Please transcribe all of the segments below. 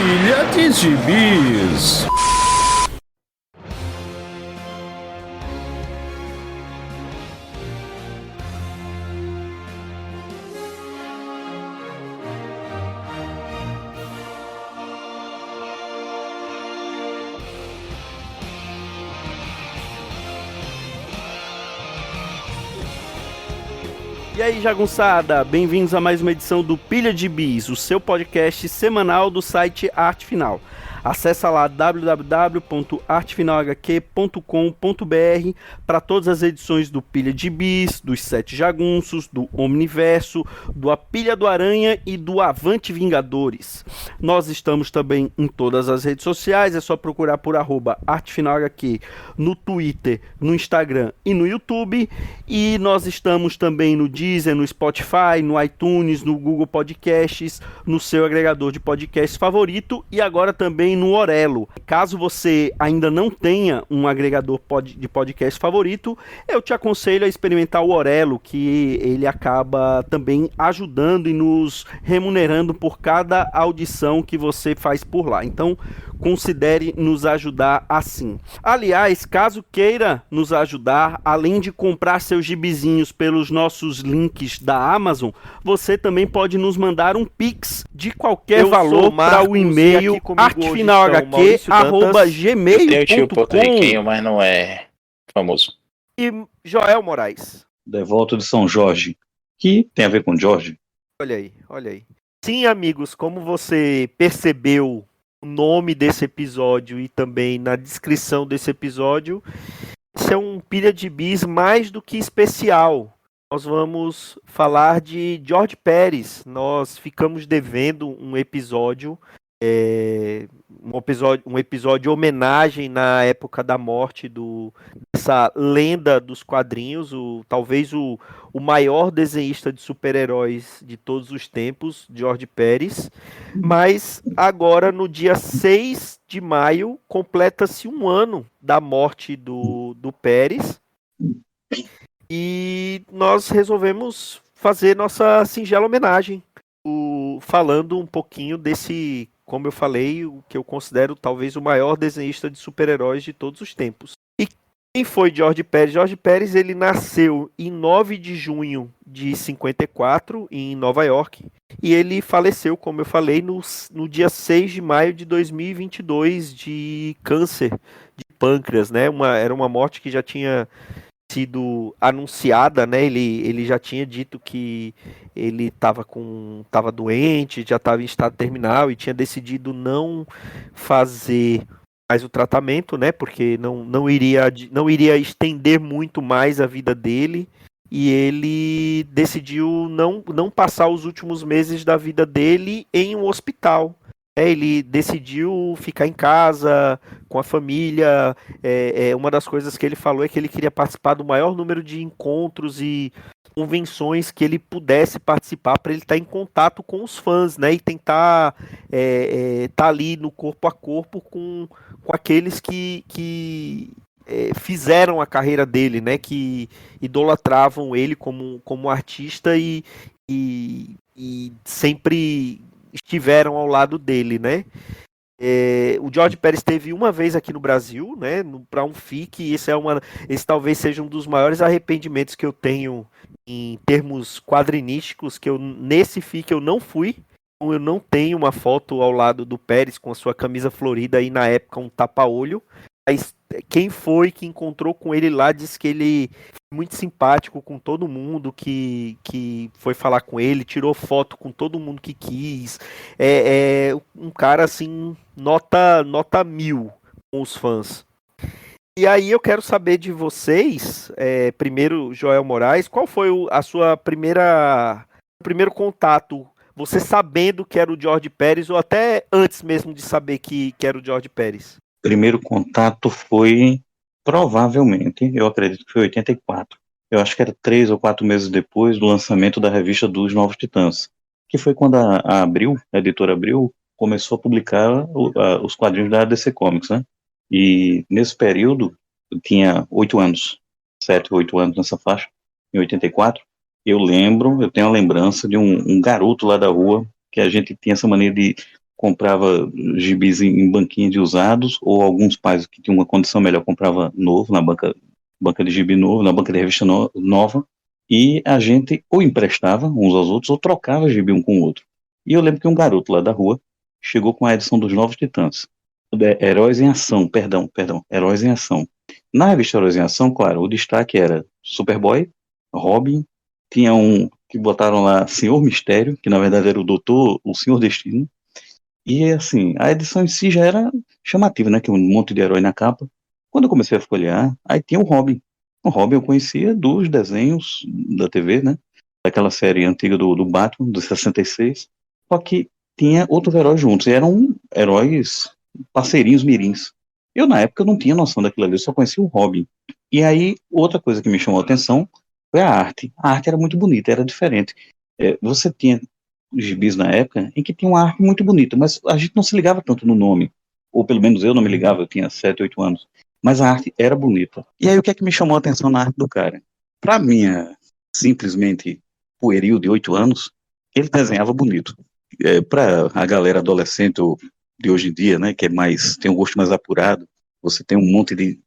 Pilha de Gibis. E aí, jagunçada, bem-vindos a mais uma edição do Pilha de Bis, o seu podcast semanal do site Arte Final. Acesse lá www.artefinalhq.com.br para todas as edições do Pilha de Bis, dos Sete Jagunços, do Omniverso, do A Pilha do Aranha e do Avante Vingadores. Nós estamos também em todas as redes sociais, é só procurar por @artefinalhq no Twitter, no Instagram e no YouTube. E nós estamos também no Deezer, no Spotify, no iTunes, no Google Podcasts, no seu agregador de podcasts favorito e agora também no Orelo. Caso você ainda não tenha um agregador de podcast favorito, eu te aconselho a experimentar o Orelo, que ele acaba também ajudando e nos remunerando por cada audição que você faz por lá. Então, considere nos ajudar assim. Aliás, caso queira nos ajudar, além de comprar seus gibizinhos pelos nossos links da Amazon, você também pode nos mandar um Pix de qualquer valor para o e-mail artefinalhq@gmail.com. Eu tenho tio porto-riquenho, mas não é famoso. E Joel Moraes. Devoto de São Jorge, que tem a ver com Jorge. Olha aí, olha aí. Sim, amigos, como você percebeu o nome desse episódio e também na descrição desse episódio, esse é um Pilha de Bis mais do que especial. Nós vamos falar de George Pérez. Nós ficamos devendo um episódio de homenagem na época da morte dessa lenda dos quadrinhos, talvez o maior desenhista de super-heróis de todos os tempos, George Pérez. Mas agora, no dia 6 de maio, completa-se um ano da morte do Pérez. E nós resolvemos fazer nossa singela homenagem, falando um pouquinho desse, como eu falei, o que eu considero talvez o maior desenhista de super-heróis de todos os tempos. E quem foi George Pérez? George Pérez, ele nasceu em 9 de junho de 54, em Nova York, e ele faleceu, como eu falei, no dia 6 de maio de 2022, de câncer de pâncreas, né? Era uma morte que já tinha sido anunciada, né? Ele já tinha dito que ele estava doente, já estava em estado terminal e tinha decidido não fazer mais o tratamento, né? Porque não iria estender muito mais a vida dele, e ele decidiu não passar os últimos meses da vida dele em um hospital. Ele decidiu ficar em casa, com a família. Uma das coisas que ele falou é que ele queria participar do maior número de encontros e convenções que ele pudesse participar, para ele estar em contato com os fãs, né? E tentar estar ali no corpo a corpo com aqueles que fizeram a carreira dele, né? Que idolatravam ele como artista e sempre estiveram ao lado dele, né? O George Pérez esteve uma vez aqui no Brasil, né? Para um FIC, e esse talvez seja um dos maiores arrependimentos que eu tenho em termos quadrinísticos, que nesse FIC eu não fui. Eu não tenho uma foto ao lado do Pérez com a sua camisa florida e na época um tapa-olho. Mas quem foi que encontrou com ele lá disse que ele foi muito simpático com todo mundo que foi falar com ele, tirou foto com todo mundo que quis. Um cara assim, nota 1000 com os fãs. E aí eu quero saber de vocês, primeiro, Joel Moraes, qual foi a sua primeiro contato? Você sabendo que era o George Pérez ou até antes mesmo de saber que era o George Pérez? Primeiro contato foi, provavelmente, eu acredito que foi 84. Eu acho que era 3 ou 4 meses depois do lançamento da revista dos Novos Titãs, que foi quando a Abril, a editora Abril, começou a publicar os quadrinhos da DC Comics, né? E nesse período, eu tinha 8 anos, 7 ou 8 anos nessa faixa, em 84. Eu tenho a lembrança de um garoto lá da rua, que a gente tinha essa mania de comprava gibis em banquinha de usados, ou alguns pais que tinham uma condição melhor comprava novo, na banca de gibi novo, na banca de revista nova, e a gente ou emprestava uns aos outros, ou trocava gibi um com o outro. E eu lembro que um garoto lá da rua chegou com a edição dos Novos Titãs. Heróis em Ação, perdão, Heróis em Ação. Na revista Heróis em Ação, claro, o destaque era Superboy, Robin, tinha um que botaram lá Senhor Mistério, que na verdade era o Senhor Destino, e assim, a edição em si já era chamativa, né, que um monte de herói na capa. Quando eu comecei a folhear, aí tinha o Robin. O Robin eu conhecia dos desenhos da TV, né, daquela série antiga do Batman, do 66, só que tinha outros heróis juntos, e eram heróis parceirinhos mirins. Eu, na época, não tinha noção daquilo ali, eu só conhecia o Robin. E aí, outra coisa que me chamou a atenção foi a arte. A arte era muito bonita, era diferente. Você tinha gibis na época em que tinha uma arte muito bonita, mas a gente não se ligava tanto no nome. Ou pelo menos eu não me ligava, eu tinha 7, 8 anos. Mas a arte era bonita. E aí, o que é que me chamou a atenção na arte do cara? Pra minha, simplesmente, pueril de 8 anos, ele desenhava bonito. Para a galera adolescente de hoje em dia, né, que tem um gosto mais apurado, você tem um monte de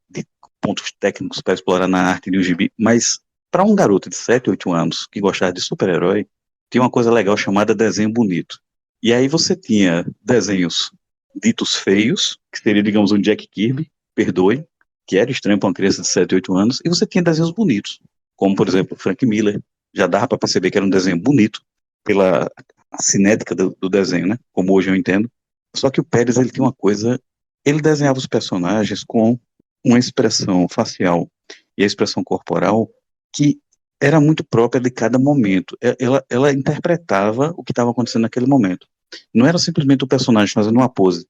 pontos técnicos para explorar na arte de um gibi, mas para um garoto de 7, 8 anos que gostava de super-herói, tinha uma coisa legal chamada desenho bonito. E aí você tinha desenhos ditos feios, que seria, digamos, um Jack Kirby, perdoe, que era estranho para uma criança de 7, 8 anos, e você tinha desenhos bonitos, como, por exemplo, Frank Miller. Já dava para perceber que era um desenho bonito, pela cinética do desenho, né? Como hoje eu entendo. Só que o Pérez, ele tinha uma coisa, ele desenhava os personagens com uma expressão facial e a expressão corporal que era muito própria de cada momento. Ela interpretava o que estava acontecendo naquele momento. Não era simplesmente o personagem fazendo uma pose.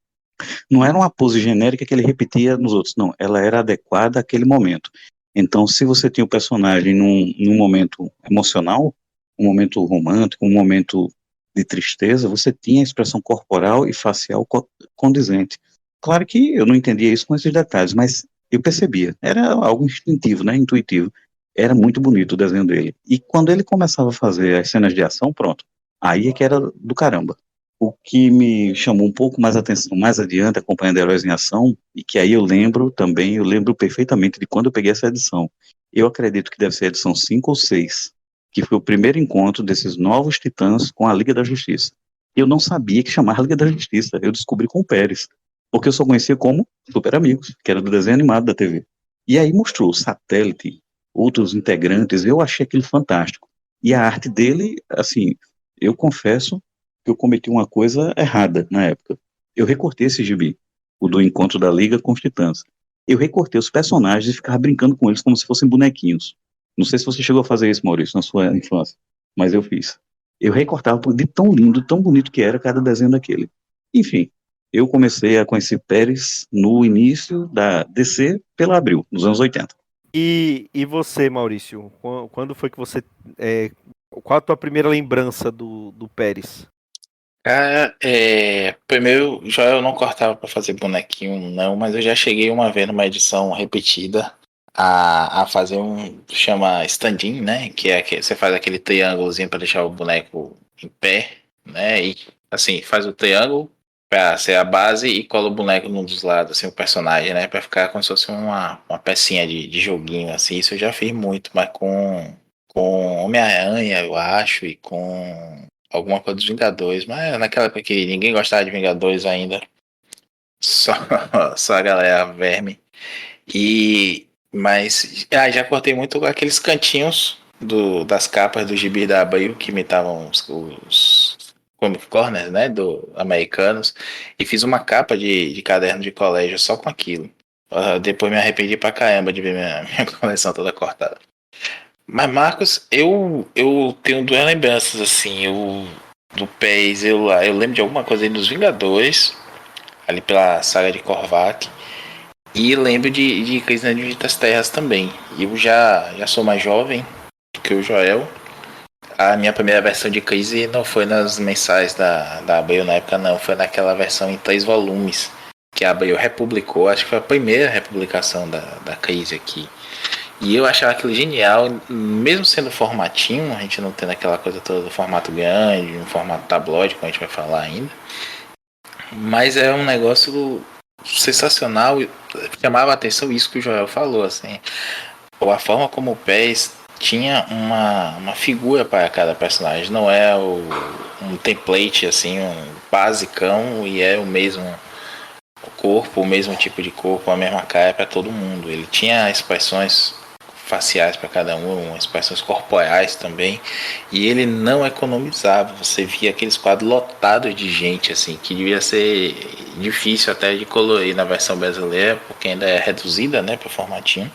Não era uma pose genérica que ele repetia nos outros, não. Ela era adequada àquele momento. Então, se você tinha o personagem num momento emocional, um momento romântico, um momento de tristeza, você tinha a expressão corporal e facial condizente. Claro que eu não entendia isso com esses detalhes, mas eu percebia. Era algo instintivo, né, intuitivo. Era muito bonito o desenho dele. E quando ele começava a fazer as cenas de ação, pronto. Aí é que era do caramba. O que me chamou um pouco mais a atenção mais adiante, acompanhando Heróis em Ação, e que aí eu lembro perfeitamente de quando eu peguei essa edição. Eu acredito que deve ser a edição 5 ou 6, que foi o primeiro encontro desses novos titãs com a Liga da Justiça. Eu não sabia que chamava Liga da Justiça, eu descobri com o Pérez, porque eu só conhecia como Super Amigos, que era do desenho animado da TV. E aí mostrou o Satélite, outros integrantes, eu achei aquilo fantástico. E a arte dele, assim, eu confesso que eu cometi uma coisa errada na época. Eu recortei esse gibi, o do encontro da Liga com os Titãs. Eu recortei os personagens e ficava brincando com eles como se fossem bonequinhos. Não sei se você chegou a fazer isso, Maurício, na sua infância, mas eu fiz. Eu recortava de tão lindo, tão bonito que era cada desenho daquele. Enfim, eu comecei a conhecer Pérez no início da DC pela Abril, nos anos 80. E você, Maurício? Quando foi que você... qual a tua primeira lembrança do Pérez? Cara, primeiro, já eu não cortava pra fazer bonequinho, não, mas eu já cheguei uma vez numa edição repetida a fazer chama stand-in, né? Que é que você faz aquele triângulozinho pra deixar o boneco em pé, né? E assim, faz o triângulo pra ser a base e cola o boneco num dos lados, assim, o personagem, né? Pra ficar como se fosse uma pecinha de joguinho, assim. Isso eu já fiz muito, mas com Homem-Aranha, eu acho, e com alguma coisa dos Vingadores, mas naquela época que ninguém gostava de Vingadores ainda, só, só a galera verme. Mas já cortei muito aqueles cantinhos das capas do gibi da Abril que imitavam os comic corners, né, americanos, e fiz uma capa de caderno de colégio só com aquilo. Depois me arrependi pra caramba de ver minha coleção toda cortada. Mas, Marcos, eu tenho duas lembranças, assim, do PES, eu lembro de alguma coisa aí dos Vingadores, ali pela saga de Korvac, e lembro de Crise nas Infinitas Terras também. Eu já sou mais jovem do que o Joel. A minha primeira versão de Crise não foi nas mensais da Abril na época, não, foi naquela versão em 3 volumes, que a Abril republicou, acho que foi a primeira republicação da Crise aqui. E eu achava aquilo genial, mesmo sendo formatinho, a gente não tendo aquela coisa toda do formato grande, um formato tabloide, como a gente vai falar ainda. Mas é um negócio sensacional. Chamava a atenção isso que o Joel falou, assim. A forma como o PES tinha uma figura para cada personagem. Não é um template, assim, um basicão e é o mesmo corpo, o mesmo tipo de corpo, a mesma cara para todo mundo. Ele tinha expressões faciais para cada um, expressões corporais também, e ele não economizava. Você via aqueles quadros lotados de gente, assim, que devia ser difícil até de colorir na versão brasileira, porque ainda é reduzida, né, para formatinho.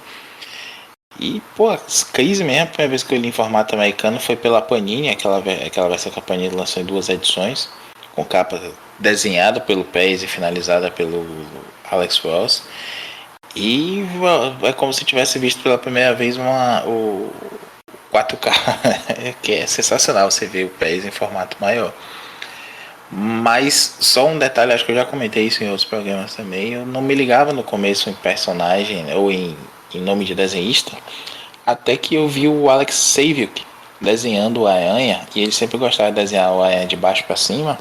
E, pô, a crise mesmo, a primeira vez que eu li em formato americano foi pela Panini, aquela versão que a Panini lançou em 2 edições, com capa desenhada pelo Pérez e finalizada pelo Alex Ross. E é como se tivesse visto pela primeira vez o 4K, que é sensacional você ver o Pérez em formato maior. Mas só um detalhe, acho que eu já comentei isso em outros programas também, eu não me ligava no começo em personagem ou em nome de desenhista, até que eu vi o Alex Saviuk desenhando o Aranha, e ele sempre gostava de desenhar o Aranha de baixo para cima,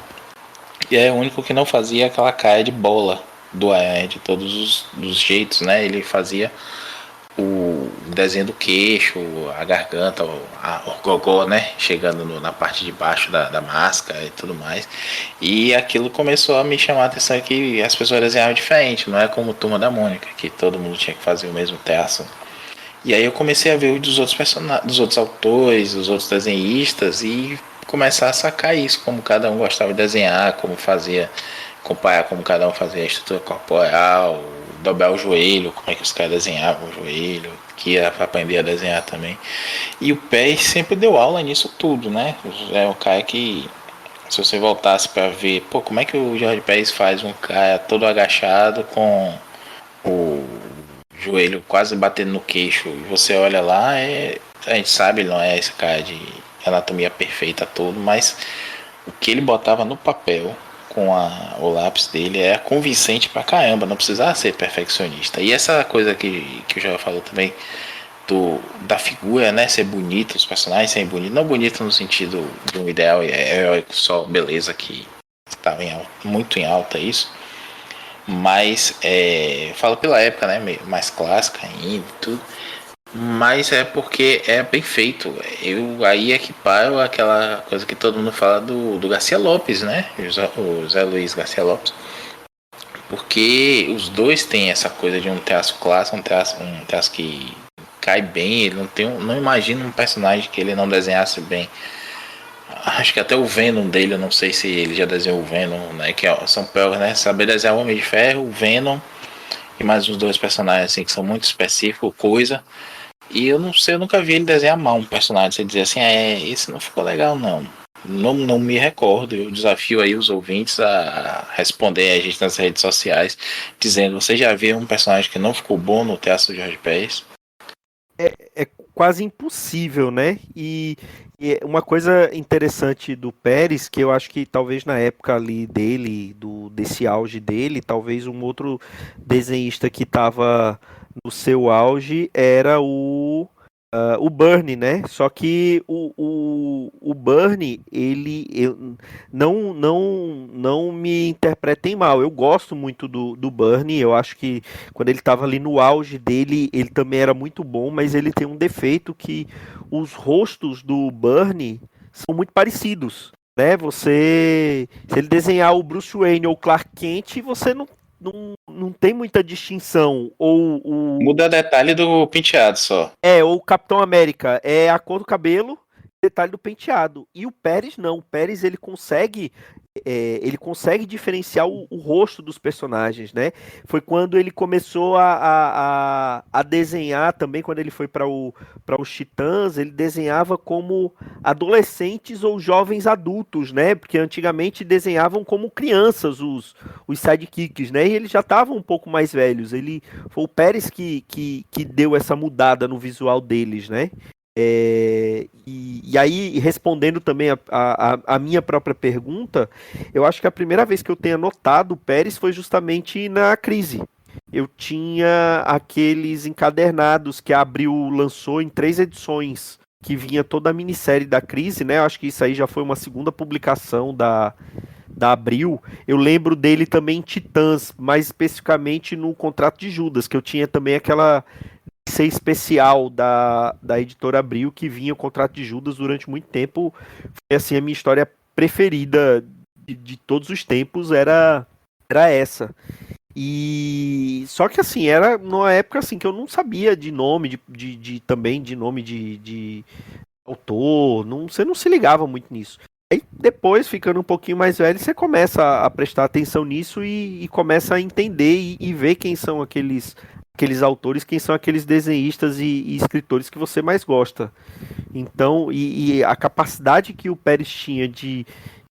e é o único que não fazia aquela cara de bola do Aranha de todos os jeitos, né? Ele fazia o desenho do queixo, a garganta, o gogó, né? Chegando na parte de baixo da máscara e tudo mais. E aquilo começou a me chamar a atenção que as pessoas desenhavam diferente, não é como Turma da Mônica, que todo mundo tinha que fazer o mesmo traço. E aí eu comecei a ver o dos outros personagens, dos outros autores, dos outros desenhistas e começar a sacar isso, como cada um gostava de desenhar, como fazia, comparar como cada um fazia a estrutura corporal, dobrar o joelho, como é que os caras desenhavam o joelho, que ia aprender a desenhar também. E o Pérez sempre deu aula nisso tudo, né? É um cara que, se você voltasse para ver, pô, como é que o Jorge Pérez faz um cara todo agachado com o joelho quase batendo no queixo, e você olha lá, a gente sabe, ele não é esse cara de anatomia perfeita todo, mas o que ele botava no papel com o lápis dele é convincente pra caramba, não precisava ser perfeccionista. E essa coisa que o Joel falou também da figura, né, ser bonito, os personagens serem bonitos, não bonito no sentido de um ideal heróico só, beleza, que estava muito em alta isso, mas falo pela época, né, mais clássica ainda e tudo, mas é porque é bem feito. Eu aí equiparo aquela coisa que todo mundo fala do Garcia Lopes, né, o Zé Luiz Garcia Lopes, porque os dois têm essa coisa de um traço clássico, um traço que cai bem. Ele não imagina um personagem que ele não desenhasse bem. Acho que até o Venom dele, eu não sei se ele já desenhou o Venom, né? Que são provas, né? Saber desenhar o Homem de Ferro, o Venom e mais uns 2 personagens assim que são muito específicos, coisa. E eu não sei, eu nunca vi ele desenhar mal um personagem. Você dizer assim, esse não ficou legal, não. Não me recordo. Eu desafio aí os ouvintes a responder a gente nas redes sociais, dizendo: você já viu um personagem que não ficou bom no traço do Jorge Pérez? É quase impossível, né? E uma coisa interessante do Pérez, que eu acho que talvez na época ali dele, desse auge dele, talvez um outro desenhista que estava no seu auge era o Byrne, né? Só que o Byrne, não me interpretem mal. Eu gosto muito do Byrne. Eu acho que quando ele estava ali no auge dele, ele também era muito bom, mas ele tem um defeito que os rostos do Byrne são muito parecidos, né? Se ele desenhar o Bruce Wayne ou o Clark Kent, você não tem muita distinção. Muda detalhe do penteado só. Ou o Capitão América é a cor do cabelo, detalhe do penteado. E o Pérez não. O Pérez ele consegue diferenciar o rosto dos personagens, né? Foi quando ele começou a desenhar também, quando ele foi para os Titãs, ele desenhava como adolescentes ou jovens adultos, né? Porque antigamente desenhavam como crianças os sidekicks, né? E eles já estavam um pouco mais velhos. Foi o Pérez que deu essa mudada no visual deles, né? E aí, respondendo também a minha própria pergunta, eu acho que a primeira vez que eu tenha notado o Pérez foi justamente na crise. Eu tinha aqueles encadernados que a Abril lançou em 3 edições, que vinha toda a minissérie da crise, né? Eu acho que isso aí já foi uma segunda publicação da da Abril, eu lembro dele também em Titãs, mais especificamente no Contrato de Judas, que eu tinha também aquela ser especial da editora Abril, que vinha o Contrato de Judas durante muito tempo. Foi assim, a minha história preferida de todos os tempos era essa. E só que assim, era numa época assim que eu não sabia de nome, também de nome de autor, não, você não se ligava muito nisso. Aí depois, ficando um pouquinho mais velho, você começa a prestar atenção nisso e começa a entender e ver quem são aqueles autores, quem são aqueles desenhistas e escritores que você mais gosta. Então, e a capacidade que o Pérez tinha de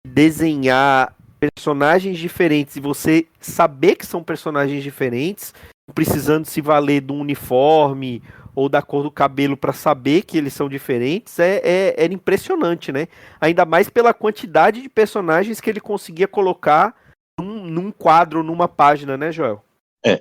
desenhar personagens diferentes e você saber que são personagens diferentes, precisando se valer do uniforme ou da cor do cabelo para saber que eles são diferentes, era impressionante, né? Ainda mais pela quantidade de personagens que ele conseguia colocar num quadro, numa página, né, Joel?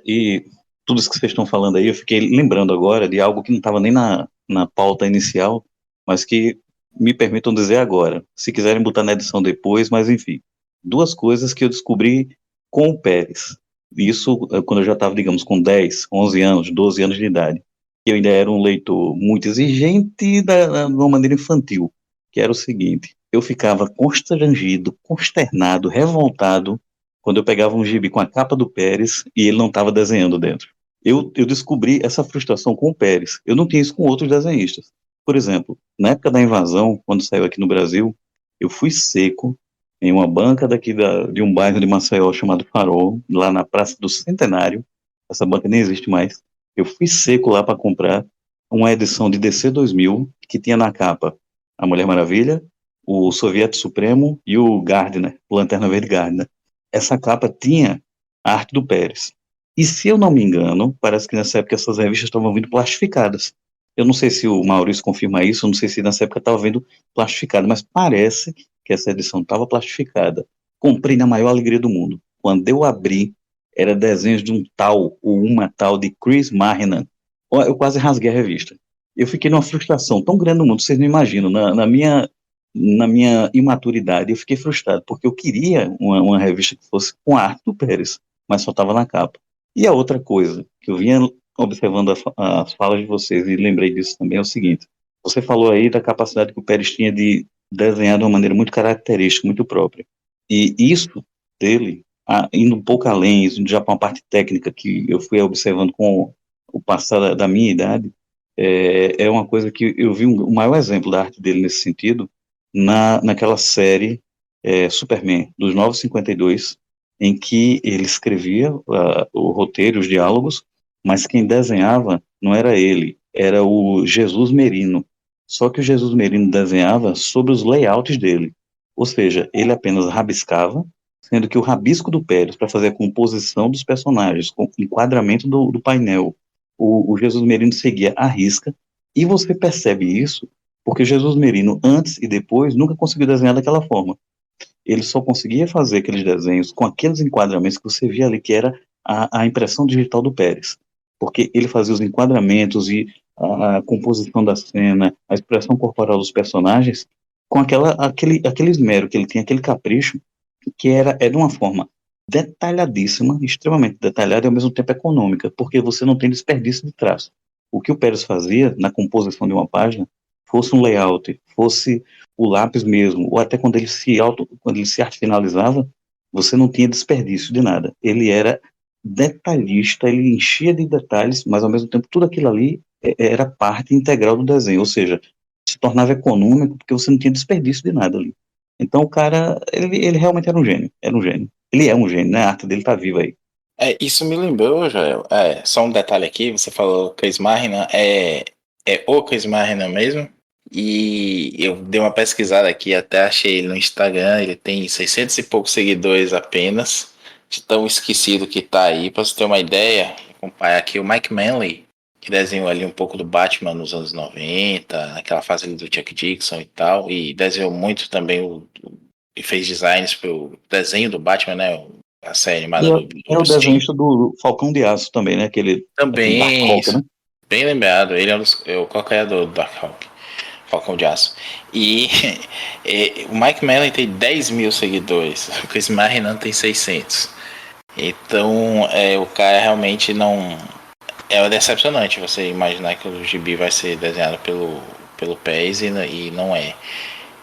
E tudo isso que vocês estão falando aí, eu fiquei lembrando agora de algo que não estava nem na pauta inicial, mas que me permitam dizer agora. Se quiserem botar na edição depois, mas enfim. Duas coisas que eu descobri com o Pérez. Isso quando eu já estava, digamos, com 10, 11 anos, 12 anos de idade. Eu ainda era um leitor muito exigente de uma maneira infantil, que era o seguinte: eu ficava constrangido, consternado, revoltado quando eu pegava um gibi com a capa do Pérez e ele não estava desenhando dentro. Eu descobri essa frustração com o Pérez. Eu não tinha isso com outros desenhistas. Por exemplo, na época da invasão, quando saiu aqui no Brasil, eu fui seco em uma banca de um bairro de Maceió chamado Farol, lá na Praça do Centenário. Essa banca nem existe mais. Eu fui seco lá para comprar uma edição de DC 2000 que tinha na capa a Mulher Maravilha, o Soviético Supremo e o Gardner, o Lanterna Verde Gardner. Essa capa tinha a arte do Pérez. E se eu não me engano, parece que nessa época essas revistas estavam vindo plastificadas. Eu não sei se o Maurício confirma isso, eu não sei se nessa época estava vindo plastificado, mas parece que essa edição estava plastificada. Comprei na maior alegria do mundo. Quando eu abri, era desenhos de um tal ou uma tal de Chris Marinan. Eu quase rasguei a revista. Eu fiquei numa frustração tão grande no mundo, vocês não imaginam. Na minha imaturidade, eu fiquei frustrado, porque eu queria uma revista que fosse com a arte do Pérez, mas só estava na capa. E a outra coisa, que eu vinha observando as falas de vocês e lembrei disso também, é o seguinte: você falou aí da capacidade que o Pérez tinha de desenhar de uma maneira muito característica, muito própria. E isso dele, indo um pouco além, indo já para uma parte técnica que eu fui observando com o passar da minha idade, é uma coisa que eu vi o maior exemplo da arte dele nesse sentido, naquela série Superman, dos 952, em que ele escrevia o roteiro, os diálogos, mas quem desenhava não era ele, era o Jesus Merino. Só que o Jesus Merino desenhava sobre os layouts dele, ou seja, ele apenas rabiscava, sendo que o rabisco do Pérez, para fazer a composição dos personagens, com enquadramento do painel, o Jesus Merino seguia à risca, e você percebe isso porque Jesus Merino, antes e depois, nunca conseguiu desenhar daquela forma. Ele só conseguia fazer aqueles desenhos com aqueles enquadramentos que você via ali, que era a impressão digital do Pérez. Porque ele fazia os enquadramentos e a composição da cena, a expressão corporal dos personagens, com aquele esmero que ele tinha, aquele capricho, que era de uma forma detalhadíssima, extremamente detalhada e ao mesmo tempo econômica, porque você não tem desperdício de traço. O que o Pérez fazia na composição de uma página, fosse um layout, fosse o lápis mesmo, ou até quando quando ele se arte finalizava, você não tinha desperdício de nada. Ele era detalhista, ele enchia de detalhes, mas ao mesmo tempo tudo aquilo ali era parte integral do desenho, ou seja, se tornava econômico porque você não tinha desperdício de nada ali. Então o cara, ele realmente era um gênio. Ele é um gênio, né? A arte dele tá viva aí. Isso me lembrou, Joel. Só um detalhe aqui, você falou Chris Marrinan, é o Chris Marrinan mesmo. E eu dei uma pesquisada aqui, até achei ele no Instagram, ele tem 600 e poucos seguidores apenas, de tão esquecido que tá aí. Pra você ter uma ideia, acompanhar aqui o Mike Manley, que desenhou ali um pouco do Batman nos anos 90, naquela fase ali do Chuck Dixon e tal, e desenhou muito também e fez designs pro desenho do Batman, né? A série E animada do é o Bruce Timm. desenhista do Falcão de Aço também, né? Aquele Dark Também, Hawk, isso, né? bem lembrado, ele é o co-criador do Dark Hawk. Falcão de Aço. E o Mike Mallon tem 10 mil seguidores, o Chris Marinan tem 600. Então, o cara realmente não... É decepcionante você imaginar que o gibi vai ser desenhado pelo Pérez e não é.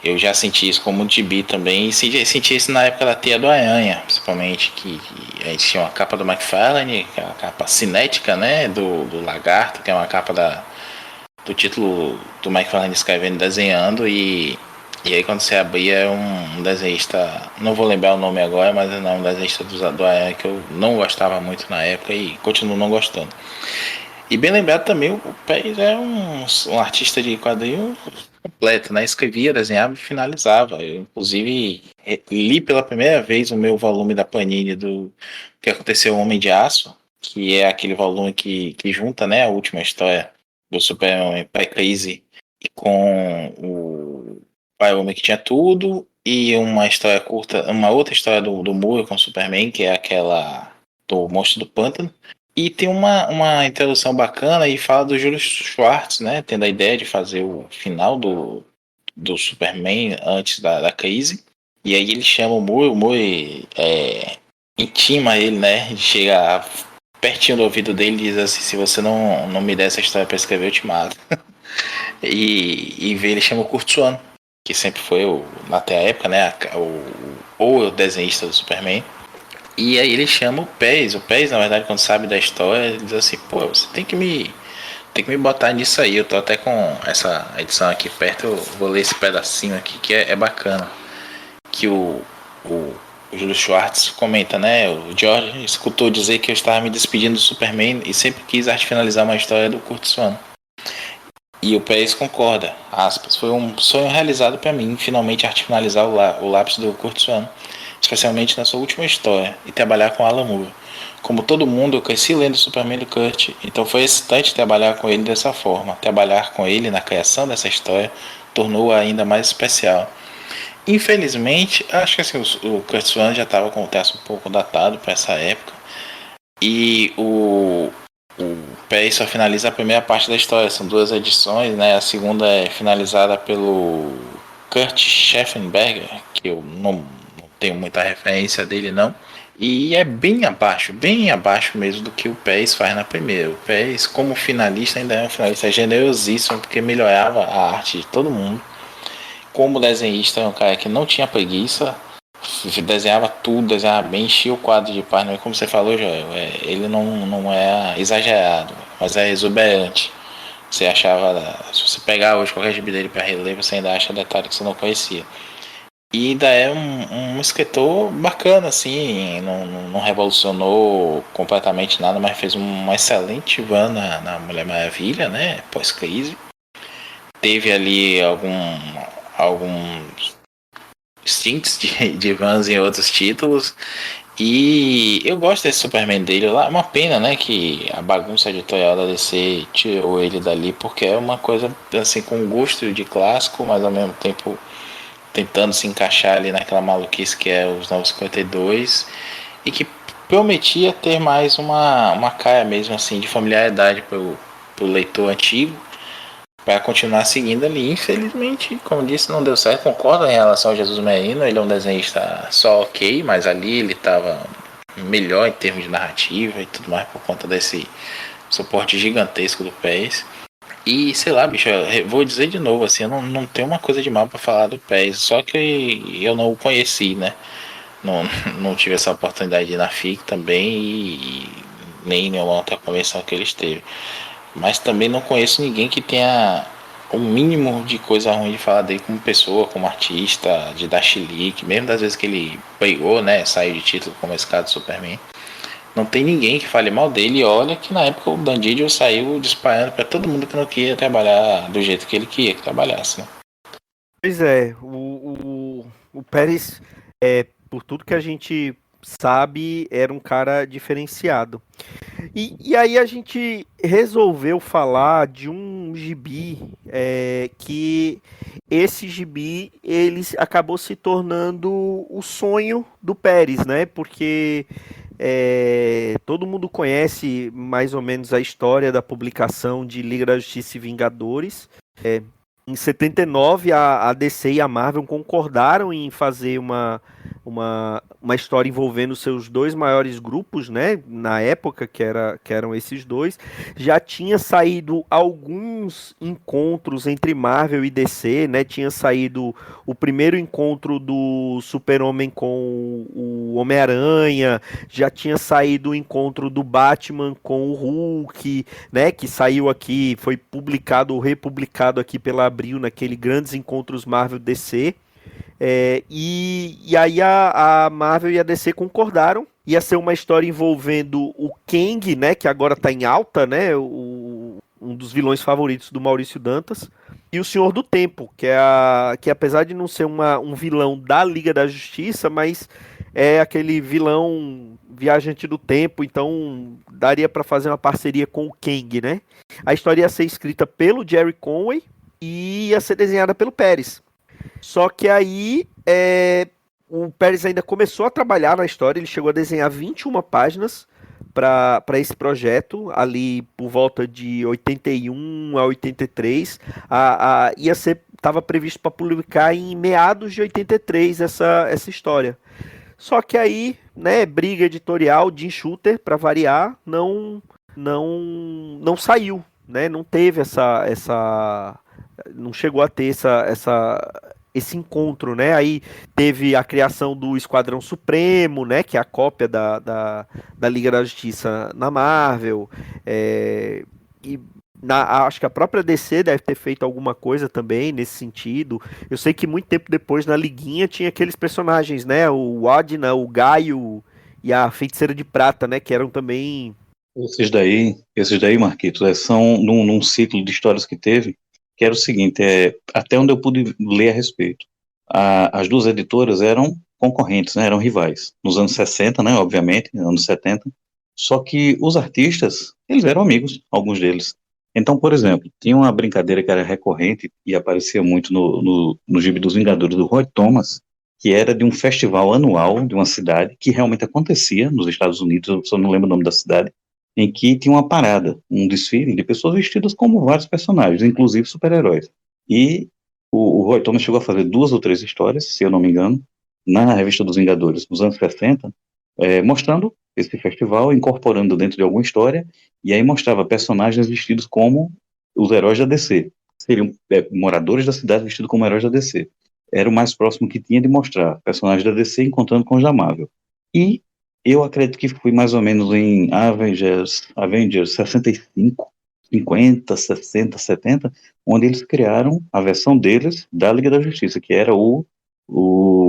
Eu já senti isso como gibi também, e senti isso na época da Teia do Aranha, principalmente, que a gente tinha uma capa do McFarlane, que é uma capa cinética, né, do Lagarto, que é uma capa do título do McFarlane escrevendo e desenhando, e aí quando você abria é um desenhista, não vou lembrar o nome agora, mas é um desenhista do Aranha que eu não gostava muito na época e continuo não gostando. E bem lembrado também, o Pérez é um artista de quadrinho completo, né? Escrevia, desenhava e finalizava. Eu, inclusive, li pela primeira vez o meu volume da Panini do que aconteceu o Homem de Aço, que é aquele volume que junta, né, a última história do Superman Pré-Crise com o Iron que tinha tudo, e uma história curta, uma outra história do Moore com o Superman, que é aquela do Monstro do Pântano. E tem uma introdução bacana e fala do Júlio Schwartz, né? Tendo a ideia de fazer o final do Superman antes da crise. E aí ele chama o Moore intima ele, né? Chega pertinho do ouvido dele e diz assim: se você não me der essa história para escrever, eu te mato. e ele chama o Kurt Swan, que sempre foi, até a época, né? O desenhista do Superman. E aí ele chama o Pérez. O Pérez, na verdade, quando sabe da história, ele diz assim: pô, você tem que me botar nisso aí. Eu tô até com essa edição aqui perto, eu vou ler esse pedacinho aqui que é bacana. Que o Júlio Schwartz comenta, né? O George escutou dizer que eu estava me despedindo do Superman e sempre quis arte finalizar uma história do Kurt Swan. E o Pérez concorda, aspas, foi um sonho realizado para mim, finalmente arte finalizar o lápis do Kurt Swan, especialmente na sua última história, e trabalhar com Alan Moore. Como todo mundo, eu cresci lendo o Superman do Kurt, então foi excitante trabalhar com ele dessa forma. Trabalhar com ele na criação dessa história tornou-a ainda mais especial. Infelizmente, acho que assim, o Kurt Swan já estava com o traço um pouco datado para essa época, e o Pérez só finaliza a primeira parte da história, são 2 edições, né? A segunda é finalizada pelo Kurt Scheffenberger, que eu não tenho muita referência dele não, e é bem abaixo mesmo do que o Pérez faz na primeira. O Pérez, como finalista, ainda é um finalista generosíssimo, porque melhorava a arte de todo mundo. Como desenhista, é um cara que não tinha preguiça, desenhava tudo, desenhava bem, enchia o quadro de página, como você falou, Joel, ele não é exagerado, mas é exuberante. Você achava, se você pegar hoje qualquer gibi dele para reler, você ainda acha detalhes que você não conhecia. E ainda é um escritor bacana, assim, não revolucionou completamente nada, mas fez um excelente run na Mulher Maravilha, né, pós-crise. Teve ali alguns stints de runs em outros títulos. E eu gosto desse Superman dele lá. É uma pena, né, que a bagunça editorial da DC tirou ele dali, porque é uma coisa assim com gosto de clássico, mas ao mesmo tempo tentando se encaixar ali naquela maluquice que é os 952, e que prometia ter mais uma cara mesmo assim de familiaridade pro leitor antigo, para continuar seguindo ali. Infelizmente, como disse, não deu certo. Concordo em relação ao Jesus Merino, ele é um desenhista só ok, mas ali ele estava melhor em termos de narrativa e tudo mais por conta desse suporte gigantesco do Pérez. E sei lá, bicho, eu vou dizer de novo, assim, eu não tenho uma coisa de mal para falar do Pérez, só que eu não o conheci, né? Não tive essa oportunidade de ir na FIC também e nem em nenhuma outra convenção que ele esteve. Mas também não conheço ninguém que tenha o mínimo de coisa ruim de falar dele como pessoa, como artista, de dar chilique, mesmo das vezes que ele pegou, né, saiu de título como esse cara do Superman. Não tem ninguém que fale mal dele. E olha que na época o Dan Didio saiu disparando para todo mundo que não queria trabalhar do jeito que ele queria que trabalhasse, né? Pois é, o Pérez, por tudo que a gente sabe, era um cara diferenciado. E aí a gente resolveu falar de um gibi que esse gibi ele acabou se tornando o sonho do Pérez, né? Porque todo mundo conhece mais ou menos a história da publicação de Liga da Justiça e Vingadores. Em 79, a DC e a Marvel concordaram em fazer uma história envolvendo seus dois maiores grupos, né? Na época, que eram esses dois. Já tinha saído alguns encontros entre Marvel e DC, né? Tinha saído o primeiro encontro do Super-Homem com o Homem-Aranha, já tinha saído o encontro do Batman com o Hulk, né? Que saiu aqui, foi publicado ou republicado aqui pela Abril naquele Grandes Encontros Marvel DC. E aí a Marvel e a DC concordaram. Ia ser uma história envolvendo o Kang, né? Que agora tá em alta, né? Um dos vilões favoritos do Maurício Dantas. E o Senhor do Tempo, que apesar de não ser um vilão da Liga da Justiça, mas é aquele vilão viajante do tempo, então daria para fazer uma parceria com o Kang, né? A história ia ser escrita pelo Jerry Conway e ia ser desenhada pelo Pérez. Só que aí o Pérez ainda começou a trabalhar na história, ele chegou a desenhar 21 páginas para esse projeto, ali por volta de 81 a 83. Estava previsto para publicar em meados de 83 essa história. Só que aí, né, briga editorial, Jim Shooter, para variar, não saiu, né? Não teve não chegou a ter esse encontro, né? Aí teve a criação do Esquadrão Supremo, né? Que é a cópia da Liga da Justiça na Marvel. E acho que a própria DC deve ter feito alguma coisa também nesse sentido. Eu sei que muito tempo depois, na Liguinha, tinha aqueles personagens, né? O Adna, o Gaio e a Feiticeira de Prata, né? Que eram também... Esses daí, Marquito, são num ciclo de histórias que teve, que era o seguinte, até onde eu pude ler a respeito. As duas editoras eram concorrentes, né, eram rivais. Nos anos 60, né, obviamente, nos anos 70. Só que os artistas, eles eram amigos, alguns deles. Então, por exemplo, tinha uma brincadeira que era recorrente e aparecia muito no Gibi dos Vingadores do Roy Thomas, que era de um festival anual de uma cidade que realmente acontecia nos Estados Unidos, eu só não lembro o nome da cidade, em que tinha uma parada, um desfile de pessoas vestidas como vários personagens, inclusive super-heróis. E o Roy Thomas chegou a fazer 2 ou 3 histórias, se eu não me engano, na revista dos Vingadores, nos anos 60, mostrando esse festival, incorporando dentro de alguma história, e aí mostrava personagens vestidos como os heróis da DC. Seriam moradores da cidade vestidos como heróis da DC. Era o mais próximo que tinha de mostrar personagens da DC encontrando com os da Marvel. E eu acredito que foi mais ou menos em Avengers 65, 50, 60, 70, onde eles criaram a versão deles da Liga da Justiça, que era o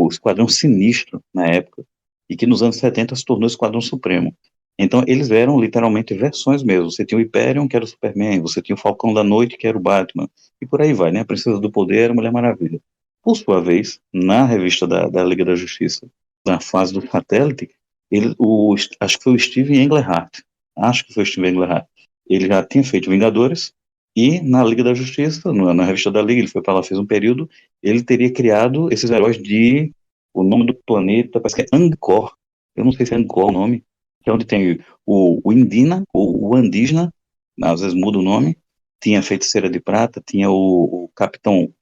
Esquadrão Sinistro na época, e que nos anos 70 se tornou o Esquadrão Supremo. Então eles eram literalmente versões mesmo. Você tinha o Hyperion, que era o Superman, você tinha o Falcão da Noite, que era o Batman, e por aí vai, né? A Princesa do Poder era a Mulher Maravilha. Por sua vez, na revista da Liga da Justiça, na fase do Satélite, acho que foi o Steven Englehart. Acho que foi o Steven Englehart. Ele já tinha feito Vingadores, e na Liga da Justiça, na revista da Liga, ele foi para lá, fez um período, ele teria criado esses heróis o nome do planeta, parece que é Angkor, eu não sei se é Angkor o nome, que é onde tem o Indina, o Andisna, às vezes muda o nome, tinha a Feiticeira de Prata, tinha o Capitão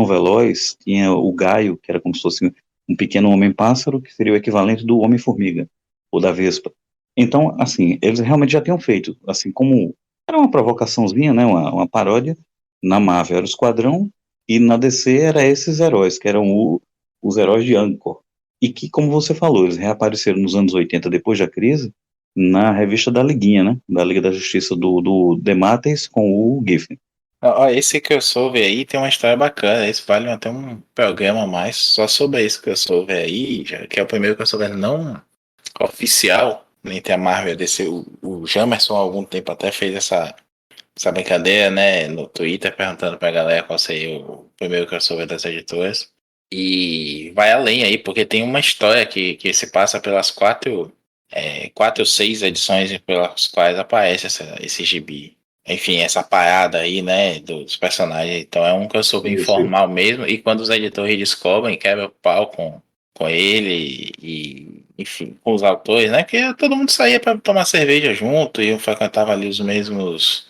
Veloz, tinha o Gaio, que era como se fosse um pequeno homem-pássaro, que seria o equivalente do Homem-Formiga, ou da Vespa. Então, assim, eles realmente já tinham feito, assim, como era uma provocaçãozinha, né, uma paródia, na Marvel era o Esquadrão, e na DC era esses heróis, que eram os heróis de Angkor. E que, como você falou, eles reapareceram nos anos 80, depois da crise, na revista da Liguinha, né, da Liga da Justiça do DeMatteis com o Giffen. Ó, esse crossover aí tem uma história bacana. Esse vale até um programa a mais só sobre esse crossover aí, já que é o primeiro crossover não oficial entre a Marvel e a DC. O Jamerson, há algum tempo até fez essa brincadeira, né, no Twitter, perguntando pra galera qual seria o primeiro crossover das editoras. E vai além aí, porque tem uma história que se passa pelas 6 edições pelas quais aparece esse gibi. Enfim, essa parada aí, né, dos personagens. Então é um crossover informal mesmo. E quando os editores descobrem, quebra o pau com ele e, enfim, com os autores, né? Porque todo mundo saía para tomar cerveja junto e frequentava ali os mesmos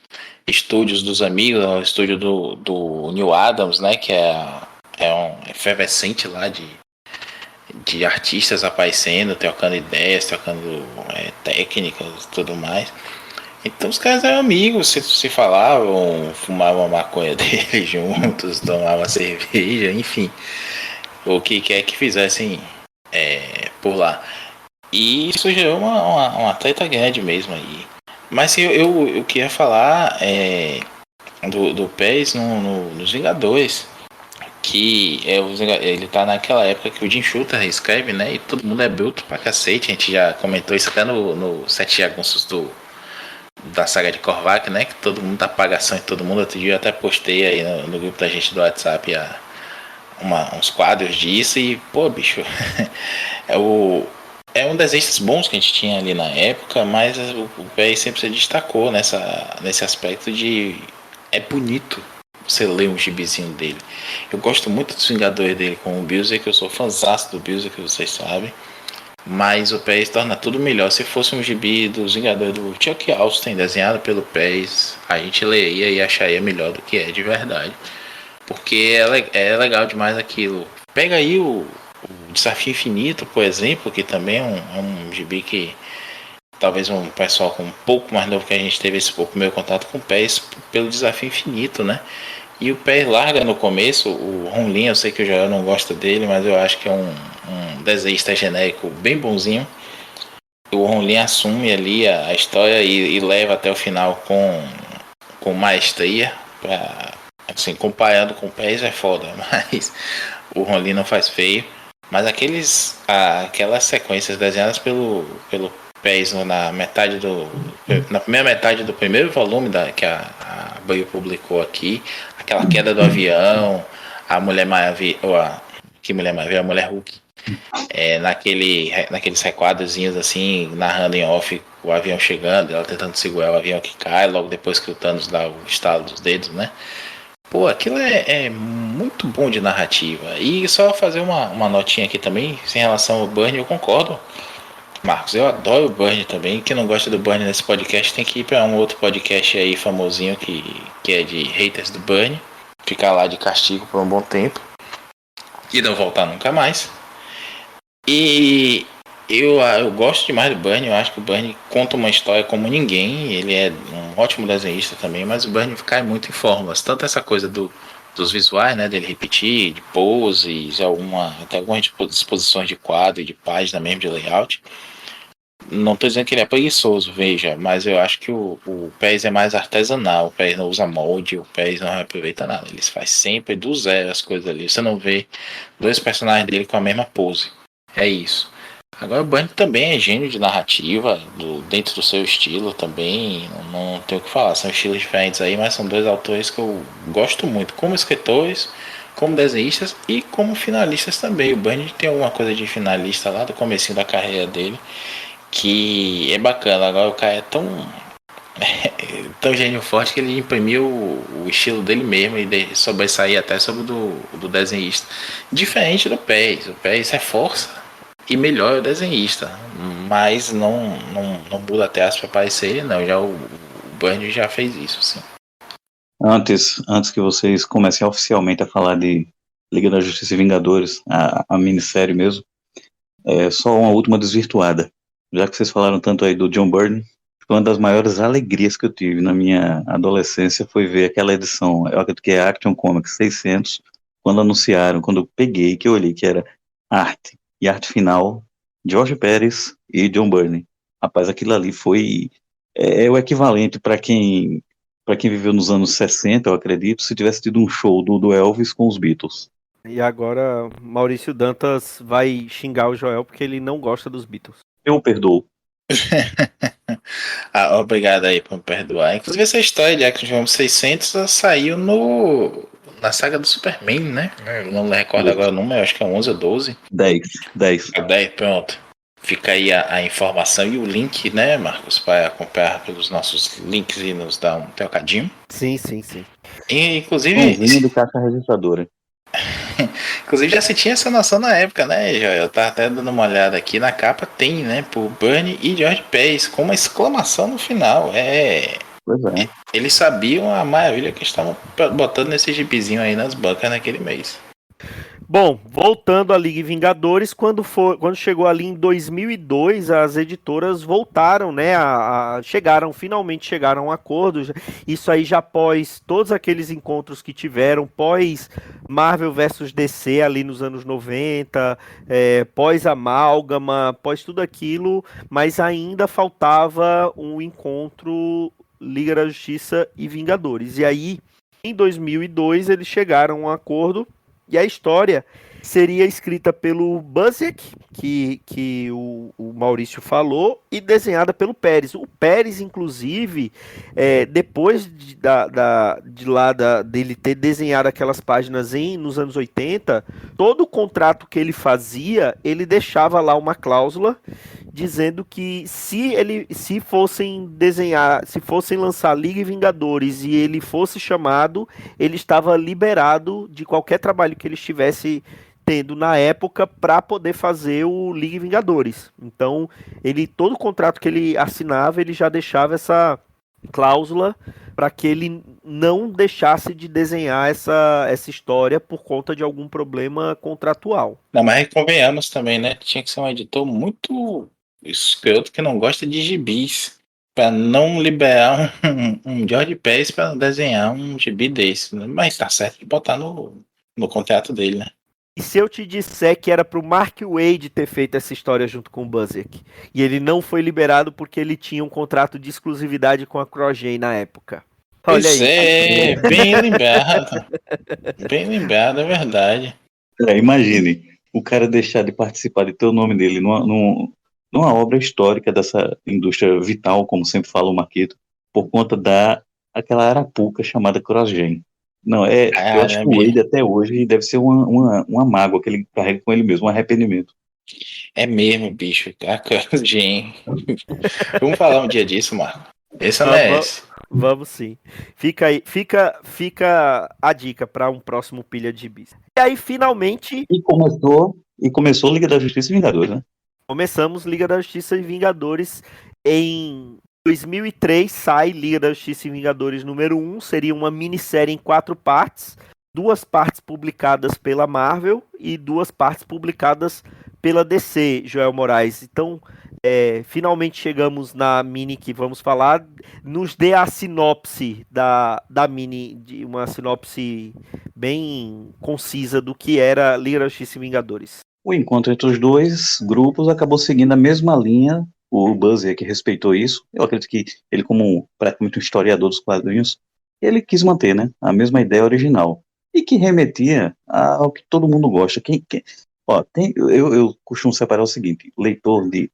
estúdios dos amigos, o estúdio do Neil Adams, né? Que é um efervescente lá de artistas aparecendo, trocando ideias, trocando técnicas e tudo mais. Então os caras eram amigos, se falavam, fumavam a maconha deles juntos, tomavam cerveja, enfim. O que quer que fizessem por lá. E isso gerou uma treta grande mesmo aí. Mas eu queria falar do PES nos Vingadores. Que ele tá naquela época que o Jim Shooter escreve, né? E todo mundo é bruto pra cacete. A gente já comentou isso até no Sete Jagunços da saga de Korvac, né? Que todo mundo tá pagação e todo mundo. Outro dia eu até postei aí no grupo da gente do WhatsApp uns quadros disso. E, pô, bicho, é um desses bons que a gente tinha ali na época, mas o PES sempre se destacou nesse aspecto de. É bonito você ler um gibizinho dele. Eu gosto muito dos Vingadores dele com o Busiek, eu sou fãzaço do Busiek, vocês sabem. Mas o PES torna tudo melhor. Se fosse um gibi dos Vingadores do Chuck Austin, desenhado pelo PES, a gente leria e acharia melhor do que é de verdade. Porque é legal demais aquilo. Pega aí o Desafio Infinito, por exemplo, que também é um gibi que talvez um pessoal com um pouco mais novo que a gente teve esse pouco meu contato com o PES pelo Desafio Infinito, né? E o PES larga no começo, o Ronlin, eu sei que o Joel não gosta dele, mas eu acho que é um desenhista genérico bem bonzinho. O Ronlin assume ali a história e leva até o final com maestria. Assim, comparando com o PES é foda, mas o Ronlin não faz feio. Mas aquelas sequências desenhadas pelo PES na primeira metade do primeiro volume que a Baio publicou aqui, aquela queda do avião, a Mulher Maravilha, que Mulher Maravilha, a Mulher Hulk, naqueles requadrozinhos assim, narrando em off o avião chegando, ela tentando segurar o avião que cai, logo depois que o Thanos dá o estalo dos dedos, né? Pô, aquilo é muito bom de narrativa. E só fazer uma notinha aqui também, em relação ao Burn, eu concordo, Marcos, eu adoro o Burn também. Quem não gosta do Burn nesse podcast tem que ir para um outro podcast aí famosinho que é de haters do Burn. Ficar lá de castigo por um bom tempo. E não voltar nunca mais. E eu gosto demais do Burn. Eu acho que o Burn conta uma história como ninguém. Ele é um ótimo desenhista também. Mas o Burn cai muito em fórmulas. Tanto essa coisa dos visuais, né, dele repetir, de poses, até algumas disposições de quadro e de página mesmo, de layout. Não tô dizendo que ele é preguiçoso, veja, mas eu acho que o PES é mais artesanal, o PES não usa molde, o PES não aproveita nada, ele faz sempre do zero as coisas ali, você não vê dois personagens dele com a mesma pose, é isso. Agora o Bunny também é gênio de narrativa, dentro do seu estilo também, não tenho o que falar, são estilos diferentes aí, mas são dois autores que eu gosto muito, como escritores, como desenhistas e como finalistas também. O Bunny tem alguma coisa de finalista lá do comecinho da carreira dele, que é bacana. Agora o cara é tão gênio forte que ele imprimiu o estilo dele mesmo e sobressair até sobre o do desenhista. Diferente do PES. O PES reforça e melhora o desenhista, mas não muda até as para parecer ele, não. Já o Burn já fez isso, sim. Antes que vocês comecem oficialmente a falar de Liga da Justiça e Vingadores, a minissérie mesmo, só uma última desvirtuada. Já que vocês falaram tanto aí do John Byrne, uma das maiores alegrias que eu tive na minha adolescência foi ver aquela edição, eu acredito que é Action Comics 600, quando anunciaram, quando eu peguei, que eu olhei que era arte e arte final, Jorge Pérez e John Byrne. Rapaz, aquilo ali foi o equivalente para quem viveu nos anos 60, eu acredito, se tivesse tido um show do Elvis com os Beatles. E agora Maurício Dantas vai xingar o Joel porque ele não gosta dos Beatles. Eu perdoo. Obrigado aí por me perdoar. Inclusive essa história de Action 600 saiu na saga do Superman, né? Eu não recordo agora o número, acho que é 11 ou 12. 10. 10, pronto. Fica aí a informação e o link, né, Marcos, para acompanhar pelos nossos links e nos dar um trocadinho. Sim. E, inclusive... do caixa registradora. Inclusive já se tinha essa noção na época, né, Joel? Eu tava até dando uma olhada aqui, na capa tem, né, por Burn e George Pérez, com uma exclamação no final. Pois é. Eles sabiam a maravilha que estavam botando nesse gibizinho aí nas bancas naquele mês. Bom, voltando à Liga Vingadores, quando chegou ali em 2002, as editoras voltaram, né, finalmente chegaram a um acordo, isso aí já pós todos aqueles encontros que tiveram, pós Marvel versus DC ali nos anos 90, pós Amálgama, pós tudo aquilo, mas ainda faltava um encontro Liga da Justiça e Vingadores, e aí, em 2002, eles chegaram a um acordo. E a história seria escrita pelo Busiek, que o Maurício falou, e desenhada pelo Pérez. O Pérez, inclusive, depois dele ter desenhado aquelas páginas nos anos 80, todo o contrato que ele fazia, ele deixava lá uma cláusula dizendo que se fossem lançar Liga e Vingadores e ele fosse chamado, ele estava liberado de qualquer trabalho que ele estivesse tendo na época para poder fazer o Liga e Vingadores. Então, todo o contrato que ele assinava, ele já deixava essa cláusula para que ele não deixasse de desenhar essa história por conta de algum problema contratual. Não, mas convenhamos também, né? Tinha que ser um editor muito escroto que não gosta de gibis. Pra não liberar um George Pérez pra desenhar um gibi desse. Né? Mas tá certo de botar no contrato dele, né? E se eu te disser que era pro Mark Waid ter feito essa história junto com o Busiek, e ele não foi liberado porque ele tinha um contrato de exclusividade com a Crogen na época? Olha Pois aí. bem lembrado. Bem lembrado, é verdade. Imagine o cara deixar de participar de ter o nome dele numa obra histórica dessa indústria vital, como sempre fala o Marquito, por conta aquela arapuca chamada Crossgen. Não, eu acho que o Wade até hoje deve ser uma mágoa que ele carrega com ele mesmo, um arrependimento. É mesmo, bicho. A Crossgen. Vamos falar um dia disso, Marco. Esse não é esse. Vamos sim. Fica aí, fica a dica para um próximo Pilha de Gibis. E aí, finalmente. E começou Liga da Justiça e Vingadores, né? Começamos Liga da Justiça e Vingadores. Em 2003 sai Liga da Justiça e Vingadores número 1. Seria uma minissérie em 4 partes. 2 partes publicadas pela Marvel e 2 partes publicadas pela DC, Joel Moraes. Então, finalmente chegamos na mini que vamos falar. Nos dê a sinopse da mini, uma sinopse bem concisa do que era Liga da Justiça e Vingadores. O encontro entre os dois grupos acabou seguindo a mesma linha. O Buzzer que respeitou isso. Eu acredito que ele, como praticamente um historiador dos quadrinhos, ele quis manter, né, a mesma ideia original. E que remetia ao que todo mundo gosta. Eu costumo separar o seguinte: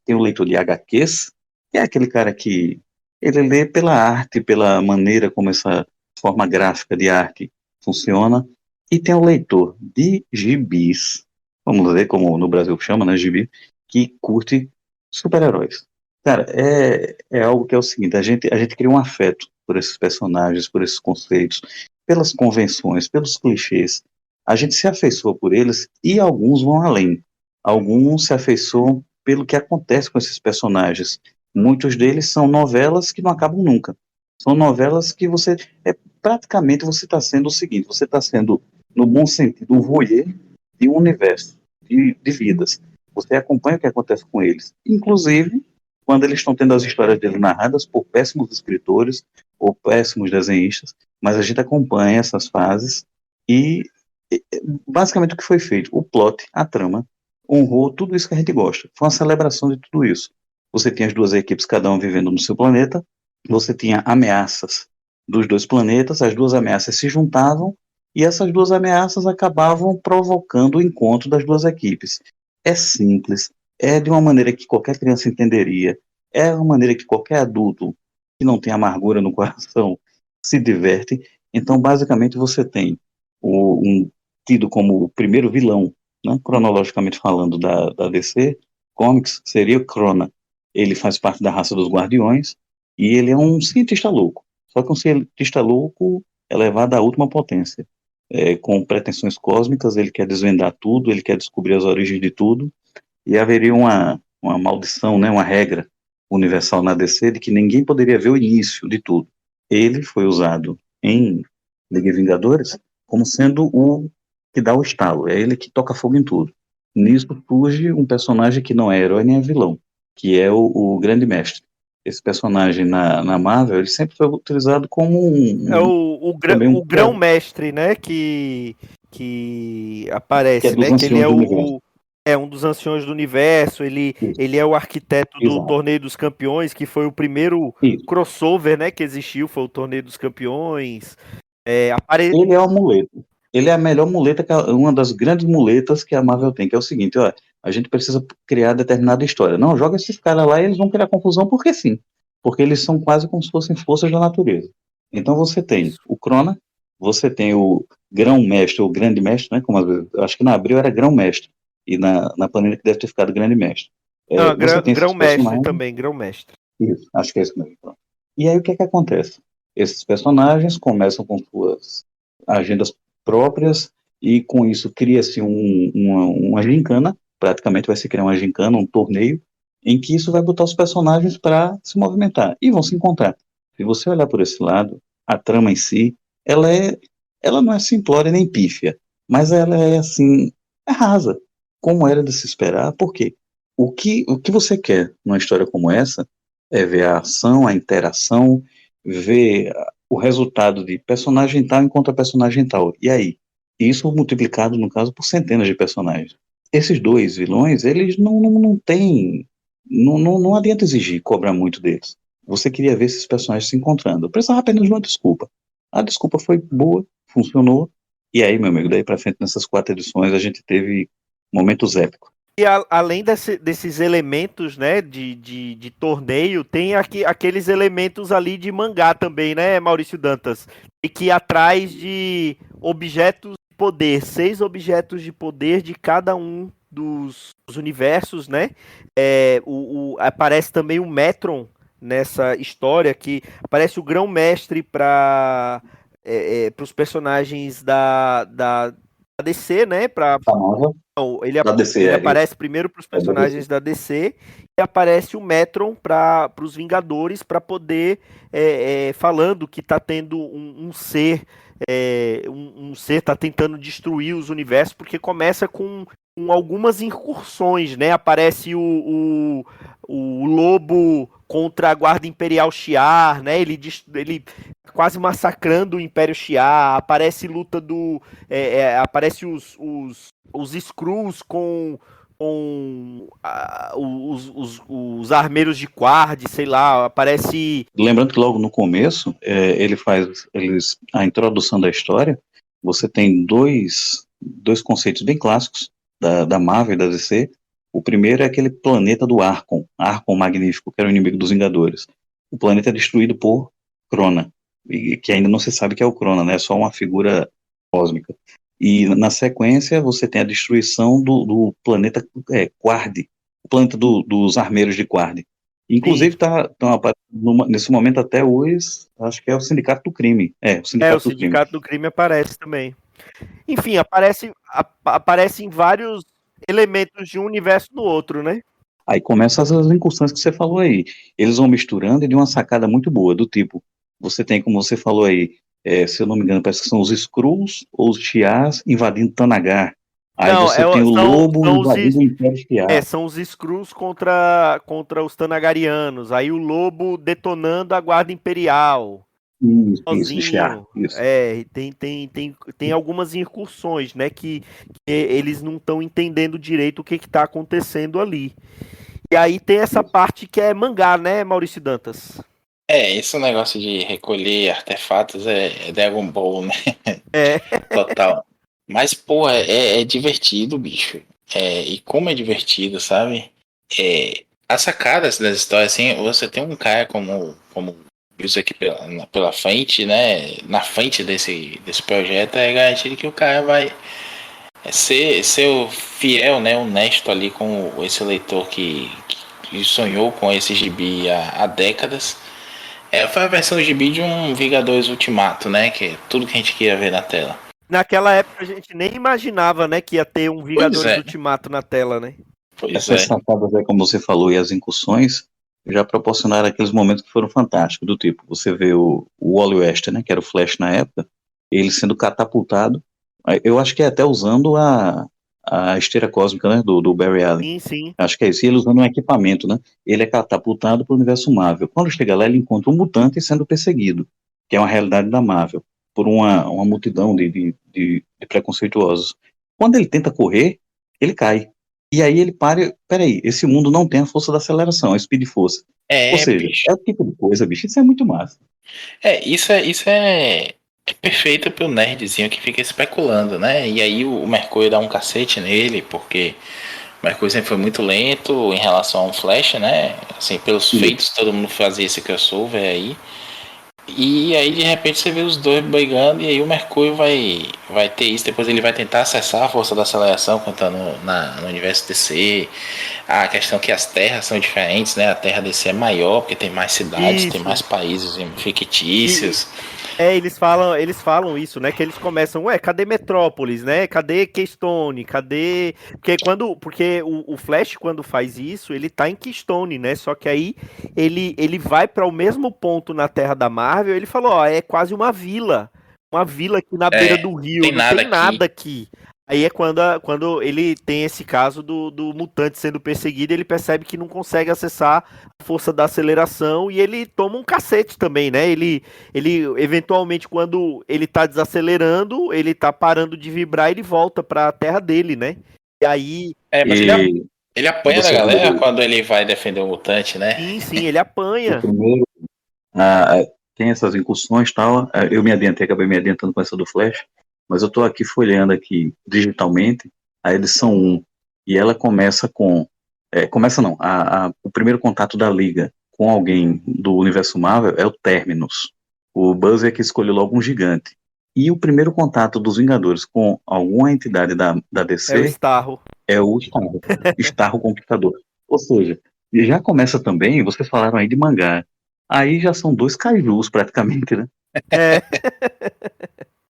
tem o leitor de HQs, que é aquele cara que ele lê pela arte, pela maneira como essa forma gráfica de arte funciona, e tem o leitor de gibis, vamos ver como no Brasil chama, né, gibi, que curte super-heróis. Cara, é algo que é o seguinte: a gente cria um afeto por esses personagens, por esses conceitos, pelas convenções, pelos clichês. A gente se afeiçoa por eles e alguns vão além. Alguns se afeiçoam pelo que acontece com esses personagens. Muitos deles são novelas que não acabam nunca. São novelas que praticamente você está sendo o seguinte: você está sendo, no bom sentido, um voyeur de um universo, de vidas. Você acompanha o que acontece com eles. Inclusive, quando eles estão tendo as histórias deles narradas por péssimos escritores ou péssimos desenhistas, mas a gente acompanha essas fases e basicamente o que foi feito, o plot, a trama, honrou tudo isso que a gente gosta. Foi uma celebração de tudo isso. Você tinha as duas equipes, cada um vivendo no seu planeta, você tinha ameaças dos dois planetas, as duas ameaças se juntavam e essas duas ameaças acabavam provocando o encontro das duas equipes. É simples, é de uma maneira que qualquer criança entenderia, é uma maneira que qualquer adulto que não tem amargura no coração se diverte. Então, basicamente, você tem tido como o primeiro vilão, né, cronologicamente falando, da DC Comics, seria o Krona. Ele faz parte da raça dos Guardiões e ele é um cientista louco. Só que um cientista louco elevado à última potência. Com pretensões cósmicas, ele quer desvendar tudo, ele quer descobrir as origens de tudo, e haveria uma maldição, né, uma regra universal na DC de que ninguém poderia ver o início de tudo. ele foi usado em Liga Vingadores como sendo o que dá o estalo, é ele que toca fogo em tudo. Nisso surge um personagem que não é herói nem é vilão, que é o Grande Mestre. Esse personagem na Marvel, ele sempre foi utilizado como É também o grão-mestre, né? Que que é aparece, dos né? Que ele anciões é do universo. é um dos anciões do universo. Isso, Ele é o arquiteto do exato. Torneio dos Campeões, que foi o primeiro Isso. crossover, né? Que existiu, foi o Torneio dos Campeões. É, apare... Ele é uma muleta. Ele é a melhor muleta, uma das grandes muletas que a Marvel tem, que é o seguinte, ó, a gente precisa criar determinada história. Não, joga esses caras lá e eles vão criar confusão porque sim. Porque eles são quase como se fossem forças da natureza. Então você tem Isso. o Crona, você tem o Grão-Mestre, ou Grande Mestre, né? Como às vezes, eu acho que na Abril era Grão-Mestre. E na Planeta que deve ter ficado Grande Mestre. Não, Você tem esses grão-mestre personagens. também, grão-mestre. Isso, acho que é isso mesmo. Pronto. E aí o que é que acontece? Esses personagens começam com suas agendas próprias e com isso cria-se uma gincana, praticamente vai se criar uma gincana, um torneio, em que isso vai botar os personagens para se movimentar e vão se encontrar. Se você olhar por esse lado, a trama em si, ela não é simplória nem pífia, mas ela é assim, é rasa, como era de se esperar, por quê? O que você quer numa história como essa é ver a ação, a interação, ver o resultado de personagem tal encontra personagem tal. E aí? Isso multiplicado, no caso, por centenas de personagens. Esses dois vilões, eles não têm. Não adianta exigir, cobrar muito deles. Você queria ver esses personagens se encontrando. Eu precisava apenas de uma desculpa. A desculpa foi boa, funcionou. E aí, meu amigo, daí pra frente, nessas 4 edições, a gente teve momentos épicos. E além desses elementos, né, de torneio, tem aqueles elementos ali de mangá também, né, Maurício Dantas? E que atrás de objetos de poder, 6 objetos de poder de cada um dos universos, né? Aparece também o Metron nessa história, que aparece o grão-mestre para os personagens da DC, né? A nova Não, da DC, ele é isso. aparece primeiro para os É da DC. personagens da DC e aparece o Metron para os Vingadores para poder falando que está tendo um ser um ser está tentando destruir os universos porque começa com algumas incursões, né? Aparece o Lobo contra a Guarda Imperial Shi'ar, né? Ele quase massacrando o Império Shi'ar. Aparece luta aparece os Skrulls os armeiros de Quard, sei lá, aparece. Lembrando que logo no começo, a introdução da história, você tem dois conceitos bem clássicos da Marvel e da DC. O primeiro é aquele planeta do Arkon Magnífico, que era o inimigo dos Vingadores. O planeta é destruído por Krona, que ainda não se sabe que é o Krona, né? É só uma figura cósmica. E na sequência você tem a destruição do planeta Quard, o planeta dos armeiros de Quard. Sim. Inclusive nesse momento até hoje, acho que é o Sindicato do Crime. O O Sindicato do Crime. Sindicato do Crime aparece também. Enfim, aparecem vários elementos de um universo no outro, né? Aí começam as incursões que você falou aí. Eles vão misturando e de uma sacada muito boa, do tipo, você tem, como você falou aí, se eu não me engano, parece que são os Skrulls ou os Shi'ars invadindo Tanagar. Aí Não, você tem o Lobo são invadindo o Império Shi'ar. são os Skrulls contra os Tanagarianos. Aí o Lobo detonando a Guarda Imperial. Isso, Shi'ar, Sozinho. isso. Tem algumas incursões, né? Que eles não estão entendendo direito o que está acontecendo ali. E aí tem essa parte que é mangá, né, Maurício Dantas? Esse negócio de recolher artefatos é Dragon Ball, né? É. Total. Mas, pô, é divertido, bicho. E como é divertido, sabe? As sacadas das histórias, assim, você tem um cara como isso aqui pela frente, né? Na frente desse projeto, é garantido que o cara vai ser o fiel, né? Honesto ali com esse leitor que sonhou com esse gibi há décadas. Foi a versão do gibi de um Vingadores Ultimato, né? Que é tudo que a gente queria ver na tela. Naquela época a gente nem imaginava, né, que ia ter um Pois Vingadores é. Ultimato na tela, né? Pois Essas é. sacadas aí, como você falou, e as incursões, já proporcionaram aqueles momentos que foram fantásticos, do tipo, você vê o Wally West, né, que era o Flash na época, ele sendo catapultado, eu acho que é até usando a esteira cósmica, né, do Barry Allen. Sim, sim. Acho que é isso. E ele usando um equipamento, né? Ele é catapultado para o universo Marvel. Quando chega lá, ele encontra um mutante sendo perseguido, que é uma realidade da Marvel, por uma multidão de preconceituosos. Quando ele tenta correr, ele cai. E aí ele para. Peraí, esse mundo não tem a força da aceleração, a speed força. Ou seja, Bicho. é o tipo de coisa, bicho. Isso é muito massa. Isso é perfeito pro nerdzinho que fica especulando, né? E aí o Mercúrio dá um cacete nele, porque o Mercúrio sempre foi muito lento em relação a um Flash, né? Assim, pelos E, feitos, todo mundo fazia esse crossover aí. E aí de repente você vê os dois brigando e aí o Mercúrio vai ter isso, depois ele vai tentar acessar a força da aceleração quando tá no universo DC. A questão que as terras são diferentes, né? A Terra DC é maior porque tem mais cidades, tem mais Isso. países E, fictícios. eles falam isso, né? Que eles começam, ué, cadê Metrópolis, né? Cadê Keystone? Cadê. Porque o Flash, quando faz isso, ele tá em Keystone, né? Só que aí ele vai para o mesmo ponto na Terra da Marvel, ele falou, ó, é quase uma vila. Uma vila aqui na beira É, do rio, tem não nada tem nada aqui. aqui. Aí é quando ele tem esse caso do mutante sendo perseguido, ele percebe que não consegue acessar a força da aceleração e ele toma um cacete também, né? Ele eventualmente, quando ele tá desacelerando, ele tá parando de vibrar, ele volta pra terra dele, né? E aí, É, mas e ele apanha da você galera falou quando ele vai defender o mutante, né? sim, sim, ele do apanha. primeiro, tem essas incursões e tal. Eu me adiantei, acabei me adiantando com essa do Flash, mas eu estou aqui folheando aqui digitalmente a edição 1, e ela começa com. Começa não, o primeiro contato da Liga com alguém do universo Marvel é o Terminus. O Buzz é que escolheu logo um gigante. E o primeiro contato dos Vingadores com alguma entidade da É o DC Starro. é o Starro, Starro Conquistador. Ou seja, já começa também, vocês falaram aí de mangá. Aí já são dois kaijus praticamente, né? É.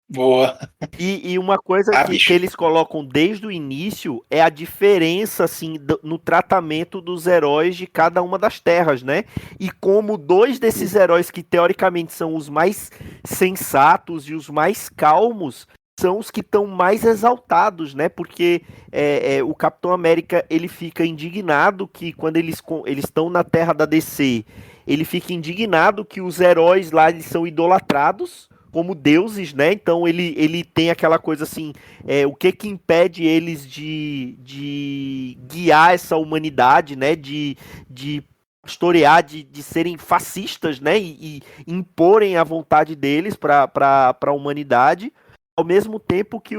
Boa. E uma coisa Ah, que bicho. eles colocam desde o início é a diferença, assim, no tratamento dos heróis de cada uma das terras, né? E como dois desses heróis que teoricamente são os mais sensatos e os mais calmos são os que estão mais exaltados, né? Porque o Capitão América ele fica indignado que quando eles estão na Terra da DC, ele fica indignado que os heróis lá eles são idolatrados como deuses, né? Então ele tem aquela coisa assim, o que que impede eles de guiar essa humanidade, né? De pastorear, de serem fascistas, né? E imporem a vontade deles para a humanidade, ao mesmo tempo que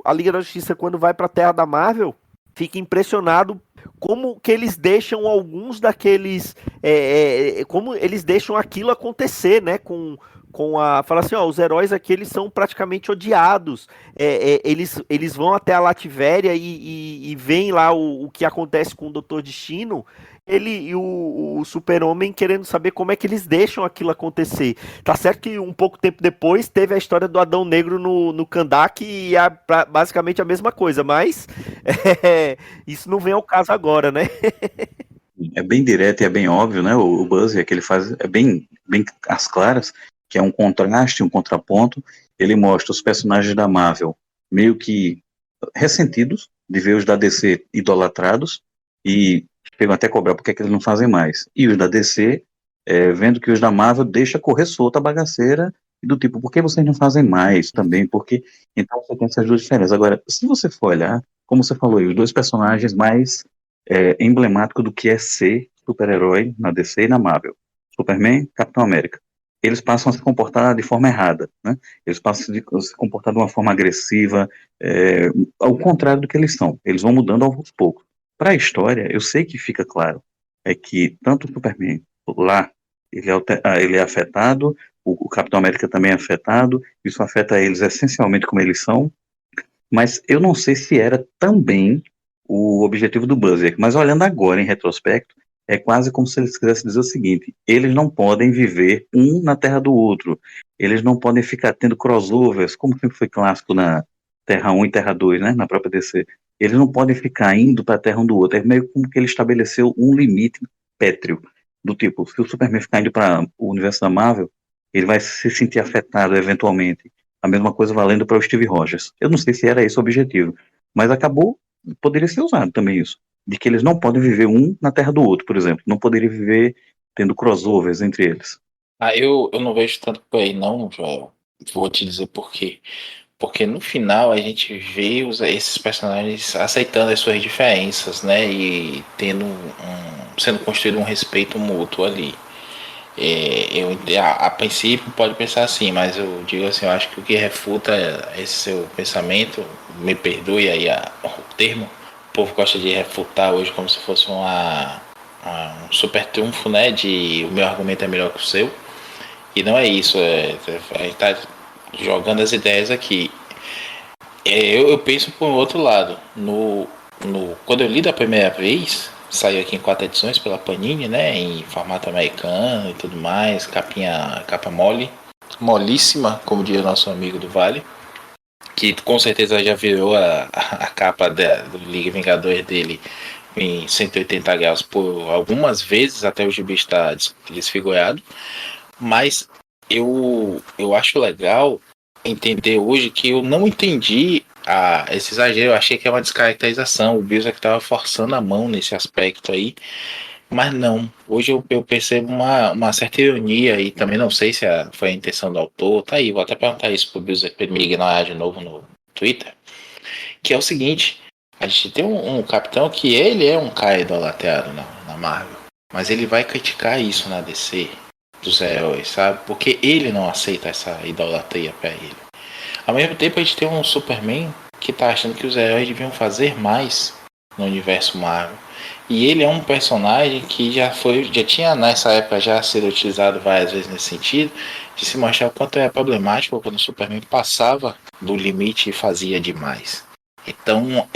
a Liga da Justiça, quando vai para a Terra da Marvel, fica impressionado como que eles deixam alguns daqueles. Como eles deixam aquilo acontecer, né? Fala assim, ó, os heróis aqui eles são praticamente odiados. Eles vão até a Lativéria e veem lá o que acontece com o Doutor Destino. Ele e o Super-Homem querendo saber como é que eles deixam aquilo acontecer. Tá certo que um pouco tempo depois teve a história do Adão Negro no Kandak e é basicamente a mesma coisa, mas isso não vem ao caso agora, né? É bem direto e é bem óbvio, né? O Buzz é que ele faz é bem às claras, que é um contraste, um contraponto. Ele mostra os personagens da Marvel meio que ressentidos de ver os da DC idolatrados e chegam até a cobrar porque é que eles não fazem mais. E os da DC vendo que os da Marvel deixa correr solta a bagaceira e do tipo, por que vocês não fazem mais também? Porque então você tem essas duas diferenças. Agora, se você for olhar, como você falou aí, os dois personagens mais emblemáticos do que é ser super-herói na DC e na Marvel, Superman, Capitão América, eles passam a se comportar de forma errada, né? Eles passam a se comportar de uma forma agressiva, ao contrário do que eles são. Eles vão mudando aos poucos. Para a história, eu sei que fica claro, é que tanto o Superman lá, ele é afetado, o Capitão América também é afetado, isso afeta eles essencialmente como eles são, mas eu não sei se era também o objetivo do Buzzer. Mas olhando agora em retrospecto, é quase como se eles quisessem dizer o seguinte: eles não podem viver um na terra do outro, eles não podem ficar tendo crossovers, como sempre foi clássico na Terra 1 e Terra 2, né, na própria DC. Eles não podem ficar indo para a terra um do outro. É meio como que ele estabeleceu um limite pétreo. Do tipo, se o Superman ficar indo para o universo da Marvel, ele vai se sentir afetado eventualmente. A mesma coisa valendo para o Steve Rogers. Eu não sei se era esse o objetivo, mas acabou, poderia ser usado também isso. De que eles não podem viver um na terra do outro, por exemplo. Não poderia viver tendo crossovers entre eles. Eu não vejo tanto por aí, não, Joel. Vou te dizer por quê. Porque no final a gente vê esses personagens aceitando as suas diferenças, né? E sendo construído um respeito mútuo ali. A princípio pode pensar assim, mas eu digo assim, eu acho que o que refuta esse seu pensamento, me perdoe aí o termo, o povo gosta de refutar hoje como se fosse um super triunfo, né? De o meu argumento é melhor que o seu. E não é isso, a gente tá jogando as ideias aqui. Eu penso por um outro lado. Quando eu li da primeira vez, saiu aqui em 4 edições pela Panini, né? Em formato americano e tudo mais, capa mole, molíssima, como diz o nosso amigo do Vale, que com certeza já virou a capa do Liga Vingadores dele em 180 graus por algumas vezes, até o gibi estar desfigurado. Mas eu acho legal entender hoje que eu não entendi esse exagero. Eu achei que é uma descaracterização. O Bills é que estava forçando a mão nesse aspecto aí. Mas não. Hoje eu percebo uma certa ironia e também não sei se foi a intenção do autor. Tá aí, vou até perguntar isso pro Bills para ele me ignorar de novo no Twitter. Que é o seguinte: a gente tem um capitão que ele é um cara idolatrado na Marvel. Mas ele vai criticar isso na DC dos heróis, sabe? Porque ele não aceita essa idolatria pra ele. Ao mesmo tempo, a gente tem um Superman que tá achando que os heróis deviam fazer mais no universo Marvel. E ele é um personagem que já tinha nessa época já sido utilizado várias vezes nesse sentido, de se mostrar o quanto é problemático quando o Superman passava do limite e fazia demais. Então,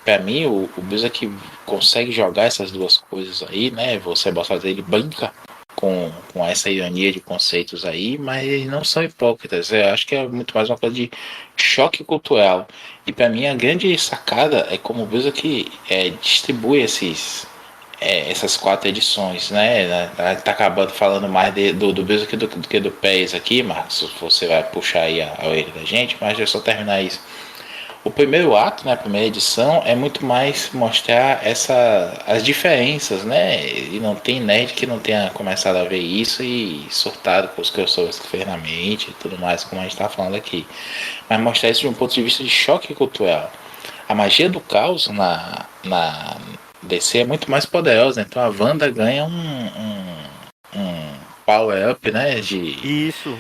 para mim, o Bills é que consegue jogar essas duas coisas aí, né? Você fazer ele brinca com essa ironia de conceitos aí, mas eles não são hipócritas. Eu acho que é muito mais uma coisa de choque cultural. E para mim a grande sacada é como o Bills que distribui essas 4 edições, né? Tá acabando falando mais do Bills do que do PES aqui, Marcos. Você vai puxar aí a orelha da gente, mas deixa eu só terminar isso. O primeiro ato, né, a primeira edição, é muito mais mostrar as diferenças, né? E não tem nerd que não tenha começado a ver isso e surtado com os crossovers que fez na mente e tudo mais, como a gente está falando aqui. Mas mostrar isso de um ponto de vista de choque cultural. A magia do caos na DC é muito mais poderosa, então a Wanda ganha um power-up, né? Isso.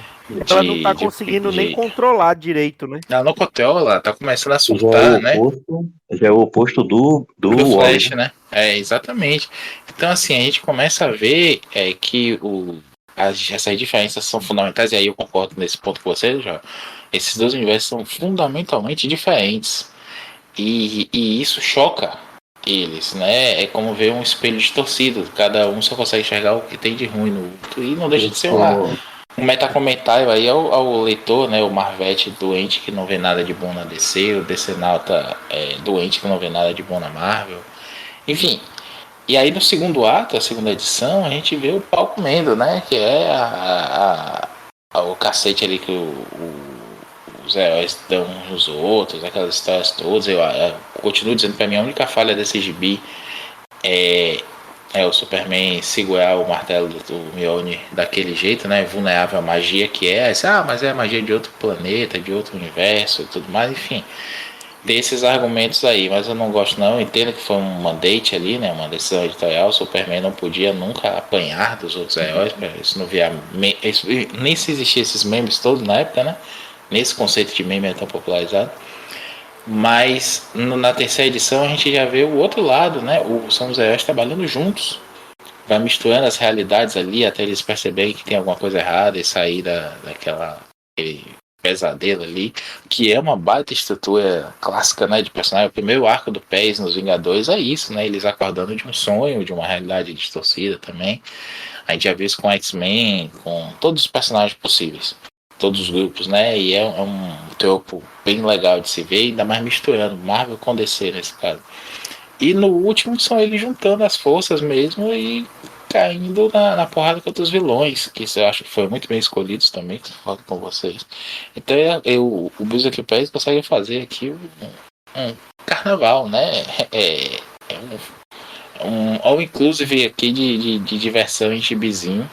Ela não tá conseguindo nem controlar direito, né? Ela não controla, ela tá começando a Já é surtar, né? Já é o oposto do Flash, Wally. né? Exatamente. Então, assim, a gente começa a ver que essas diferenças são fundamentais, e aí eu concordo nesse ponto com você, já. Esses dois universos são fundamentalmente diferentes. E isso choca eles, né? É como ver um espelho distorcido. Cada um só consegue enxergar o que tem de ruim no outro. E não deixa de ser um metacomentário aí ao leitor, né? O Marvete doente que não vê nada de bom na DC, o DC-nauta doente que não vê nada de bom na Marvel. Enfim. E aí no segundo ato, a segunda edição, a gente vê o pau comendo, né? Que é o cacete ali que os heróis dão uns nos outros, aquelas histórias todas. Eu continuo dizendo, pra mim, a única falha desse gibi é o Superman segurar o martelo do Mjolnir daquele jeito, né? Vulnerável à magia que é. Mas é a magia de outro planeta, de outro universo e tudo mais, enfim. Tem esses argumentos aí, mas eu não gosto não. Eu entendo que foi um mandate ali, né? Uma decisão editorial. O Superman não podia nunca apanhar dos outros heróis, pra isso não virar nem se existia esses memes todos na época, né? Nesse conceito de meme é tão popularizado. Mas na terceira edição a gente já vê o outro lado, né? São os heróis trabalhando juntos. Vai misturando as realidades ali até eles perceberem que tem alguma coisa errada e sair daquele pesadelo ali, que é uma baita estrutura clássica, né, de personagem. O primeiro arco do PES nos Vingadores é isso, né? Eles acordando de um sonho, de uma realidade distorcida também. A gente já viu isso com X-Men, com todos os personagens possíveis. Todos os grupos, né? E é um tropo bem legal de se ver, ainda mais misturando Marvel com DC nesse caso. E no último são eles juntando as forças mesmo e caindo na porrada contra os vilões, que isso eu acho que foi muito bem escolhidos também, que eu falo com vocês. Então o Berserk Pass consegue fazer aqui um carnaval, né? Um all-inclusive aqui de diversão em gibizinho.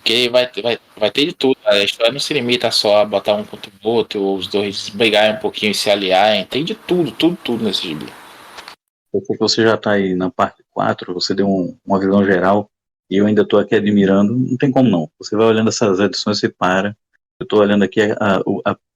Que vai ter de tudo. A história não se limita só a botar um contra o outro, ou os dois brigarem um pouquinho e se aliarem. Tem de tudo nesse gibi. Eu sei que você já está aí na parte 4, você deu uma visão geral, e eu ainda estou aqui admirando, não tem como não. Você vai olhando essas edições e para. Eu estou olhando aqui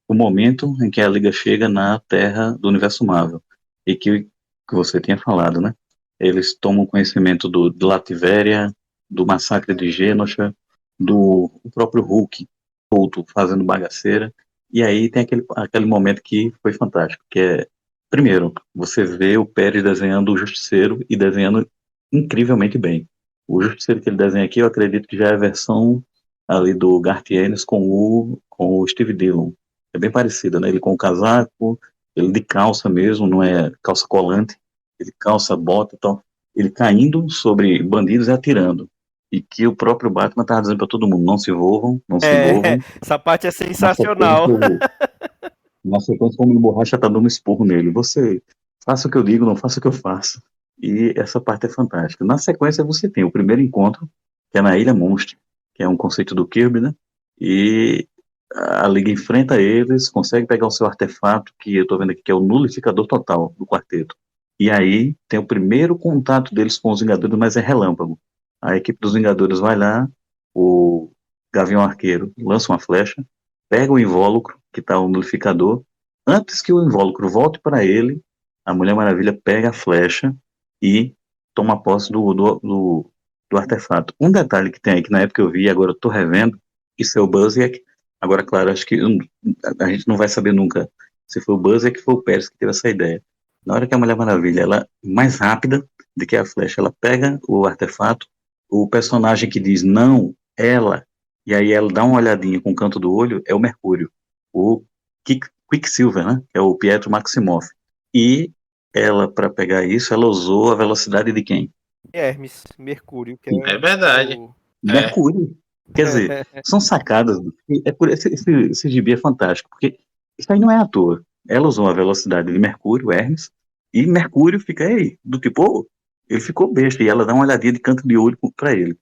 o momento em que a Liga chega na Terra do Universo Marvel, e que você tinha falado, né? Eles tomam conhecimento de Latveria, do massacre de Genosha, do o próprio Hulk solto fazendo bagaceira, e aí tem aquele momento que foi fantástico, que é, primeiro, você vê o Pérez desenhando o Justiceiro e desenhando incrivelmente bem. O Justiceiro que ele desenha aqui, eu acredito que já é a versão ali do Garth Ennis com o Steve Dillon. É bem parecido, né? Ele com o casaco, ele de calça mesmo, não é calça colante, ele calça, bota e tal, ele caindo sobre bandidos e atirando. E que o próprio Batman estava dizendo para todo mundo, não se envolvam, não se envolvam. Essa parte é Na sensacional. sequência, na sequência, como o Borracha tá dando um esporro nele. Você faça o que eu digo, não faça o que eu faço. E essa parte é fantástica. Na sequência, você tem o primeiro encontro, que é na Ilha Monstro, que é um conceito do Kirby, né? E a Liga enfrenta eles, consegue pegar o seu artefato, que eu tô vendo aqui, que é o nulificador total do quarteto. E aí tem o primeiro contato deles com os Vingadores, mas é relâmpago. A equipe dos Vingadores vai lá, o Gavião Arqueiro lança uma flecha, pega o invólucro, que está o nulificador. Antes que o invólucro volte para ele, a Mulher Maravilha pega a flecha e toma posse do artefato. Um detalhe que tem aí, que na época eu vi, agora eu estou revendo, isso é o Buzzsack. Agora, claro, acho que a gente não vai saber nunca se foi o Buzzsack ou foi o Pérez que teve essa ideia. Na hora que a Mulher Maravilha, ela é mais rápida do que a flecha, ela pega o artefato, o personagem que diz não, ela, e aí ela dá uma olhadinha com o canto do olho, é o Mercúrio, o Quicksilver, né? Que é o Pietro Maximoff. E ela, para pegar isso, ela usou a velocidade de quem? Hermes, Mercúrio, que É verdade. o... Mercúrio. Quer dizer, são sacadas. É por esse gibi é fantástico, porque isso aí não é à toa. Ela usou a velocidade de Mercúrio, Hermes, e Mercúrio fica aí, do tipo, oh, ele ficou besta, e ela dá uma olhadinha de canto de olho para ele.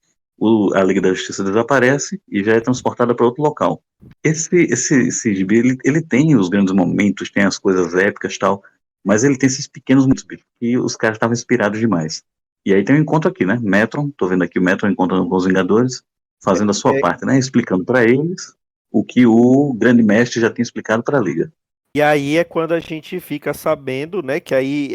A Liga da Justiça desaparece e já é transportada para outro local. Esse gibi, ele tem os grandes momentos, tem as coisas épicas e tal, mas ele tem esses pequenos momentos que os caras estavam inspirados demais. E aí tem um encontro aqui, né? Metron, tô vendo aqui o Metron encontrando com os Vingadores, fazendo a sua parte, né? Explicando para eles o que o Grande Mestre já tinha explicado para a Liga. E aí é quando a gente fica sabendo, né, que aí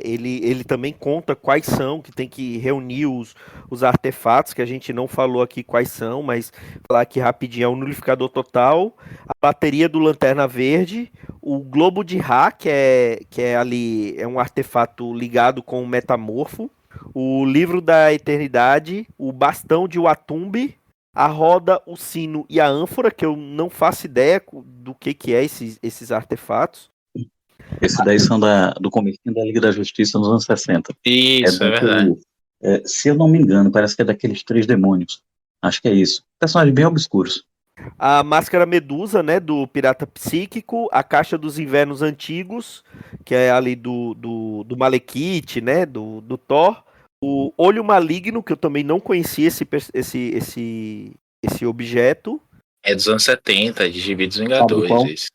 ele também conta quais são, que tem que reunir os artefatos, que a gente não falou aqui quais são, mas falar aqui rapidinho, é o nulificador total, a bateria do Lanterna Verde, o globo de Ra, que é ali, é um artefato ligado com o metamorfo, o livro da eternidade, o bastão de Watumbi, a roda, o sino e a ânfora, que eu não faço ideia do que é esses artefatos. Esses daí são do comecinho da Liga da Justiça nos anos 60. Isso, é verdade. Se eu não me engano, parece que é daqueles 3 demônios. Acho que é isso. Personagens bem obscuros. A máscara Medusa, né, do Pirata Psíquico, a Caixa dos Invernos Antigos, que é ali do Malekith, né, do Thor, o Olho Maligno, que eu também não conhecia esse objeto. É dos anos 70, de Gibi dos Sabe Vingadores. qual? Isso.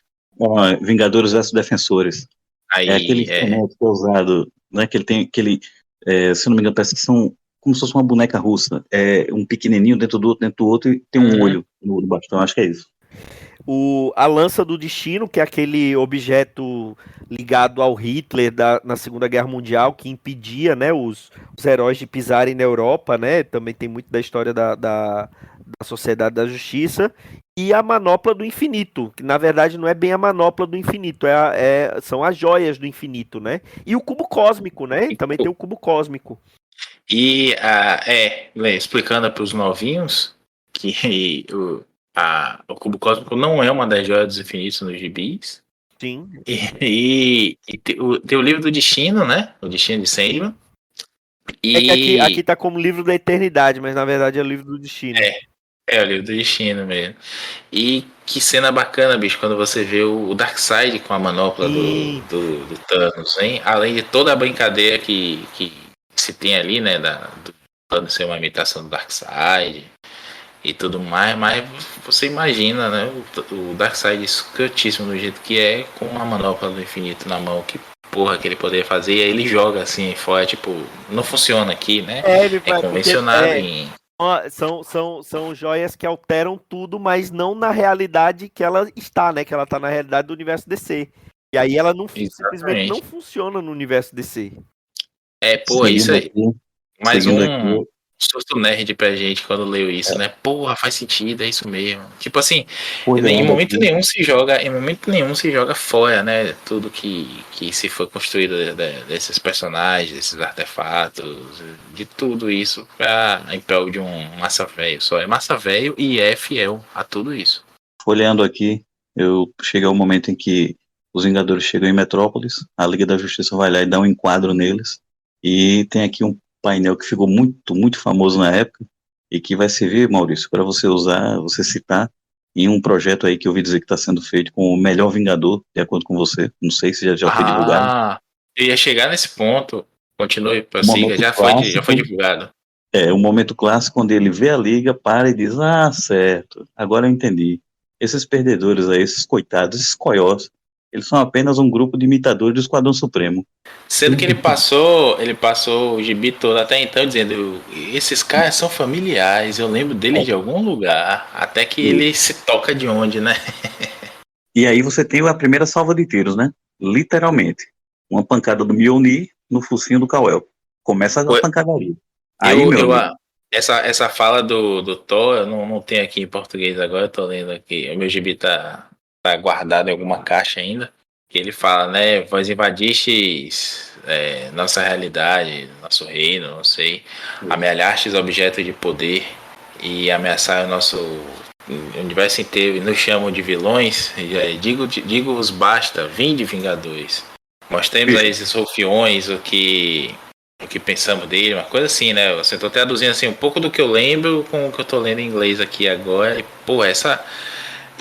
Vingadores vs Defensores. Aí, É aquele instrumento que é usado, né, que ele tem aquele, se não me engano, parece que são como se fosse uma boneca russa. É um pequenininho dentro do outro, e tem um olho no bastão, acho que é isso. A lança do destino, que é aquele objeto ligado ao Hitler na Segunda Guerra Mundial, que impedia, né, os heróis de pisarem na Europa, né? Também tem muito da história da Sociedade da Justiça. E a manopla do infinito, que na verdade não é bem a manopla do infinito, são as joias do infinito, né? E o cubo cósmico, né? Também tem o cubo cósmico. E explicando para os novinhos que o cubo cósmico não é uma das joias dos infinitos nos gibis. Sim. E tem o livro do destino, né? O destino de Sandman. É que aqui, E aqui tá como livro da eternidade, mas na verdade é o livro do destino. é o livro do destino mesmo. E que cena bacana, bicho, quando você vê o Darkseid com a manopla Sim. do Thanos, hein? Além de toda a brincadeira que se tem ali, né? Do Thanos ser uma imitação do Darkseid e tudo mais, mas você imagina, né? O Darkseid escrotíssimo do jeito que é, com uma manopla do infinito na mão, que porra que ele poderia fazer, e aí ele joga assim fora, tipo, não funciona aqui, né? Ele É vai, porque convencionado em. são joias que alteram tudo, mas não na realidade que ela está, né? Que ela tá na realidade do universo DC. E aí ela não simplesmente não Exatamente. funciona no universo DC. É, pô, isso Seguindo aí. aqui, Mais seguindo aqui, um susto nerd pra gente quando leu isso, né? Porra, faz sentido, é isso mesmo. Tipo assim, em olhando momento aqui, nenhum se joga, em momento nenhum se joga fora, né? Tudo que se foi construído desses personagens, desses artefatos, de tudo isso em prol de um massa velho. Só é massa velho e é fiel a tudo isso. folheando aqui, eu cheguei ao momento em que os Vingadores chegam em Metrópolis, a Liga da Justiça vai lá e dá um enquadro neles, e tem aqui um painel que ficou muito, muito famoso na época, e que vai servir, Maurício, para você usar, você citar em um projeto aí que eu ouvi dizer que está sendo feito com o melhor Vingador, de acordo com você, não sei se já foi divulgado, Ah, eu ia chegar nesse ponto. Continue, um prossiga. momento Já foi clássico, divulgado. um momento clássico onde ele vê a Liga, para e diz, ah, certo, agora eu entendi. Esses perdedores aí, esses coitados, esses coiós, eles são apenas um grupo de imitadores do Esquadrão Supremo. Sendo que ele passou o gibi todo até então dizendo: esses caras são familiares, eu lembro deles de algum lugar. Até que E, ele se toca de onde, né? e aí você tem a primeira salva de tiros, né? Literalmente. Uma pancada do Mjolnir no focinho do Kal-El. Começa a pancadaria. Aí, Eu, meu eu, amigo, essa fala do Thor, eu não tenho aqui em português agora, eu tô lendo aqui. O meu gibi tá guardado em alguma caixa ainda. Que ele fala, né? Vós invadistes nossa realidade, nosso reino, não sei. Amealhastes objetos de poder e ameaçaram o nosso universo inteiro e nos chamam de vilões. E aí, digo-vos basta, vinde Vingadores. Mostremos a esses rufiões o que pensamos dele, uma coisa assim, né? Eu tô traduzindo assim um pouco do que eu lembro com o que eu tô lendo em inglês aqui agora. E, pô,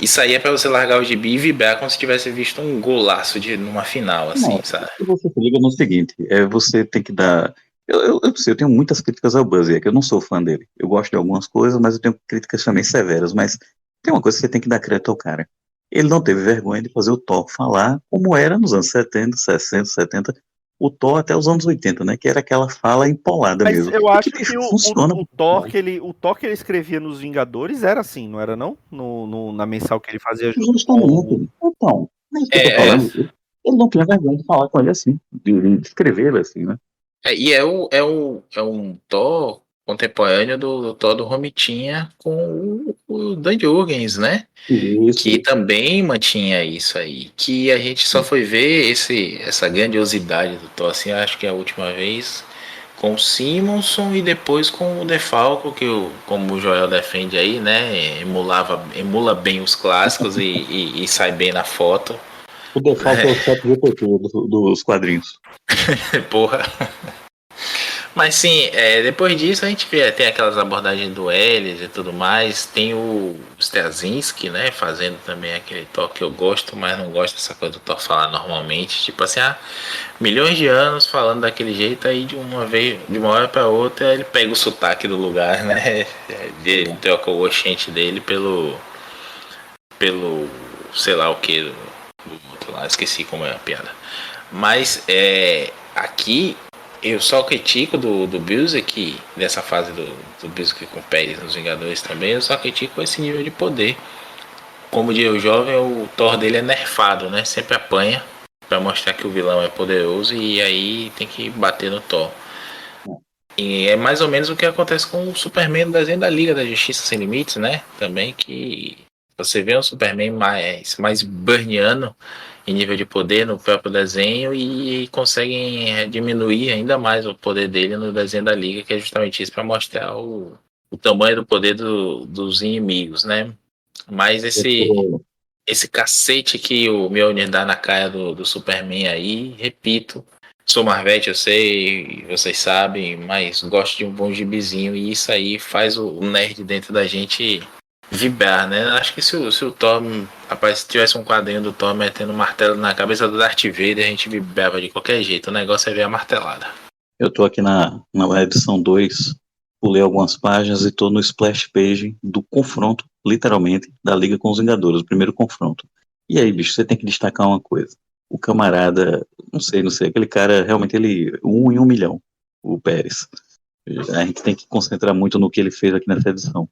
isso aí é pra você largar o gibi e vibrar como se tivesse visto um golaço numa final, assim, não, sabe? você se liga no seguinte, você tem que dar... Eu sei, eu tenho muitas críticas ao Buzz, é que eu não sou fã dele. Eu gosto de algumas coisas, mas eu tenho críticas também severas. Mas tem uma coisa que você tem que dar crédito ao cara. Ele não teve vergonha de fazer o Thor falar como era nos anos 70, 60, 70, o Thor até os anos 80, né? Que era aquela fala empolada Mas mesmo. eu E que, acho que bicho, funciona. O Thor que ele escrevia nos Vingadores era assim, não era não? Na mensal que ele fazia junto com Justamente. Então, é isso que eu tô É, é, falando. Ele não tinha vergonha de falar com ele assim, de escrever ele assim, né? e é um Thor contemporâneo do Thor do Romitinha com o Dan Jurgens, né? Que Isso. também mantinha isso aí. Que a gente só foi ver essa grandiosidade do Thor, assim, acho que é a última vez com o Simonson e depois com o Defalco, que como o Joel defende aí, né? Emula bem os clássicos e sai bem na foto. O default é o chat GPT dos quadrinhos. Porra. Mas sim, depois disso a gente tem aquelas abordagens do Ellis e tudo mais. Tem o Straczynski, né? Fazendo também aquele toque que eu gosto, mas não gosto dessa coisa do Thor falar normalmente. Tipo assim, milhões de anos falando daquele jeito, aí de uma hora pra outra, ele pega o sotaque do lugar, né? Ele troca o oxente dele pelo sei lá o que do outro lá. Esqueci como é a piada. Mas aqui eu só critico do Busiek, dessa fase do Busiek com o Pérez nos Vingadores também, eu só critico esse nível de poder. Como diz o jovem, o Thor dele é nerfado, né? Sempre apanha pra mostrar que o vilão é poderoso e aí tem que bater no Thor. E é mais ou menos o que acontece com o Superman no desenho da Liga da Justiça Sem Limites, né? Também que você vê um Superman mais burniano em nível de poder no próprio desenho e conseguem diminuir ainda mais o poder dele no desenho da Liga, que é justamente isso para mostrar o tamanho do poder dos inimigos, né? Mas esse cacete que o Mjolnir dá na cara do Superman aí, repito, Sou Marvete, eu sei, vocês sabem, mas gosto de um bom gibizinho e isso aí faz o nerd dentro da gente vibrar, né? Acho que se o Thor, rapaz, se tivesse um quadrinho do Thor metendo um martelo na cabeça do Darth Vader, a gente vibrava de qualquer jeito. O negócio é ver a martelada. Eu tô aqui na edição 2, pulei algumas páginas e tô no splash page do confronto, literalmente, da Liga com os Vingadores, o primeiro confronto. E aí, bicho, você tem que destacar uma coisa. O camarada, não sei, aquele cara, realmente, ele, 1 em 1 milhão, o Pérez. A gente tem que concentrar muito no que ele fez aqui nessa edição.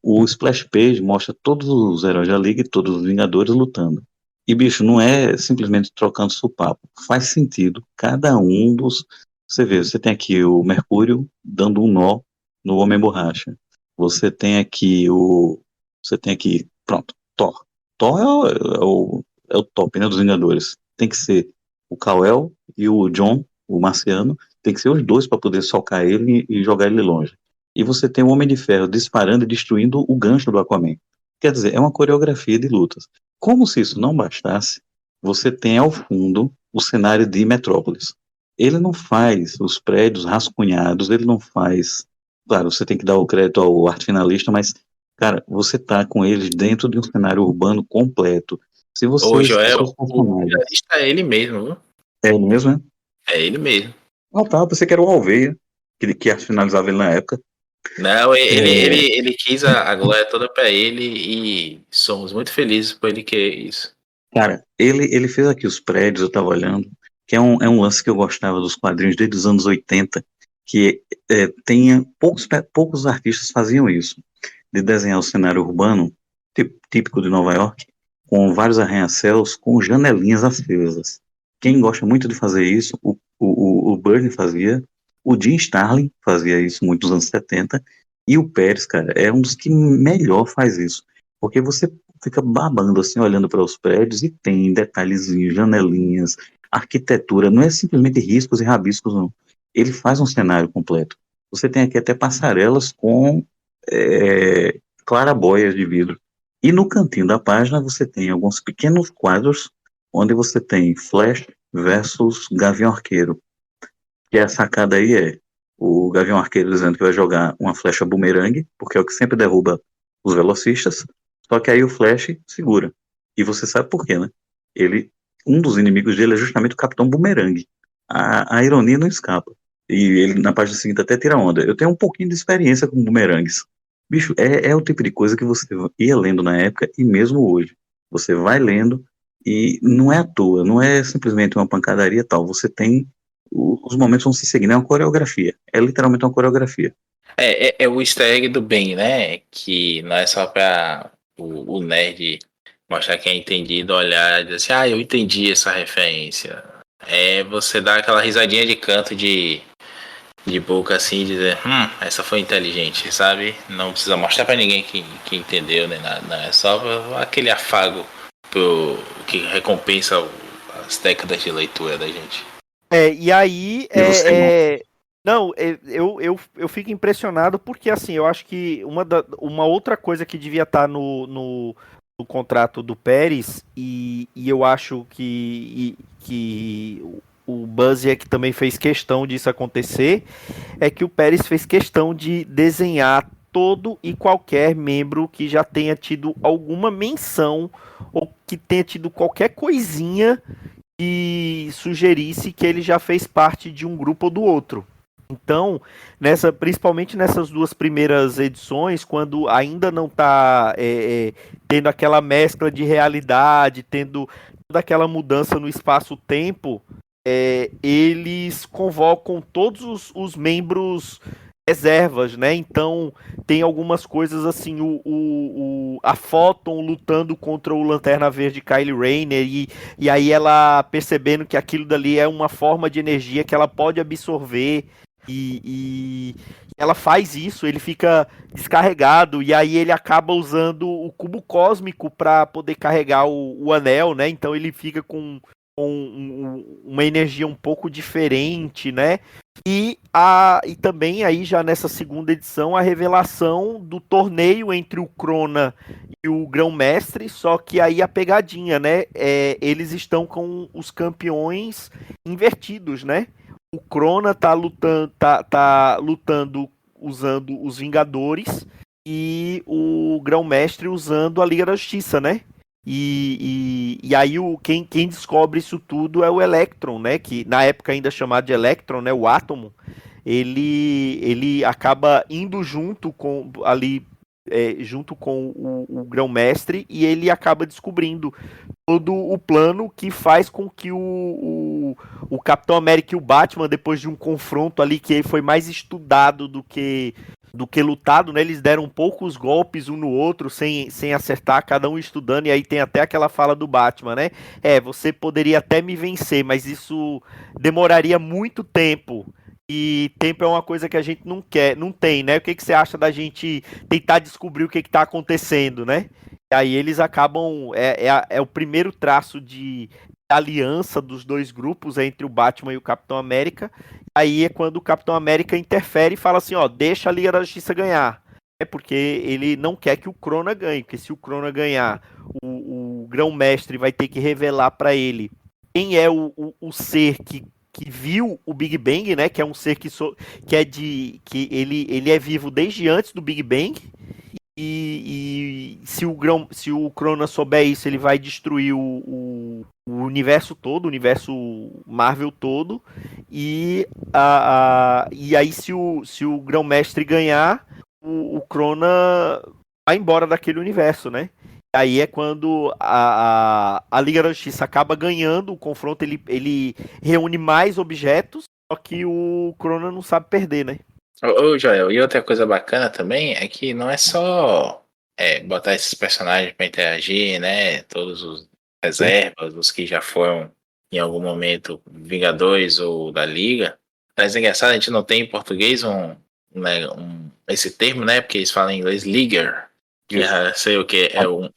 O splash page mostra todos os heróis da Liga e todos os Vingadores lutando. E, bicho, não é simplesmente trocando sopapo. Faz sentido. Cada um dos. Você vê, você tem aqui o Mercúrio dando um nó no Homem-Borracha. Você tem aqui o. Você tem aqui. Pronto, Thor. Thor é o top, né, dos Vingadores. Tem que ser o Kal-El e o John, o Marciano. Tem que ser os dois para poder socar ele e jogar ele longe. E você tem o Homem de Ferro disparando e destruindo o gancho do Aquaman. Quer dizer, é uma coreografia de lutas. Como se isso não bastasse, você tem ao fundo o cenário de Metrópolis. Ele não faz os prédios rascunhados, ele não faz. Claro, você tem que dar o crédito ao arte finalista, mas, cara, você tá com eles dentro de um cenário urbano completo. Se Ô, vocês. Se Joel, os o personagens. finalista é ele mesmo, viu? É ele mesmo, né? É ele mesmo. Ah, tá, eu pensei que era o Alveia, que arte finalizava ele na época. Não, É, ele quis a glória toda pra ele e somos muito felizes por ele querer isso. cara, ele fez aqui os prédios, eu tava olhando, que é um lance que eu gostava dos quadrinhos desde os anos 80, que poucos artistas faziam isso, de desenhar o cenário urbano, típico de Nova York, com vários arranha-céus, com janelinhas acesas. Quem gosta muito de fazer isso, o Byrne fazia, o Jim Starlin fazia isso muito nos anos 70, e o Pérez, cara, é um dos que melhor faz isso. Porque você fica babando assim, olhando para os prédios e tem detalhezinhos, janelinhas, arquitetura, não é simplesmente riscos e rabiscos, não. Ele faz um cenário completo. Você tem aqui até passarelas com clarabóias de vidro. E no cantinho da página você tem alguns pequenos quadros onde você tem Flash versus Gavião Arqueiro. Que a sacada aí é o Gavião Arqueiro dizendo que vai jogar uma flecha bumerangue, porque é o que sempre derruba os velocistas. Só que aí o Flash segura. E você sabe por quê, né? Um dos inimigos dele é justamente o Capitão Bumerangue. A ironia não escapa. E ele, na página seguinte, até tira onda. Eu tenho um pouquinho de experiência com bumerangues. Bicho, é o tipo de coisa que você ia lendo na época e mesmo hoje. Você vai lendo e não é à toa, não é simplesmente uma pancadaria tal. Você tem. Os momentos vão se seguindo, é uma coreografia. É literalmente uma coreografia. É o easter egg do bem, né? Que não é só pra o nerd mostrar que é entendido, olhar e dizer assim, eu entendi essa referência. É você dar aquela risadinha de canto de boca assim e dizer, essa foi inteligente, sabe? Não precisa mostrar pra ninguém que entendeu, nem nada. Não, é só aquele afago que recompensa as décadas de leitura da gente. E aí, E você, não, eu fico impressionado porque, assim, eu acho que uma outra coisa que devia estar no contrato do Pérez, e eu acho que o Busiek também fez questão disso acontecer, é que o Pérez fez questão de desenhar todo e qualquer membro que já tenha tido alguma menção ou que tenha tido qualquer coisinha que sugerisse que ele já fez parte de um grupo ou do outro. Então, principalmente nessas duas primeiras edições, quando ainda não está tendo aquela mescla de realidade, tendo toda aquela mudança no espaço-tempo, eles convocam todos os membros reservas, né? Então tem algumas coisas assim, a Photon lutando contra o Lanterna Verde Kyle Rayner e aí ela percebendo que aquilo dali é uma forma de energia que ela pode absorver e ela faz isso, ele fica descarregado e aí ele acaba usando o cubo cósmico para poder carregar o anel, né? Então ele fica com uma energia um pouco diferente, né? E também aí já nessa segunda edição a revelação do torneio entre o Crona e o Grão-Mestre, só que aí a pegadinha, né? Eles estão com os campeões invertidos, né? O Crona tá lutando usando os Vingadores e o Grão-Mestre usando a Liga da Justiça, né? E aí quem descobre isso tudo é o Electron, né? Que na época ainda chamado de Electron, né? O Átomo. Ele acaba indo junto com ali junto com o Grão-Mestre e ele acaba descobrindo todo o plano que faz com que o Capitão América e o Batman, depois de um confronto ali que foi mais estudado do que lutado, né? Eles deram poucos golpes um no outro, sem acertar, cada um estudando, e aí tem até aquela fala do Batman, né? Você poderia até me vencer, mas isso demoraria muito tempo. E tempo é uma coisa que a gente não quer, não tem, né? O que você acha da gente tentar descobrir o que está acontecendo, né? E aí eles acabam. É o primeiro traço de aliança dos dois grupos entre o Batman e o Capitão América. Aí é quando o Capitão América interfere e fala assim: ó, deixa a Liga da Justiça ganhar. É porque ele não quer que o Crona ganhe, porque se o Crona ganhar, o Grão-Mestre vai ter que revelar para ele quem é o ser que viu o Big Bang, né? Que é um ser que ele é vivo desde antes do Big Bang. E se o Crona souber isso, ele vai destruir o universo todo, o universo Marvel todo. E aí, se o Grão-Mestre ganhar, o Crona vai embora daquele universo, né? Aí é quando a Liga da Justiça acaba ganhando o confronto, ele reúne mais objetos, só que o Crona não sabe perder, né? Ô, Joel, e outra coisa bacana também é que não é só botar esses personagens para interagir, né? Todos os reservas, os que já foram em algum momento Vingadores ou da Liga. Mas é engraçado, a gente não tem em português esse termo, né? Porque eles falam em inglês Liger, que sei o que, é um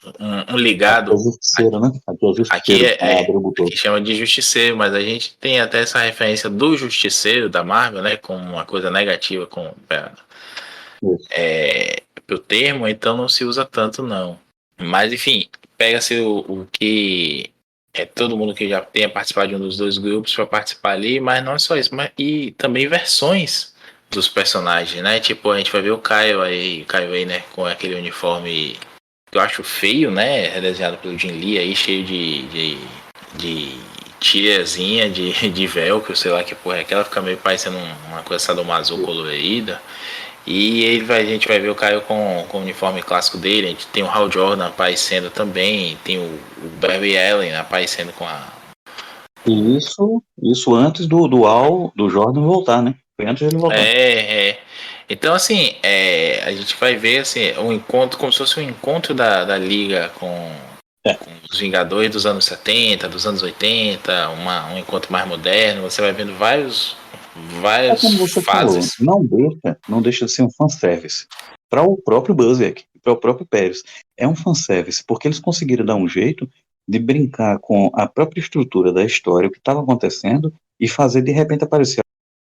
ligado. A justiceira, né? A Aqui justiceira que a Abril botou. aqui chama de Justiceiro, mas a gente tem até essa referência do Justiceiro da Marvel, né? Com uma coisa negativa Isso. pro termo, então não se usa tanto não. Mas enfim, pega-se o que todo mundo que já tenha participado de um dos dois grupos para participar ali, mas não é só isso, mas e também versões dos personagens, né? Tipo, a gente vai ver o Caio aí, né, com aquele uniforme que eu acho feio, né? Redesenhado pelo Jim Lee aí, cheio de tiazinha de velcro, sei lá que porra é aquela, fica meio parecendo uma coisa sadomaso colorida. E a gente vai ver o Caio com o uniforme clássico dele. A gente tem o Hal Jordan aparecendo também. Tem o Barry Allen aparecendo com a. E isso antes do Jordan voltar, né? Foi antes dele voltar. Então, assim, a gente vai ver assim, um encontro, como se fosse um encontro da Liga com os Vingadores dos anos 70, dos anos 80, um encontro mais moderno. Você vai vendo várias Como você falou, fases. não deixa de ser um fanservice. Para o próprio Buzzard, para o próprio Pérez. É um fanservice, porque eles conseguiram dar um jeito de brincar com a própria estrutura da história, o que estava acontecendo, e fazer de repente aparecer.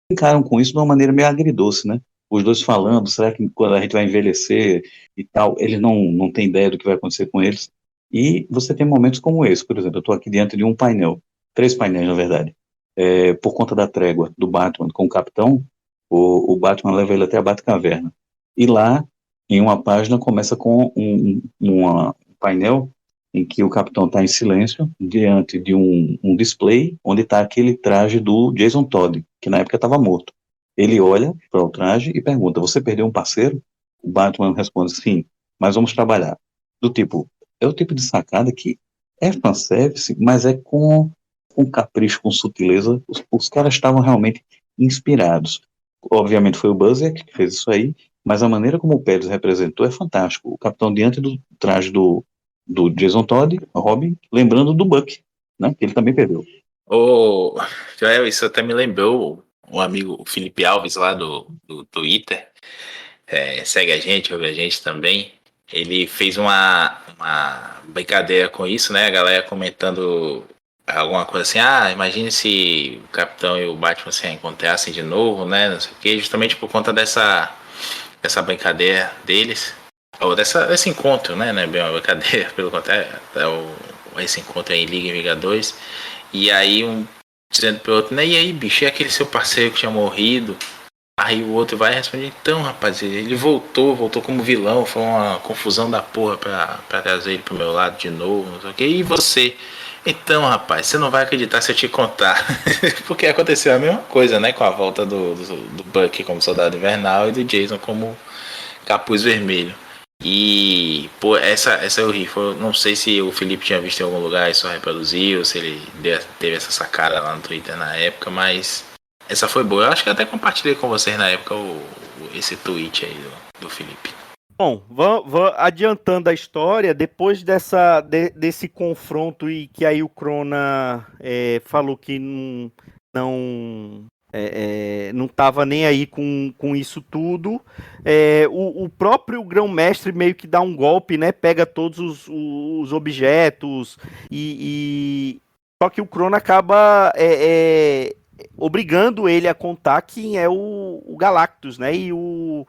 Brincaram com isso de uma maneira meio agridoce, né? Os dois falando, será que quando a gente vai envelhecer e tal, eles não têm ideia do que vai acontecer com eles. E você tem momentos como esse, por exemplo, eu estou aqui diante de um painel, 3 painéis na verdade, por conta da trégua do Batman com o Capitão, o Batman leva ele até a Batcaverna. E lá, em uma página, começa com um painel em que o Capitão está em silêncio, diante de um display, onde está aquele traje do Jason Todd, que na época estava morto. Ele olha para o traje e pergunta, você perdeu um parceiro? O Batman responde, sim, mas vamos trabalhar. Do tipo, é o tipo de sacada que é fanservice, mas é com capricho, com sutileza. Os caras estavam realmente inspirados. Obviamente foi o Buzzer que fez isso aí, mas a maneira como o Pérez representou é fantástico. O Capitão diante do traje do Jason Todd, Robin, lembrando do Buck, né? Que ele também perdeu. Ô, Joel, isso até me lembrou o amigo Felipe Alves lá do Twitter. Segue a gente, ouve a gente também. Ele fez uma brincadeira com isso, né? A galera comentando alguma coisa assim, imagine se o Capitão e o Batman se encontrassem de novo, né, não sei o que, justamente por conta dessa brincadeira deles, ou desse encontro, né, não é bem uma brincadeira, pelo contrário, esse encontro aí em Liga e Vingadores, e aí um dizendo pro outro, né, e aí, bicho, é aquele seu parceiro que tinha morrido? Aí o outro vai responder, então, rapaz, ele voltou como vilão, foi uma confusão da porra pra trazer ele pro meu lado de novo, não sei o que, e você? Então, rapaz, você não vai acreditar se eu te contar. Porque aconteceu a mesma coisa, né, com a volta do Bucky como Soldado Invernal e do Jason como Capuz Vermelho. E, pô, essa eu ri. Não sei se o Felipe tinha visto em algum lugar e só reproduziu, se ele teve essa sacada lá no Twitter na época, mas essa foi boa. Eu acho que até compartilhei com vocês na época esse tweet aí do Felipe. Bom, adiantando a história, depois desse confronto e que aí o Crona falou que não estava nem aí com isso tudo, o próprio Grão-Mestre meio que dá um golpe, né? Pega todos os objetos só que o Crona acaba obrigando ele a contar quem é o Galactus, né? E o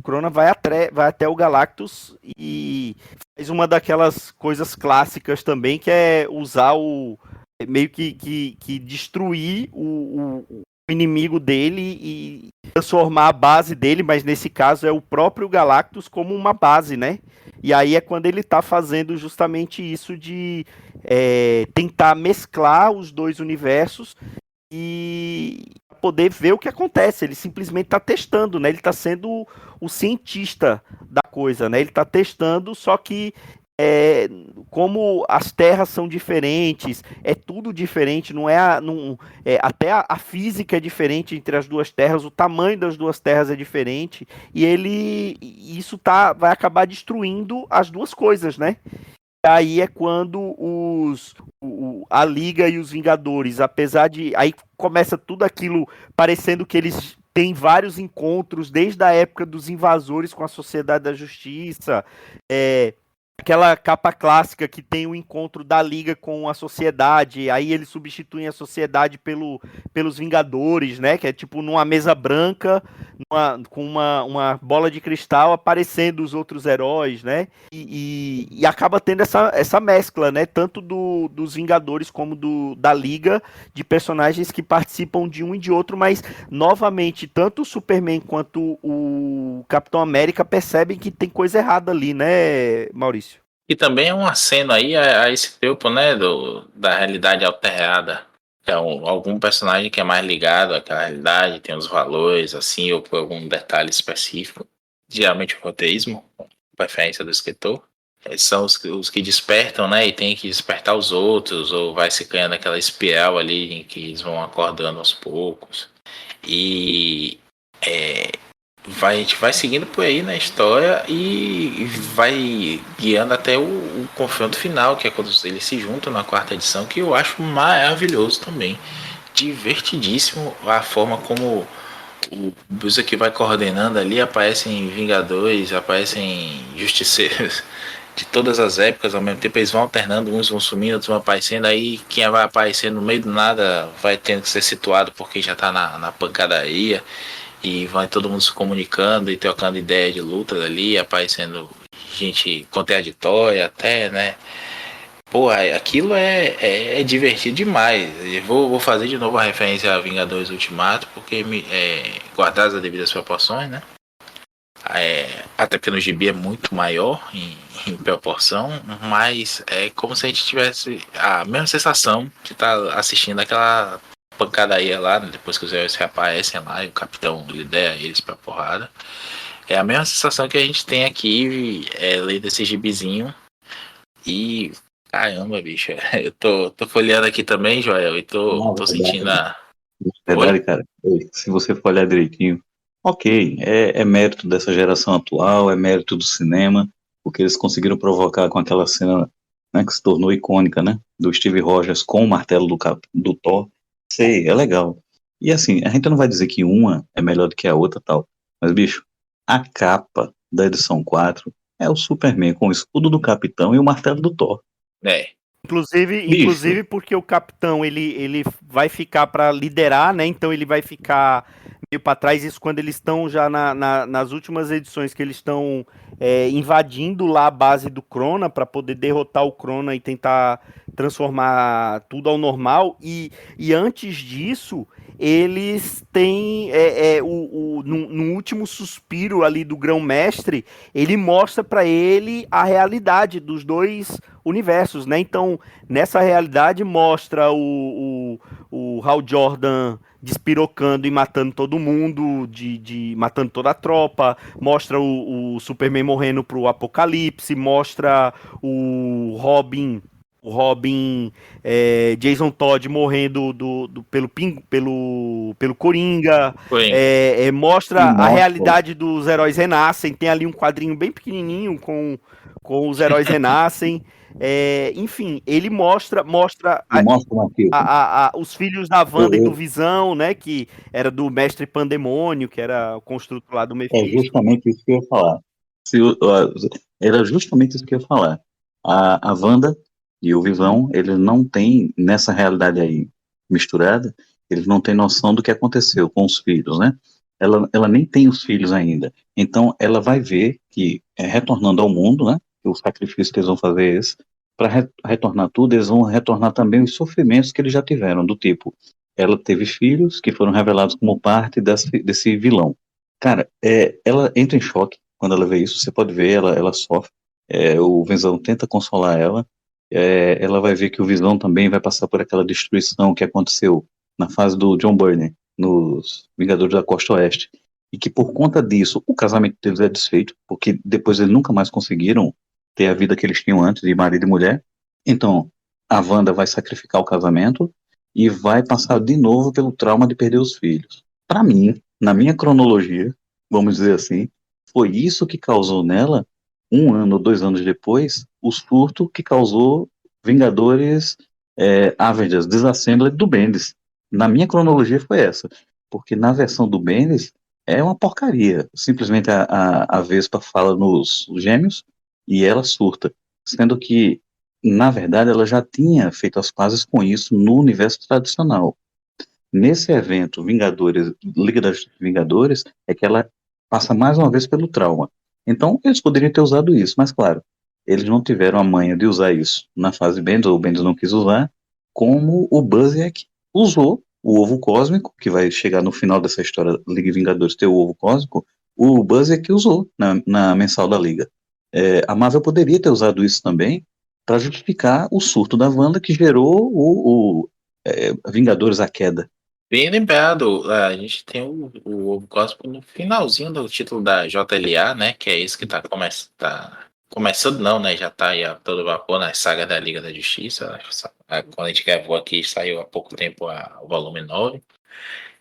Crona vai até o Galactus e faz uma daquelas coisas clássicas também, que é usar meio que destruir o inimigo dele e transformar a base dele, mas nesse caso é o próprio Galactus como uma base, né? E aí é quando ele tá fazendo justamente isso de tentar mesclar os dois universos e poder ver o que acontece. Ele simplesmente está testando, né? Ele está sendo o cientista da coisa, né? Ele está testando, só que como as terras são diferentes, é tudo diferente, até a física é diferente entre as duas terras, o tamanho das duas terras é diferente, e isso vai acabar destruindo as duas coisas, né? Aí é quando a Liga e os Vingadores, apesar de... Aí começa tudo aquilo parecendo que eles têm vários encontros desde a época dos invasores com a Sociedade da Justiça. Aquela capa clássica que tem o encontro da Liga com a Sociedade, aí eles substituem a Sociedade pelos Vingadores, né? Que é tipo numa mesa branca, com uma bola de cristal aparecendo os outros heróis, né? E acaba tendo essa mescla, né? Tanto dos Vingadores como da Liga, de personagens que participam de um e de outro, mas novamente, tanto o Superman quanto o Capitão América percebem que tem coisa errada ali, né, Maurício? E também é um aceno aí a esse tempo, né, da realidade alterada. É algum personagem que é mais ligado àquela realidade, tem os valores, assim, ou por algum detalhe específico. Geralmente o roteirismo, preferência do escritor. São os que despertam, né, e tem que despertar os outros, ou vai se criando aquela espiral ali em que eles vão acordando aos poucos. E a gente vai seguindo por aí na história e vai guiando até o confronto final, que é quando eles se juntam na quarta edição, que eu acho maravilhoso também. Divertidíssimo a forma como o Bruce que vai coordenando ali, aparecem Vingadores, aparecem Justiceiros de todas as épocas, ao mesmo tempo eles vão alternando, uns vão sumindo, outros vão aparecendo, aí quem vai aparecer no meio do nada vai tendo que ser situado porque já tá na pancadaria. E vai todo mundo se comunicando e trocando ideia de lutas ali, aparecendo gente contraditória até, né? Pô, aquilo é divertido demais. Eu vou fazer de novo a referência a Vingadores Ultimato, porque guardadas as devidas proporções, né? Até porque no gibi é muito maior em proporção, mas é como se a gente tivesse a mesma sensação de estar assistindo aquela pancadaria lá, né, depois que os heróis reaparecem lá e o capitão lidera eles pra porrada. É a mesma sensação que a gente tem aqui lendo esse gibizinho. E caramba, bicho, eu tô folheando aqui também, Joel, e tô sentindo a. Verdade, Oi? cara. Se você for olhar direitinho, ok, é mérito dessa geração atual, é mérito do cinema, porque eles conseguiram provocar com aquela cena, né, que se tornou icônica, né, do Steve Rogers com o martelo do Thor. Sei, é legal. E assim, a gente não vai dizer que uma é melhor do que a outra tal, mas bicho, a capa da edição 4 é o Superman com o escudo do Capitão e o martelo do Thor. É. Bicho, Inclusive porque o capitão ele vai ficar para liderar, né? Então ele vai ficar meio para trás. Isso quando eles estão já nas últimas edições que eles estão invadindo lá a base do Crona para poder derrotar o Crona e tentar transformar tudo ao normal. E antes disso eles têm no último suspiro ali do Grão-Mestre, ele mostra para ele a realidade dos dois universos, né? Então, nessa realidade mostra o Hal Jordan despirocando e matando todo mundo, matando toda a tropa, mostra o Superman morrendo pro Apocalipse, mostra o Robin, Jason Todd morrendo pelo Coringa, Foi. mostra e a mostra, realidade dos heróis renascem, tem ali um quadrinho bem pequenininho com os heróis renascem, enfim, ele mostra e mostra, Matheus, os filhos da eu, Wanda e do eu- Visão, né, que era do Mestre Pandemônio, que era o construto lá do é Mephisto. justamente isso que eu ia falar. Era justamente isso que eu ia falar. A Wanda e o Visão, eles não têm, nessa realidade aí misturada, eles não têm noção do que aconteceu com os filhos, né? Ela nem tem os filhos ainda. Então, ela vai ver que, retornando ao mundo, né? Que o sacrifício que eles vão fazer é esse, para retornar tudo, eles vão retornar também os sofrimentos que eles já tiveram, do tipo, ela teve filhos que foram revelados como parte desse vilão. Cara, ela entra em choque quando ela vê isso. Você pode ver, ela sofre. O Visão tenta consolar ela. Ela vai ver que o Visão também vai passar por aquela destruição que aconteceu na fase do John Byrne, nos Vingadores da Costa Oeste. E que por conta disso, o casamento deles é desfeito, porque depois eles nunca mais conseguiram ter a vida que eles tinham antes, de marido e mulher. Então, a Wanda vai sacrificar o casamento e vai passar de novo pelo trauma de perder os filhos. Para mim, na minha cronologia, vamos dizer assim, foi isso que causou nela, 1 ano ou 2 anos depois, o surto que causou Vingadores Avengers Disassembled do Bendis. Na minha cronologia foi essa, porque na versão do Bendis é uma porcaria. Simplesmente a Vespa fala nos gêmeos e ela surta, sendo que, na verdade, ela já tinha feito as pazes com isso no universo tradicional. Nesse evento, Vingadores, Liga das Vingadores, é que ela passa mais uma vez pelo trauma. Então, eles poderiam ter usado isso, mas claro, eles não tiveram a manha de usar isso na fase Bendis, ou o Bendis não quis usar, como o Busiek usou o ovo cósmico, que vai chegar no final dessa história Liga Vingadores ter o ovo cósmico, o Busiek usou na mensal da Liga. A Marvel poderia ter usado isso também para justificar o surto da Wanda que gerou o Vingadores a Queda. Bem lembrado, a gente tem o Ovo Cósmico no finalzinho do título da JLA, né? Que é esse que tá começando, não, né? Já tá aí a todo vapor na saga da Liga da Justiça. Quando a gente gravou aqui, saiu há pouco tempo o volume 9.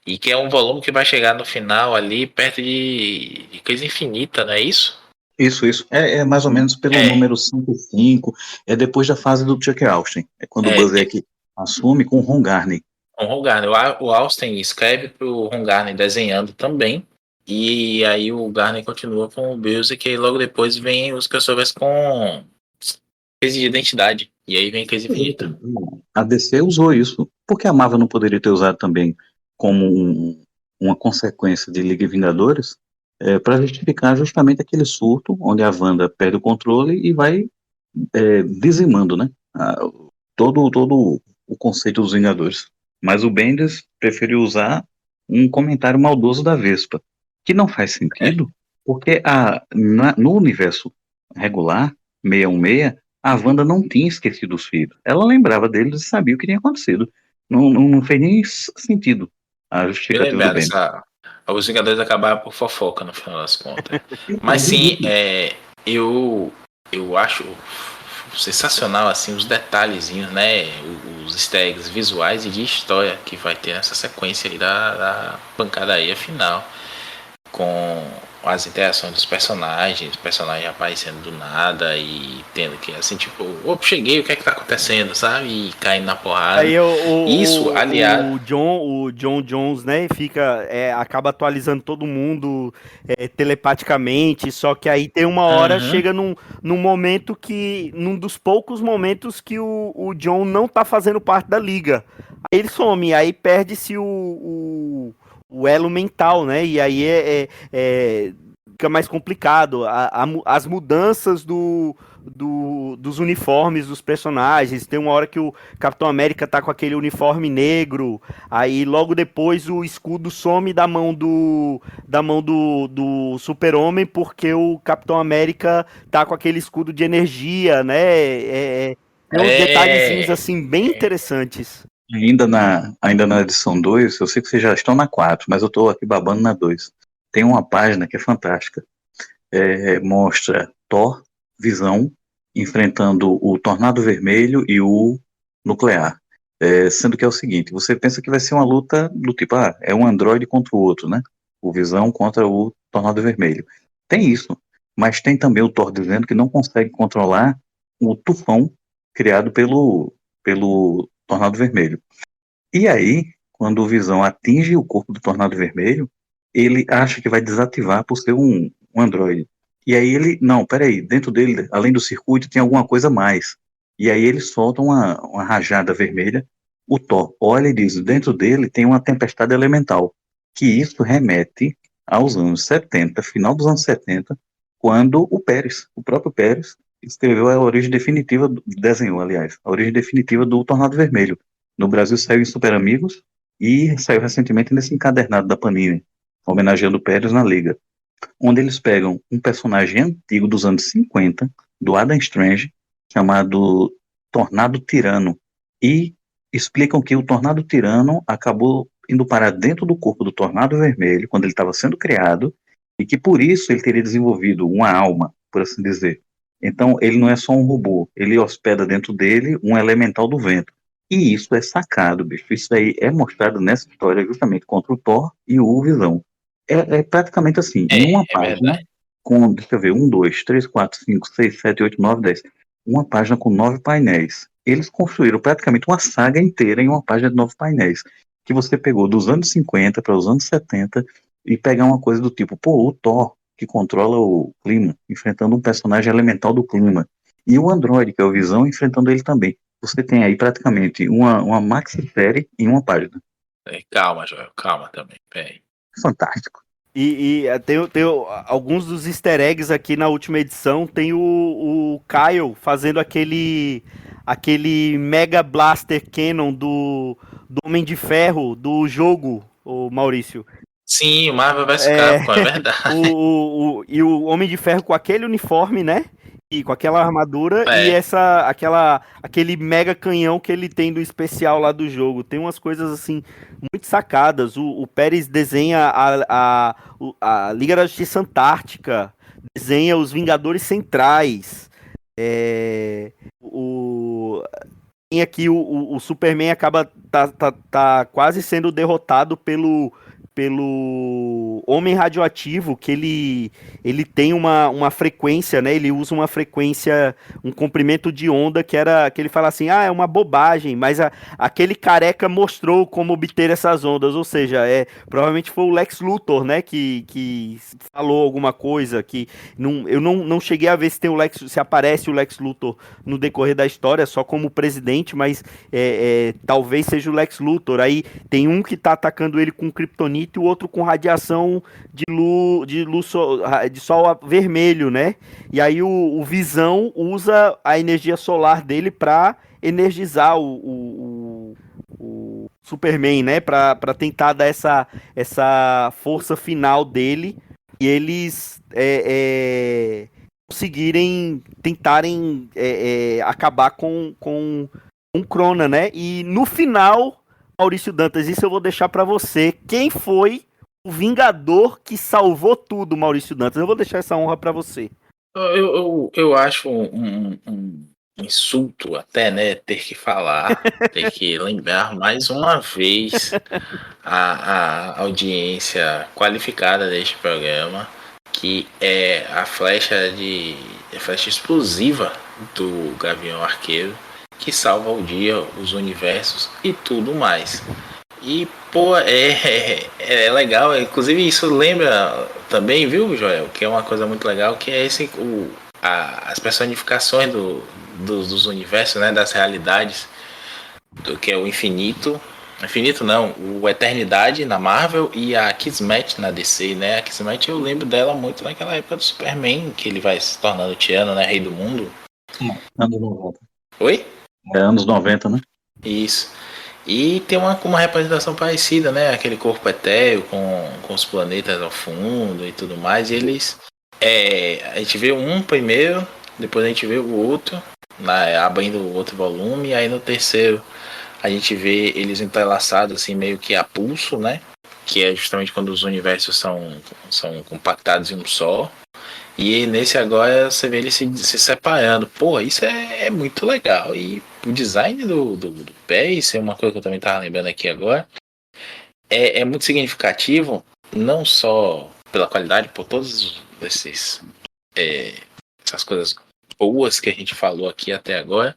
E que é um volume que vai chegar no final ali, perto de Coisa Infinita, não é isso? Isso. É mais ou menos pelo É, número 55, é depois da fase do Chuck Austin. É quando o é, Busiek assume com o Ron Garney. com o Ron Garney. O Austin escreve pro Ron Garney desenhando também. E aí o Garney continua com o Busiek e logo depois vem os crossovers com crise de identidade. E aí vem crise infinita. A DC usou isso. Por que a Marvel não poderia ter usado também como uma consequência de Liga e Vingadores para justificar justamente aquele surto onde a Wanda perde o controle e vai dizimando, né? Todo o conceito dos Vingadores. Mas o Bendis preferiu usar um comentário maldoso da Vespa, que não faz É, sentido, porque no universo regular, 616, a Wanda não tinha esquecido os filhos. Ela lembrava deles e sabia o que tinha acontecido. Não fez nem sentido a bem justificativa do lembrado, Bendis. os Vingadores acabaram por fofoca no final das contas. Mas sim, eu acho sensacional assim os detalhezinhos, né? Os easter eggs visuais e de história que vai ter nessa sequência aí da pancadaria final. Com as interações dos personagens, aparecendo do nada e tendo que, assim, tipo, opa, cheguei, o que é que tá acontecendo, sabe? E caindo na porrada. Aí Isso, aliado. o John Jones, né, fica, acaba atualizando todo mundo telepaticamente, só que aí tem uma hora, Uhum. chega num momento que, num dos poucos momentos que o John não tá fazendo parte da liga. Aí ele some, aí perde-se o elo mental, né, e aí fica mais complicado. As mudanças dos uniformes dos personagens. Tem uma hora que o Capitão América tá com aquele uniforme negro, aí logo depois o escudo some da mão do Super-Homem porque o Capitão América tá com aquele escudo de energia, né? Tem uns detalhezinhos É. assim bem interessantes. Ainda na edição 2, eu sei que vocês já estão na 4, mas eu estou aqui babando na 2. Tem uma página que é fantástica. Mostra Thor, Visão, enfrentando o Tornado Vermelho e o Nuclear. Sendo que é o seguinte, você pensa que vai ser uma luta do tipo, é um androide contra o outro, né? O Visão contra o Tornado Vermelho. Tem isso, mas tem também o Thor dizendo que não consegue controlar o tufão criado pelo Tornado Vermelho. E aí, quando o Visão atinge o corpo do Tornado Vermelho, ele acha que vai desativar por ser um androide. E aí ele, não, peraí, dentro dele, além do circuito, tem alguma coisa a mais. E aí ele solta uma rajada vermelha. O Thor olha e diz, dentro dele tem uma tempestade elemental. Que isso remete aos anos 70, final dos anos 70, quando o próprio Pérez, escreveu a origem definitiva, desenhou, aliás, a origem definitiva do Tornado Vermelho. No Brasil saiu em Super Amigos e saiu recentemente nesse encadernado da Panini, homenageando o Pérez na Liga, onde eles pegam um personagem antigo dos anos 50, do Adam Strange, chamado Tornado Tirano, e explicam que o Tornado Tirano acabou indo parar dentro do corpo do Tornado Vermelho, quando ele estava sendo criado, e que por isso ele teria desenvolvido uma alma, por assim dizer. Então, ele não é só um robô, ele hospeda dentro dele um elemental do vento. E isso é sacado, bicho. Isso aí é mostrado nessa história justamente contra o Thor e o Visão. É praticamente assim, em uma É página, verdade. com, deixa eu ver, 1, 2, 3, 4, 5, 6, 7, 8, 9, 10. Uma página com 9 painéis. Eles construíram praticamente uma saga inteira em uma página de 9 painéis. Que você pegou dos anos 50 para os anos 70 e pegar uma coisa do tipo, pô, o Thor, que controla o clima, enfrentando um personagem elemental do clima. E o Android, que é o Visão, enfrentando ele também. Você tem aí praticamente uma maxi-série em uma página. Calma, Joel, calma também. Peraí. Fantástico. Tem alguns dos easter eggs aqui na última edição. Tem o Kyle fazendo aquele Mega Blaster Cannon do Homem de Ferro do jogo, o Maurício. Sim, o Marvel vs É, Capcom, é verdade. e o Homem de Ferro com aquele uniforme, né? E com aquela armadura e É, aquele mega canhão que ele tem do especial lá do jogo. Tem umas coisas assim muito sacadas. O Pérez desenha a Liga da Justiça Antártica, desenha os Vingadores Centrais. Tem aqui o Superman acaba tá quase sendo derrotado pelo Homem Radioativo, que ele tem uma frequência, né? Ele usa uma frequência, um comprimento de onda que ele fala assim, é uma bobagem, mas aquele careca mostrou como obter essas ondas, ou seja, provavelmente foi o Lex Luthor, né? Que falou alguma coisa que eu não cheguei a ver se aparece o Lex Luthor no decorrer da história, só como presidente, mas talvez seja o Lex Luthor. Aí tem um que tá atacando ele com kryptonita e o outro com radiação de sol vermelho, né? E aí o Visão usa a energia solar dele para energizar o Superman, né? Para tentar dar essa força final dele e eles tentarem acabar com Crona, né? E no final, Maurício Dantas, isso eu vou deixar pra você. Quem foi o Vingador que salvou tudo, Maurício Dantas? Eu vou deixar essa honra pra você. eu acho um insulto até, né, ter que falar, ter que lembrar mais uma vez a audiência qualificada deste programa que é a flecha explosiva do Gavião Arqueiro, que salva o dia, os universos e tudo mais. E, pô, é legal. Inclusive, isso lembra também, viu, Joel? Que é uma coisa muito legal, que é as personificações dos universos, né? Das realidades, do que é o infinito. Infinito não, o Eternidade na Marvel e a Kismet na DC, né? A Kismet eu lembro dela muito naquela época do Superman, que ele vai se tornando Tiano, né? Rei do mundo. Anos 90. Oi? É anos 90, né? Isso. E tem uma representação parecida, né? Aquele corpo etéreo com os planetas ao fundo e tudo mais. E eles. A gente vê um primeiro, depois a gente vê o outro, abrindo o outro volume, e aí no terceiro a gente vê eles entrelaçados, assim, meio que a pulso, né? Que é justamente quando os universos são compactados em um só. E nesse agora você vê ele se separando. Pô, isso é muito legal. E o design do pé, isso é uma coisa que eu também tava lembrando aqui agora. É muito significativo, não só pela qualidade, por todos essas coisas boas que a gente falou aqui até agora,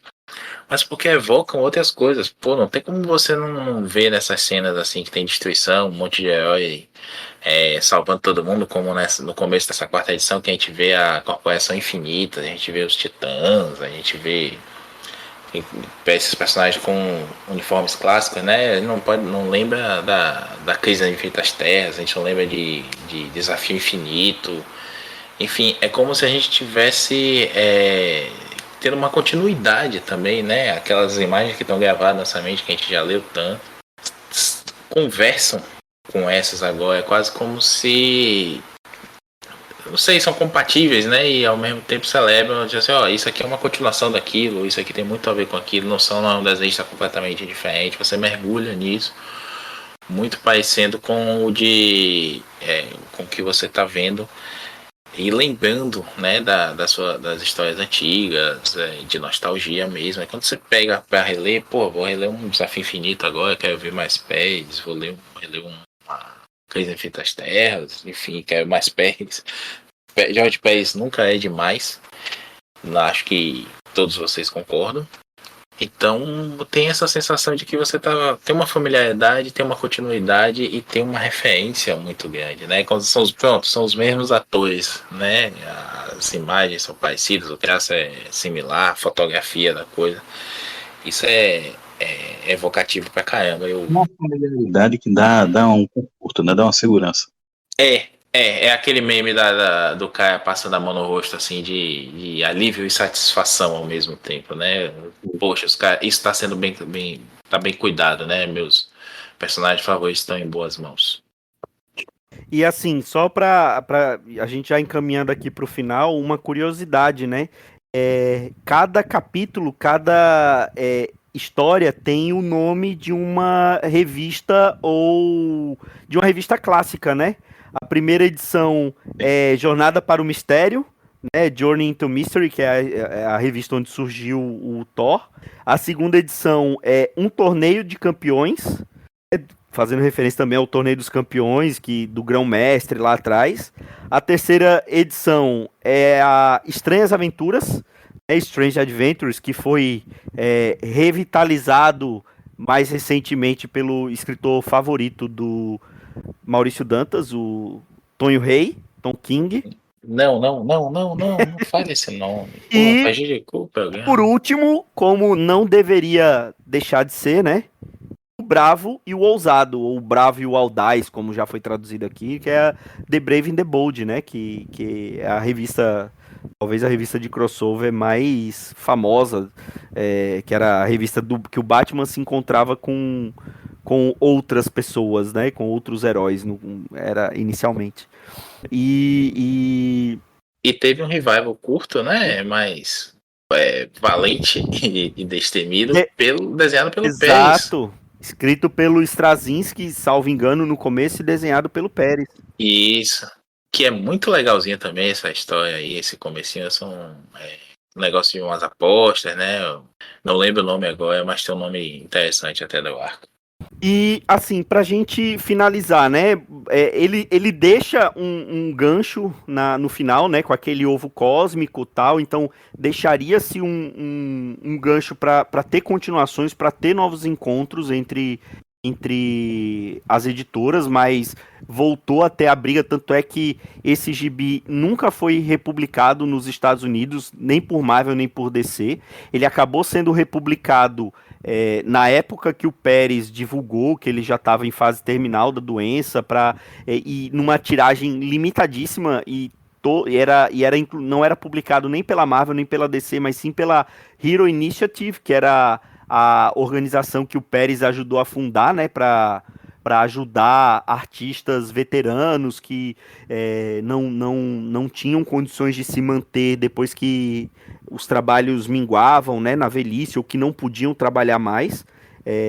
mas porque evocam outras coisas. Pô, não tem como você não ver nessas cenas assim que tem destruição, um monte de herói salvando todo mundo, como no começo dessa quarta edição, que a gente vê a Corporação Infinita, a gente vê os Titãs, a gente vê esses personagens com uniformes clássicos, né? Não lembra da Crise nas Infinitas Terras, a gente não lembra de Desafio Infinito. Enfim, é como se a gente tivesse tendo uma continuidade também, né? Aquelas imagens que estão gravadas na nossa mente, que a gente já leu tanto, conversam com essas agora. É quase como se, não sei, são compatíveis, né? E ao mesmo tempo celebram, dizem assim, ó, isso aqui é uma continuação daquilo, isso aqui tem muito a ver com aquilo, não um desenho está completamente diferente. Você mergulha nisso, muito parecendo com com o que você está vendo e lembrando, né, das histórias antigas, de nostalgia mesmo. Aí quando você pega para reler, pô, vou reler um Desafio Infinito agora, quero ver mais pés, vou reler uma Crise Infinitas Terras, enfim, quero mais pés. George Pérez nunca é demais, acho que todos vocês concordam. Então tem essa sensação de que você tem uma familiaridade, tem uma continuidade e tem uma referência muito grande, né? Quando são os mesmos atores, né? As imagens são parecidas, o traço é similar, a fotografia da coisa. Isso é evocativo pra caramba. Uma familiaridade que dá um conforto, né? Dá uma segurança. É aquele meme do cara passando a mão no rosto, assim, de alívio e satisfação ao mesmo tempo, né? Poxa, isso tá sendo tá bem cuidado, né? Meus personagens favoritos estão em boas mãos. E assim, só pra a gente já encaminhando aqui pro final, uma curiosidade, né? Cada capítulo, cada história tem o nome de uma revista ou de uma revista clássica, né? A primeira edição é Jornada para o Mistério, né? Journey into Mystery, que é a revista onde surgiu o Thor. A segunda edição é Um Torneio de Campeões, fazendo referência também ao Torneio dos Campeões, do Grão-Mestre lá atrás. A terceira edição é a Estranhas Aventuras, Strange Adventures, que foi revitalizado mais recentemente pelo escritor favorito do Maurício Dantas, o Tonho Rei, Tom King. Não fale esse nome. E, prejudicou o programa. por último, como não deveria deixar de ser, né? O Bravo e o Ousado, ou o Bravo e o Audaz, como já foi traduzido aqui, que é The Brave and the Bold, né? Que é a revista, talvez a revista de crossover mais famosa, que era a revista que o Batman se encontrava com outras pessoas, né? Com outros heróis, era inicialmente. E teve um revival curto, né? Mas valente e destemido, desenhado pelo Pérez. Exato. Escrito pelo Straczynski, salvo engano, no começo e desenhado pelo Pérez. Isso. Que é muito legalzinha também essa história aí, esse comecinho. São um negócio de umas apostas, né? Eu não lembro o nome agora, mas tem um nome interessante até do arco. E, assim, pra gente finalizar, né? Ele deixa um gancho no final, né? Com aquele ovo cósmico e tal. Então, deixaria-se um gancho pra ter continuações, pra ter novos encontros entre as editoras, mas voltou até a briga. Tanto é que esse gibi nunca foi republicado nos Estados Unidos, nem por Marvel, nem por DC. Ele acabou sendo republicado na época que o Pérez divulgou que ele já estava em fase terminal da doença, e numa tiragem limitadíssima, não era publicado nem pela Marvel nem pela DC, mas sim pela Hero Initiative, que era a organização que o Pérez ajudou a fundar, né, para ajudar artistas veteranos que não tinham condições de se manter depois que os trabalhos minguavam, né, na velhice, ou que não podiam trabalhar mais.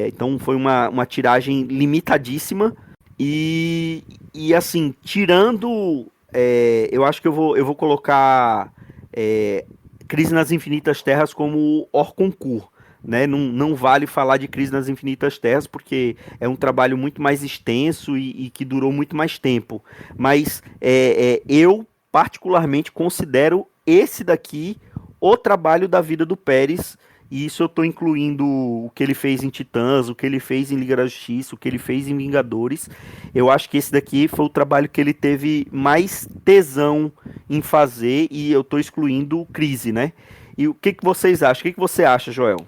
Então foi uma tiragem limitadíssima. E assim, tirando. Eu acho que eu vou colocar Crise nas Infinitas Terras como hors concours. Né? Não vale falar de Crise nas Infinitas Terras, porque é um trabalho muito mais extenso e que durou muito mais tempo. Mas eu, particularmente, considero esse daqui o trabalho da vida do Pérez, e isso eu estou incluindo o que ele fez em Titãs, o que ele fez em Liga da Justiça, o que ele fez em Vingadores. Eu acho que esse daqui foi o trabalho que ele teve mais tesão em fazer, e eu estou excluindo Crise, né? E o que vocês acham? O que você acha, Joel?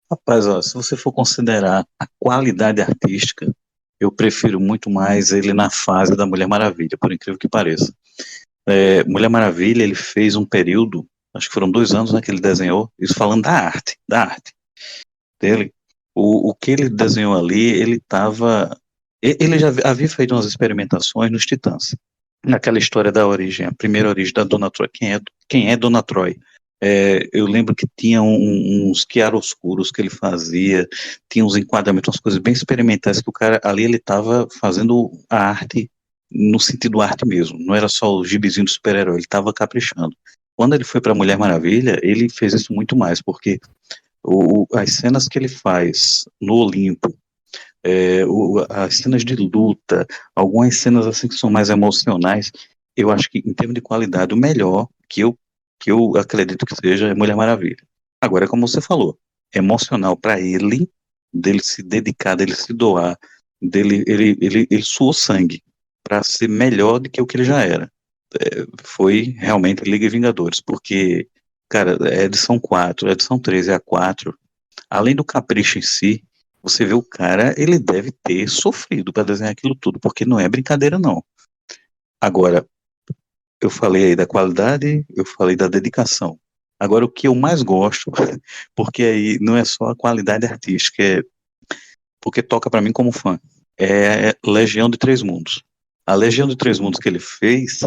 Rapaz, ó, se você for considerar a qualidade artística, eu prefiro muito mais ele na fase da Mulher Maravilha, por incrível que pareça. Mulher Maravilha, ele fez um período, acho que foram 2 anos, né, que ele desenhou, isso falando da arte dele. O que ele desenhou ali, ele já havia feito umas experimentações nos Titãs. Naquela história da origem, a primeira origem da Dona Troy, quem é Dona Troy? Eu lembro que tinha uns chiaroscuros que ele fazia, tinha uns enquadramentos, umas coisas bem experimentais que o cara ali ele estava fazendo a arte no sentido arte mesmo, não era só o gibizinho do super-herói, ele estava caprichando. Quando ele foi para Mulher Maravilha, ele fez isso muito mais, porque as cenas que ele faz no Olimpo, as cenas de luta, algumas cenas assim que são mais emocionais, eu acho que em termos de qualidade, o melhor que eu acredito que seja é Mulher Maravilha. Agora, como você falou, emocional para ele, dele se dedicar, dele se doar, ele suou sangue para ser melhor do que o que ele já era. Foi realmente Liga e Vingadores, porque, cara, é edição 4, edição 3 e a 4, além do capricho em si, você vê o cara, ele deve ter sofrido para desenhar aquilo tudo, porque não é brincadeira, não. Agora, eu falei aí da qualidade, eu falei da dedicação. Agora, o que eu mais gosto, porque aí não é só a qualidade artística, porque toca para mim como fã, é Legião de Três Mundos. A Legião de Três Mundos que ele fez,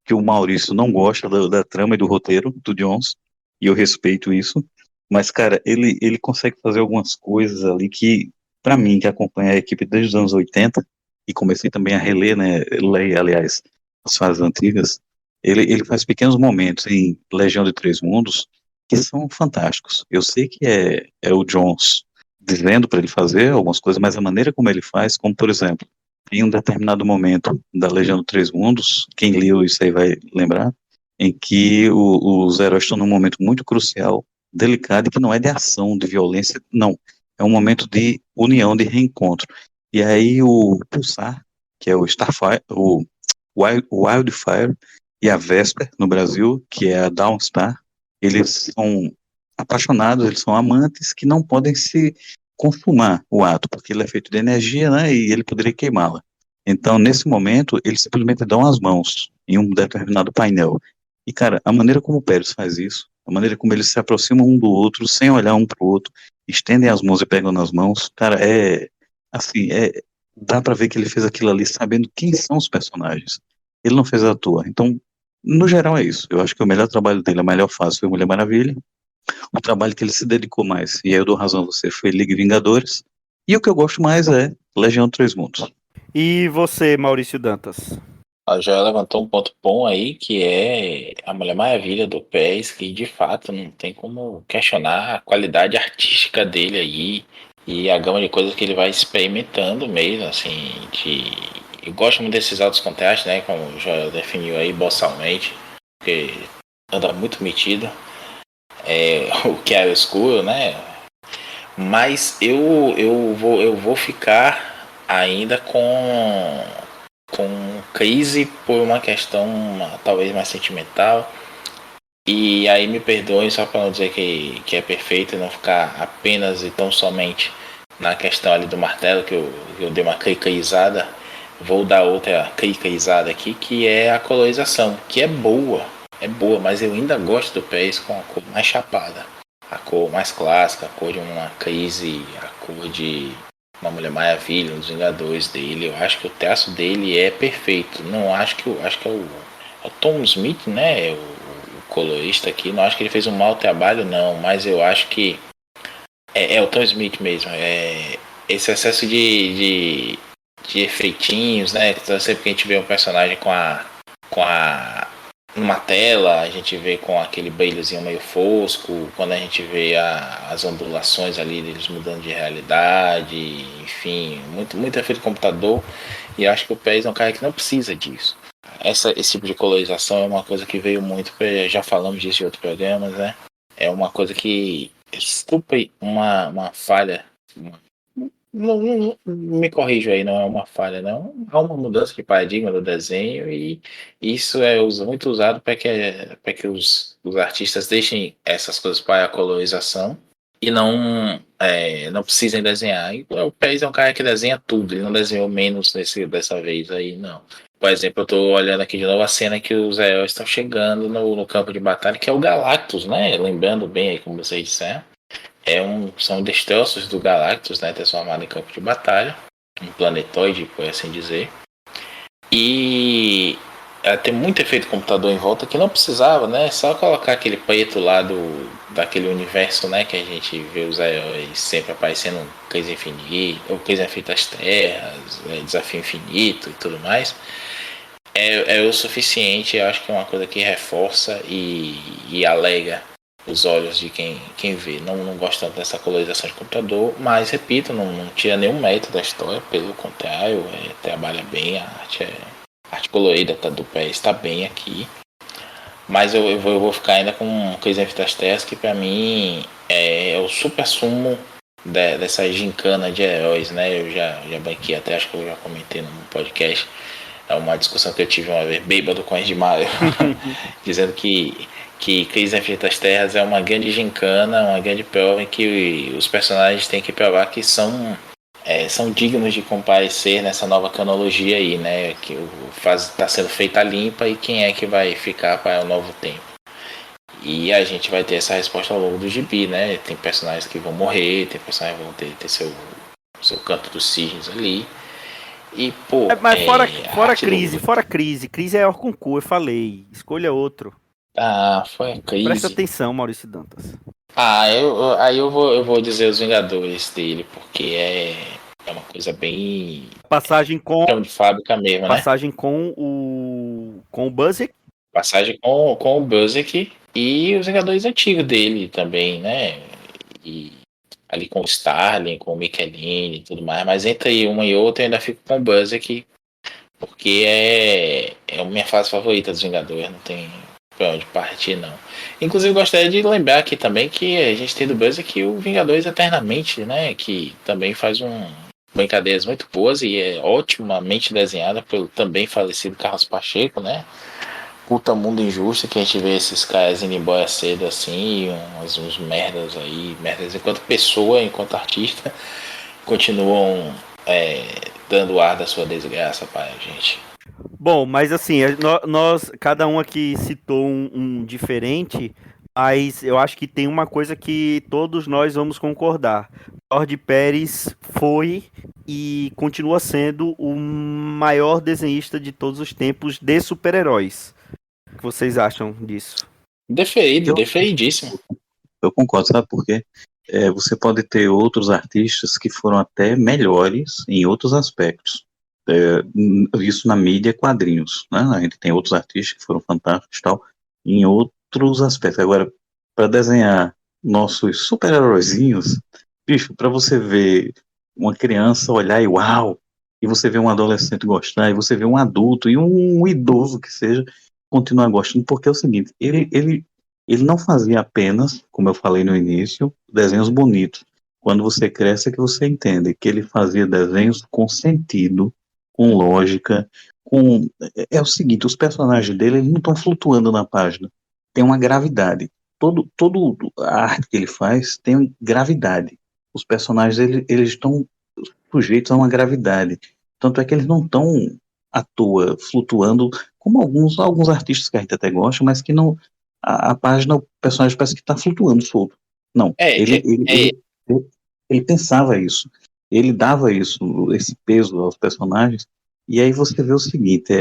que o Maurício não gosta da trama e do roteiro do Jones, e eu respeito isso, mas, cara, ele consegue fazer algumas coisas ali que, para mim, que acompanha a equipe desde os anos 80, e comecei também a reler, né, aliás, as fases antigas, ele faz pequenos momentos em Legião de Três Mundos que são fantásticos. Eu sei que é o Jones dizendo para ele fazer algumas coisas, mas a maneira como ele faz, como por exemplo, em um determinado momento da Legião dos Três Mundos, quem leu isso aí vai lembrar, em que os heróis estão num momento muito crucial, delicado, e que não é de ação, de violência, não. É um momento de união, de reencontro. E aí o Pulsar, que é o Starfire, o Wildfire, e a Vesper, no Brasil, que é a Dawnstar, eles são apaixonados, eles são amantes que não podem se consumar o ato, porque ele é feito de energia, né, e ele poderia queimá-la. Então, nesse momento, eles simplesmente dão as mãos em um determinado painel. E, cara, a maneira como o Pérez faz isso, a maneira como eles se aproximam um do outro, sem olhar um pro outro, estendem as mãos e pegam nas mãos, cara, assim, dá pra ver que ele fez aquilo ali sabendo quem são os personagens. Ele não fez à toa. Então, no geral é isso. Eu acho que o melhor trabalho dele, a melhor fase foi Mulher Maravilha. O trabalho que ele se dedicou mais, e aí eu dou razão a você, foi Liga e Vingadores. E o que eu gosto mais é Legião dos Três Mundos. E você, Maurício Dantas? A Joel levantou um ponto bom aí, que é a Mulher Maravilha do PES, que de fato não tem como questionar a qualidade artística dele aí. E a gama de coisas que ele vai experimentando mesmo, assim, eu gosto muito desses altos contrastes, né? Como já definiu aí boçalmente, porque anda muito metido. O que é escuro, né? Mas eu vou ficar ainda com crise por uma questão talvez mais sentimental. E aí me perdoem só para não dizer que é perfeito e não ficar apenas e tão somente na questão ali do martelo, que eu dei uma clicaizada. Vou dar outra clicaizada aqui, que é a colorização, que é boa, mas eu ainda gosto do PES com a cor mais chapada, a cor mais clássica, a cor de uma crise, a cor de uma Mulher Maravilha, um dos Vingadores dele. Eu acho que o traço dele é perfeito. Não acho que acho que é o Tom Smith, né? O colorista aqui. Não acho que ele fez um mau trabalho, não, mas eu acho que é o Tom Smith mesmo. Esse excesso de efeitinhos, né? Então, sempre que a gente vê um personagem com a numa tela, a gente vê com aquele brilhozinho meio fosco, quando a gente vê as ondulações ali deles mudando de realidade, enfim, muito efeito de computador, e acho que o PES é um cara que não precisa disso. Esse tipo de colorização é uma coisa que veio muito, já falamos disso em outros programas, né? É uma coisa que supre uma falha. Não me corrijo aí, não é uma falha, não. Há uma mudança de paradigma do desenho e isso é muito usado para que os artistas deixem essas coisas para a colorização e não precisem desenhar. E o Pérez é um cara que desenha tudo, ele não desenhou menos dessa vez aí, não. Por exemplo, eu estou olhando aqui de novo a cena que os heróis estão chegando no campo de batalha, que é o Galactus, né? Lembrando bem aí, como vocês disseram. São destroços do Galactus, né, transformado em campo de batalha, um planetoide, por assim dizer. E tem muito efeito computador em volta que não precisava, né? Só colocar aquele preto lá daquele universo, né, que a gente vê os heróis sempre aparecendo, Crise Infinita, ou Crise Infinitas Terras, Desafio Infinito e tudo mais. É o suficiente, eu acho que é uma coisa que reforça e alegra os olhos de quem vê. Não gosto tanto dessa colorização de computador, mas repito, não tira nenhum mérito da história, pelo contrário, trabalha bem, a arte colorida do pé está bem aqui. Mas eu vou ficar ainda com Crise Infinitas Terras, que para mim é o super sumo dessa gincana de heróis, né? Eu já banquei até, acho que eu já comentei no podcast. É uma discussão que eu tive uma vez, bêbado com a de Mario, dizendo que Crise Infinitas Terras é uma grande gincana, uma grande prova em que os personagens têm que provar que são dignos de comparecer nessa nova cronologia aí, né? Que está sendo feita limpa e quem é que vai ficar para o novo tempo. E a gente vai ter essa resposta ao longo do gibi, né? Tem personagens que vão morrer, tem personagens que vão ter seu canto dos cisnes ali. E, pô, Mas fora crise é Orconcu, eu falei, escolha outro. Foi a crise. Presta atenção, Maurício Dantas. Aí eu vou dizer os Vingadores dele, porque é uma coisa bem Passagem com de fábrica mesmo, né? passagem com o Buzzard. Passagem com o Buzzard e os Vingadores antigos dele também, né? E ali com o Starling, com o Michelin e tudo mais, mas entre uma e outra eu ainda fico com o Buzzard, porque é a minha fase favorita dos Vingadores, não tem pra onde partir, não. Inclusive, gostaria de lembrar aqui também que a gente tem do Buzz aqui o Vingadores Eternamente, né? Que também faz brincadeiras muito boas e é otimamente desenhada pelo também falecido Carlos Pacheco, né? Puta mundo injusto que a gente vê esses caras indo embora cedo assim, uns merdas aí, merdas enquanto pessoa, enquanto artista, continuam dando ar da sua desgraça para a gente. Bom, mas assim, nós cada um aqui citou um diferente, mas eu acho que tem uma coisa que todos nós vamos concordar. Jorge Pérez foi e continua sendo o maior desenhista de todos os tempos de super-heróis. O que vocês acham disso? Deferidíssimo. Eu concordo, sabe por quê? Você pode ter outros artistas que foram até melhores em outros aspectos. Isso na mídia, quadrinhos, né? A gente tem outros artistas que foram fantásticos e tal, em outros aspectos. Agora, para desenhar nossos super-heróizinhos, Bicho, pra você ver uma criança olhar e uau, e você ver um adolescente gostar, e você ver um adulto e um idoso que seja continuar gostando, porque é o seguinte, ele não fazia apenas, como eu falei no início, desenhos bonitos. Quando você cresce é que você entende que ele fazia desenhos com sentido, com lógica, com... É o seguinte, os personagens dele eles não estão flutuando na página. Tem uma gravidade. Todo a arte que ele faz tem gravidade. Os personagens eles estão sujeitos a uma gravidade. Tanto é que eles não estão à toa flutuando como alguns artistas que a gente até gosta, mas que não a página o personagem parece que está flutuando solto. Não, É, é, é, ele pensava isso. Ele dava isso, esse peso aos personagens. E aí você vê o seguinte,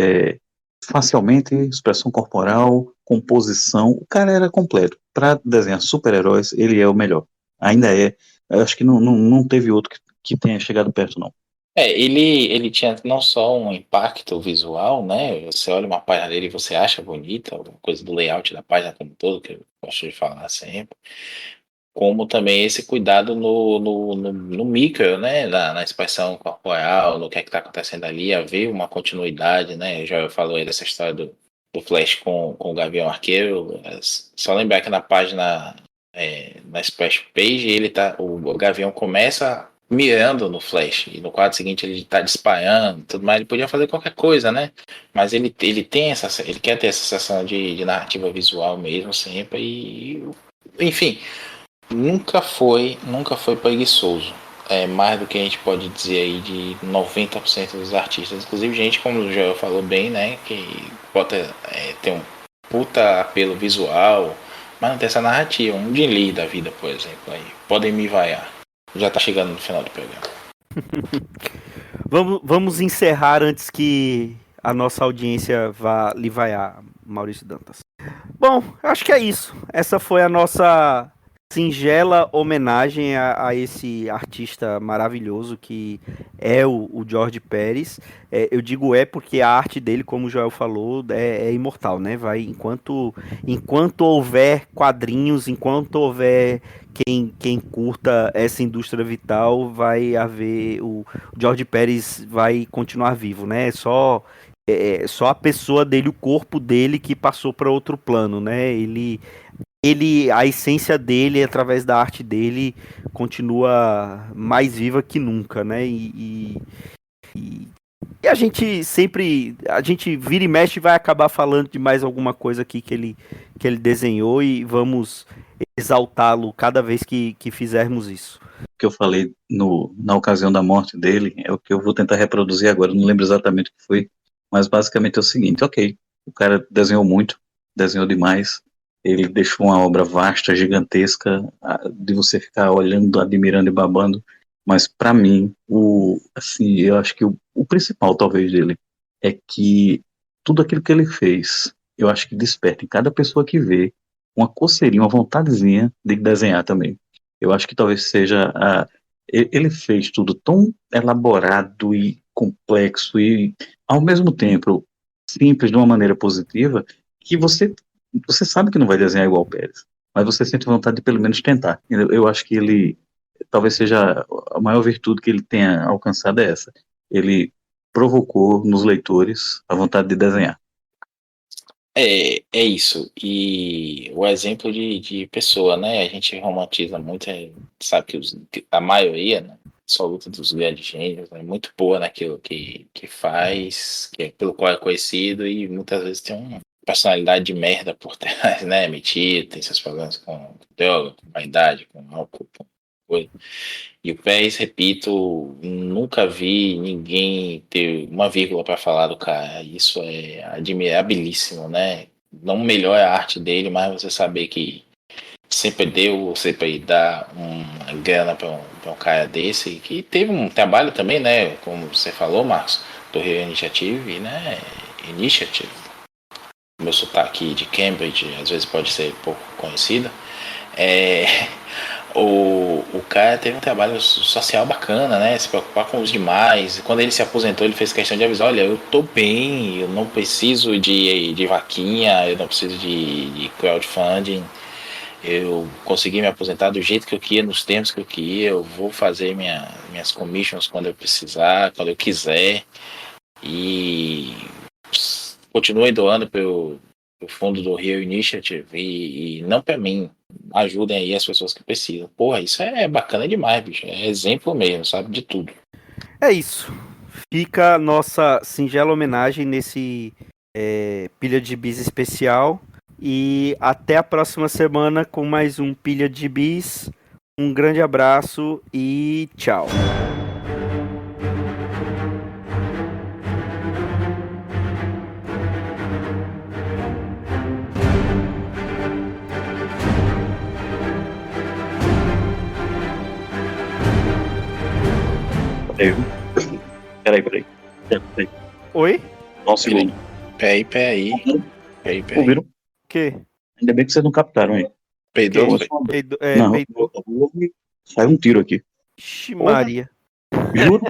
facialmente, expressão corporal, composição, o cara era completo. Para desenhar super-heróis, ele é o melhor. Ainda é. Eu acho que não teve outro que tenha chegado perto, não. ele tinha não só um impacto visual, né? Você olha uma página dele e você acha bonita, alguma coisa do layout da página como um todo, que eu gosto de falar sempre, como também esse cuidado no micro, né? Na expressão corporal, no que é que está acontecendo ali, haver uma continuidade, né? Já falou aí dessa história do Flash com o Gavião Arqueiro. Só lembrar que na página, na splash page, o Gavião começa mirando no Flash, e no quadro seguinte ele está disparando, tudo mais. Ele podia fazer qualquer coisa, né? Mas ele quer ter essa sensação de narrativa visual mesmo sempre, enfim. Nunca foi preguiçoso. É mais do que a gente pode dizer aí de 90% dos artistas. Inclusive gente, como o Joel falou bem, né? Que pode ter um puta apelo visual, mas não tem essa narrativa. Um Jim Lee da vida, por exemplo. Aí. Podem me vaiar. Já tá chegando no final do programa. Vamos encerrar antes que a nossa audiência vá lhe vaiar, Maurício Dantas. Bom, acho que é isso. Essa foi a nossa singela homenagem a esse artista maravilhoso que é o George Pérez. Eu digo porque a arte dele, como o Joel falou, é imortal, né? Vai enquanto houver quadrinhos, enquanto houver quem curta essa indústria vital, vai haver o George Pérez vai continuar vivo, né? Só a pessoa dele, o corpo dele que passou para outro plano, né? A essência dele, através da arte dele, continua mais viva que nunca, né? E a gente vira e mexe e vai acabar falando de mais alguma coisa aqui que ele desenhou e vamos exaltá-lo cada vez que fizermos isso. O que eu falei na ocasião da morte dele é o que eu vou tentar reproduzir agora, não lembro exatamente o que foi, mas basicamente é o seguinte, ok, o cara desenhou muito, desenhou demais, ele deixou uma obra vasta, gigantesca, de você ficar olhando, admirando e babando, mas para mim, assim, eu acho que o principal talvez dele é que tudo aquilo que ele fez, eu acho que desperta em cada pessoa que vê uma coceirinha, uma vontadezinha de desenhar também. Eu acho que talvez seja ele fez tudo tão elaborado e complexo e ao mesmo tempo simples de uma maneira positiva que você sabe que não vai desenhar igual o Pérez, mas você sente vontade de pelo menos tentar. Eu acho que ele talvez seja a maior virtude que ele tenha alcançado é essa. Ele provocou nos leitores a vontade de desenhar. É isso. E o exemplo de pessoa, né? A gente romantiza muito, sabe que a maioria, né? Absoluta dos grandes gênios, é muito boa naquilo que faz, pelo qual é conhecido, e muitas vezes tem uma personalidade de merda por trás, né? Metido, tem seus problemas com droga, com vaidade, com álcool, com coisa. E o PES, repito, nunca vi ninguém ter uma vírgula para falar do cara. Isso é admirabilíssimo, né? Não melhora a arte dele, mas você saber que sempre deu, sempre dá uma grana para um cara desse, que teve um trabalho também, né? Como você falou, Marcos, do Rio Initiative, né? Initiative. Meu sotaque de Cambridge às vezes pode ser pouco conhecido. O cara teve um trabalho social bacana, né? Se preocupar com os demais. Quando ele se aposentou, ele fez questão de avisar: olha, eu tô bem, eu não preciso de vaquinha, eu não preciso de crowdfunding. Eu consegui me aposentar do jeito que eu queria, nos termos que eu queria. Eu vou fazer minhas commissions quando eu precisar, quando eu quiser. E continuem doando pro fundo do Rio Initiative e não para mim. Ajudem aí as pessoas que precisam. Porra, isso é bacana demais, bicho. É exemplo mesmo, sabe? De tudo. É isso. Fica a nossa singela homenagem nesse Pilha de Bis especial. E até a próxima semana com mais um Pilha de Bis. Um grande abraço e tchau. Peraí. Oi? Nossa, segundo. Peraí. Ouviram? O quê? Ainda bem que vocês não captaram aí. Peidou? Não, Peidou. saiu um tiro aqui. Ixi, Maria. Juro?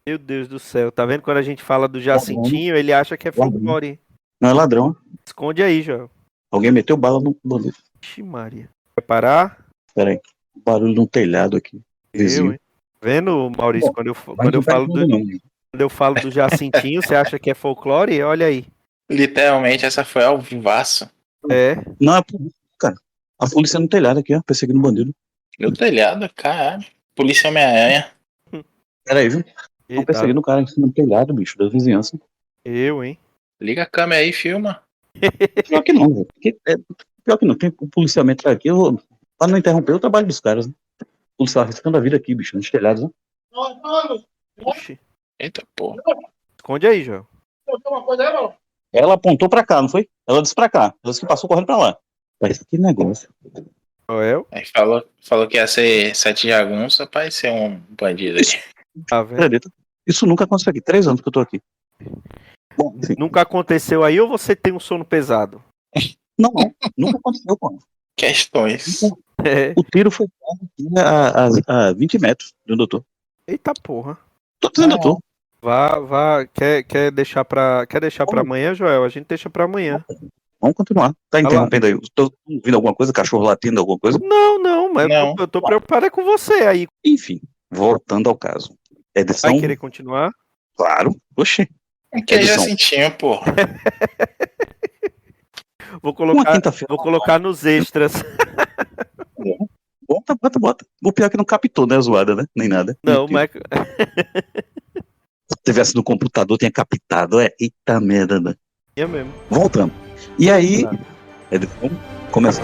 Meu Deus do céu. Tá vendo quando a gente fala do Jacintinho, ele acha que é folclore. Não é ladrão. Esconde aí, Joel. Alguém meteu bala no bandido. Ixi, Maria. Vai parar? Peraí. Barulho no telhado aqui. Vizinho. Eu, hein? Vendo, Maurício, quando eu falo do Jacintinho, você acha que é folclore? Olha aí. Literalmente, essa foi ao vivaço. É. Não, é polícia, cara. A polícia no telhado aqui, ó, perseguindo bandido. No telhado, caralho. Polícia Homem-Aranha. Peraí, viu? Estão Eita, perseguindo o cara em cima do telhado, bicho, da vizinhança. eu, hein? Liga a câmera aí, filma. Pior que não, velho. Pior que não. Tem o policiamento aqui, pra não interromper o trabalho dos caras, né? O policial arriscando a vida aqui, bicho, nos telhados, né? Oxi. Eita porra. Esconde aí, Joel. Ela apontou pra cá, não foi? Ela disse pra cá. Ela disse que passou correndo pra lá. Parece que negócio. Joel? Aí falou que ia ser 7 jagunços pra ser um bandido aí. Tá vendo? Acredita? Isso nunca aconteceu aqui. 3 anos que eu tô aqui. Bom, enfim. Nunca aconteceu aí ou você tem um sono pesado? Não. Nunca aconteceu, pô. Questões. É. O tiro foi a 20 metros de onde eu tô. Eita porra. Tô dizendo eu tô. Vá. Quer deixar pra amanhã, Joel? A gente deixa pra amanhã. Vamos continuar. Tá interrompendo aí. Tô ouvindo alguma coisa? Cachorro latindo, alguma coisa? Não, mas Não. eu tô preocupado com você aí. Enfim, voltando ao caso. Edição, Vai querer continuar? claro. Oxê. Que é Edição. Jacintinho, porra. Vou Uma quinta-feira. colocar nos extras. Bota. O pior é que não captou, né, a zoada, né? Nem nada. Não, mas Se tivesse no computador, tinha captado. Eita merda, né? é mesmo. Voltando. E aí, edição, começa.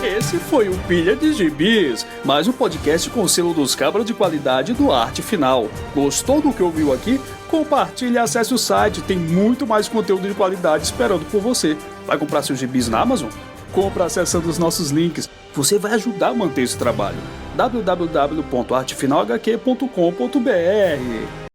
Esse foi o Pilha de Gibis, mais um podcast com o selo dos cabras de qualidade do Arte Final. Gostou do que ouviu aqui? Compartilhe e acesse o site, tem muito mais conteúdo de qualidade esperando por você. Vai comprar seus gibis na Amazon? Compra acessando os nossos links. Você vai ajudar a manter esse trabalho. www.artefinalhq.com.br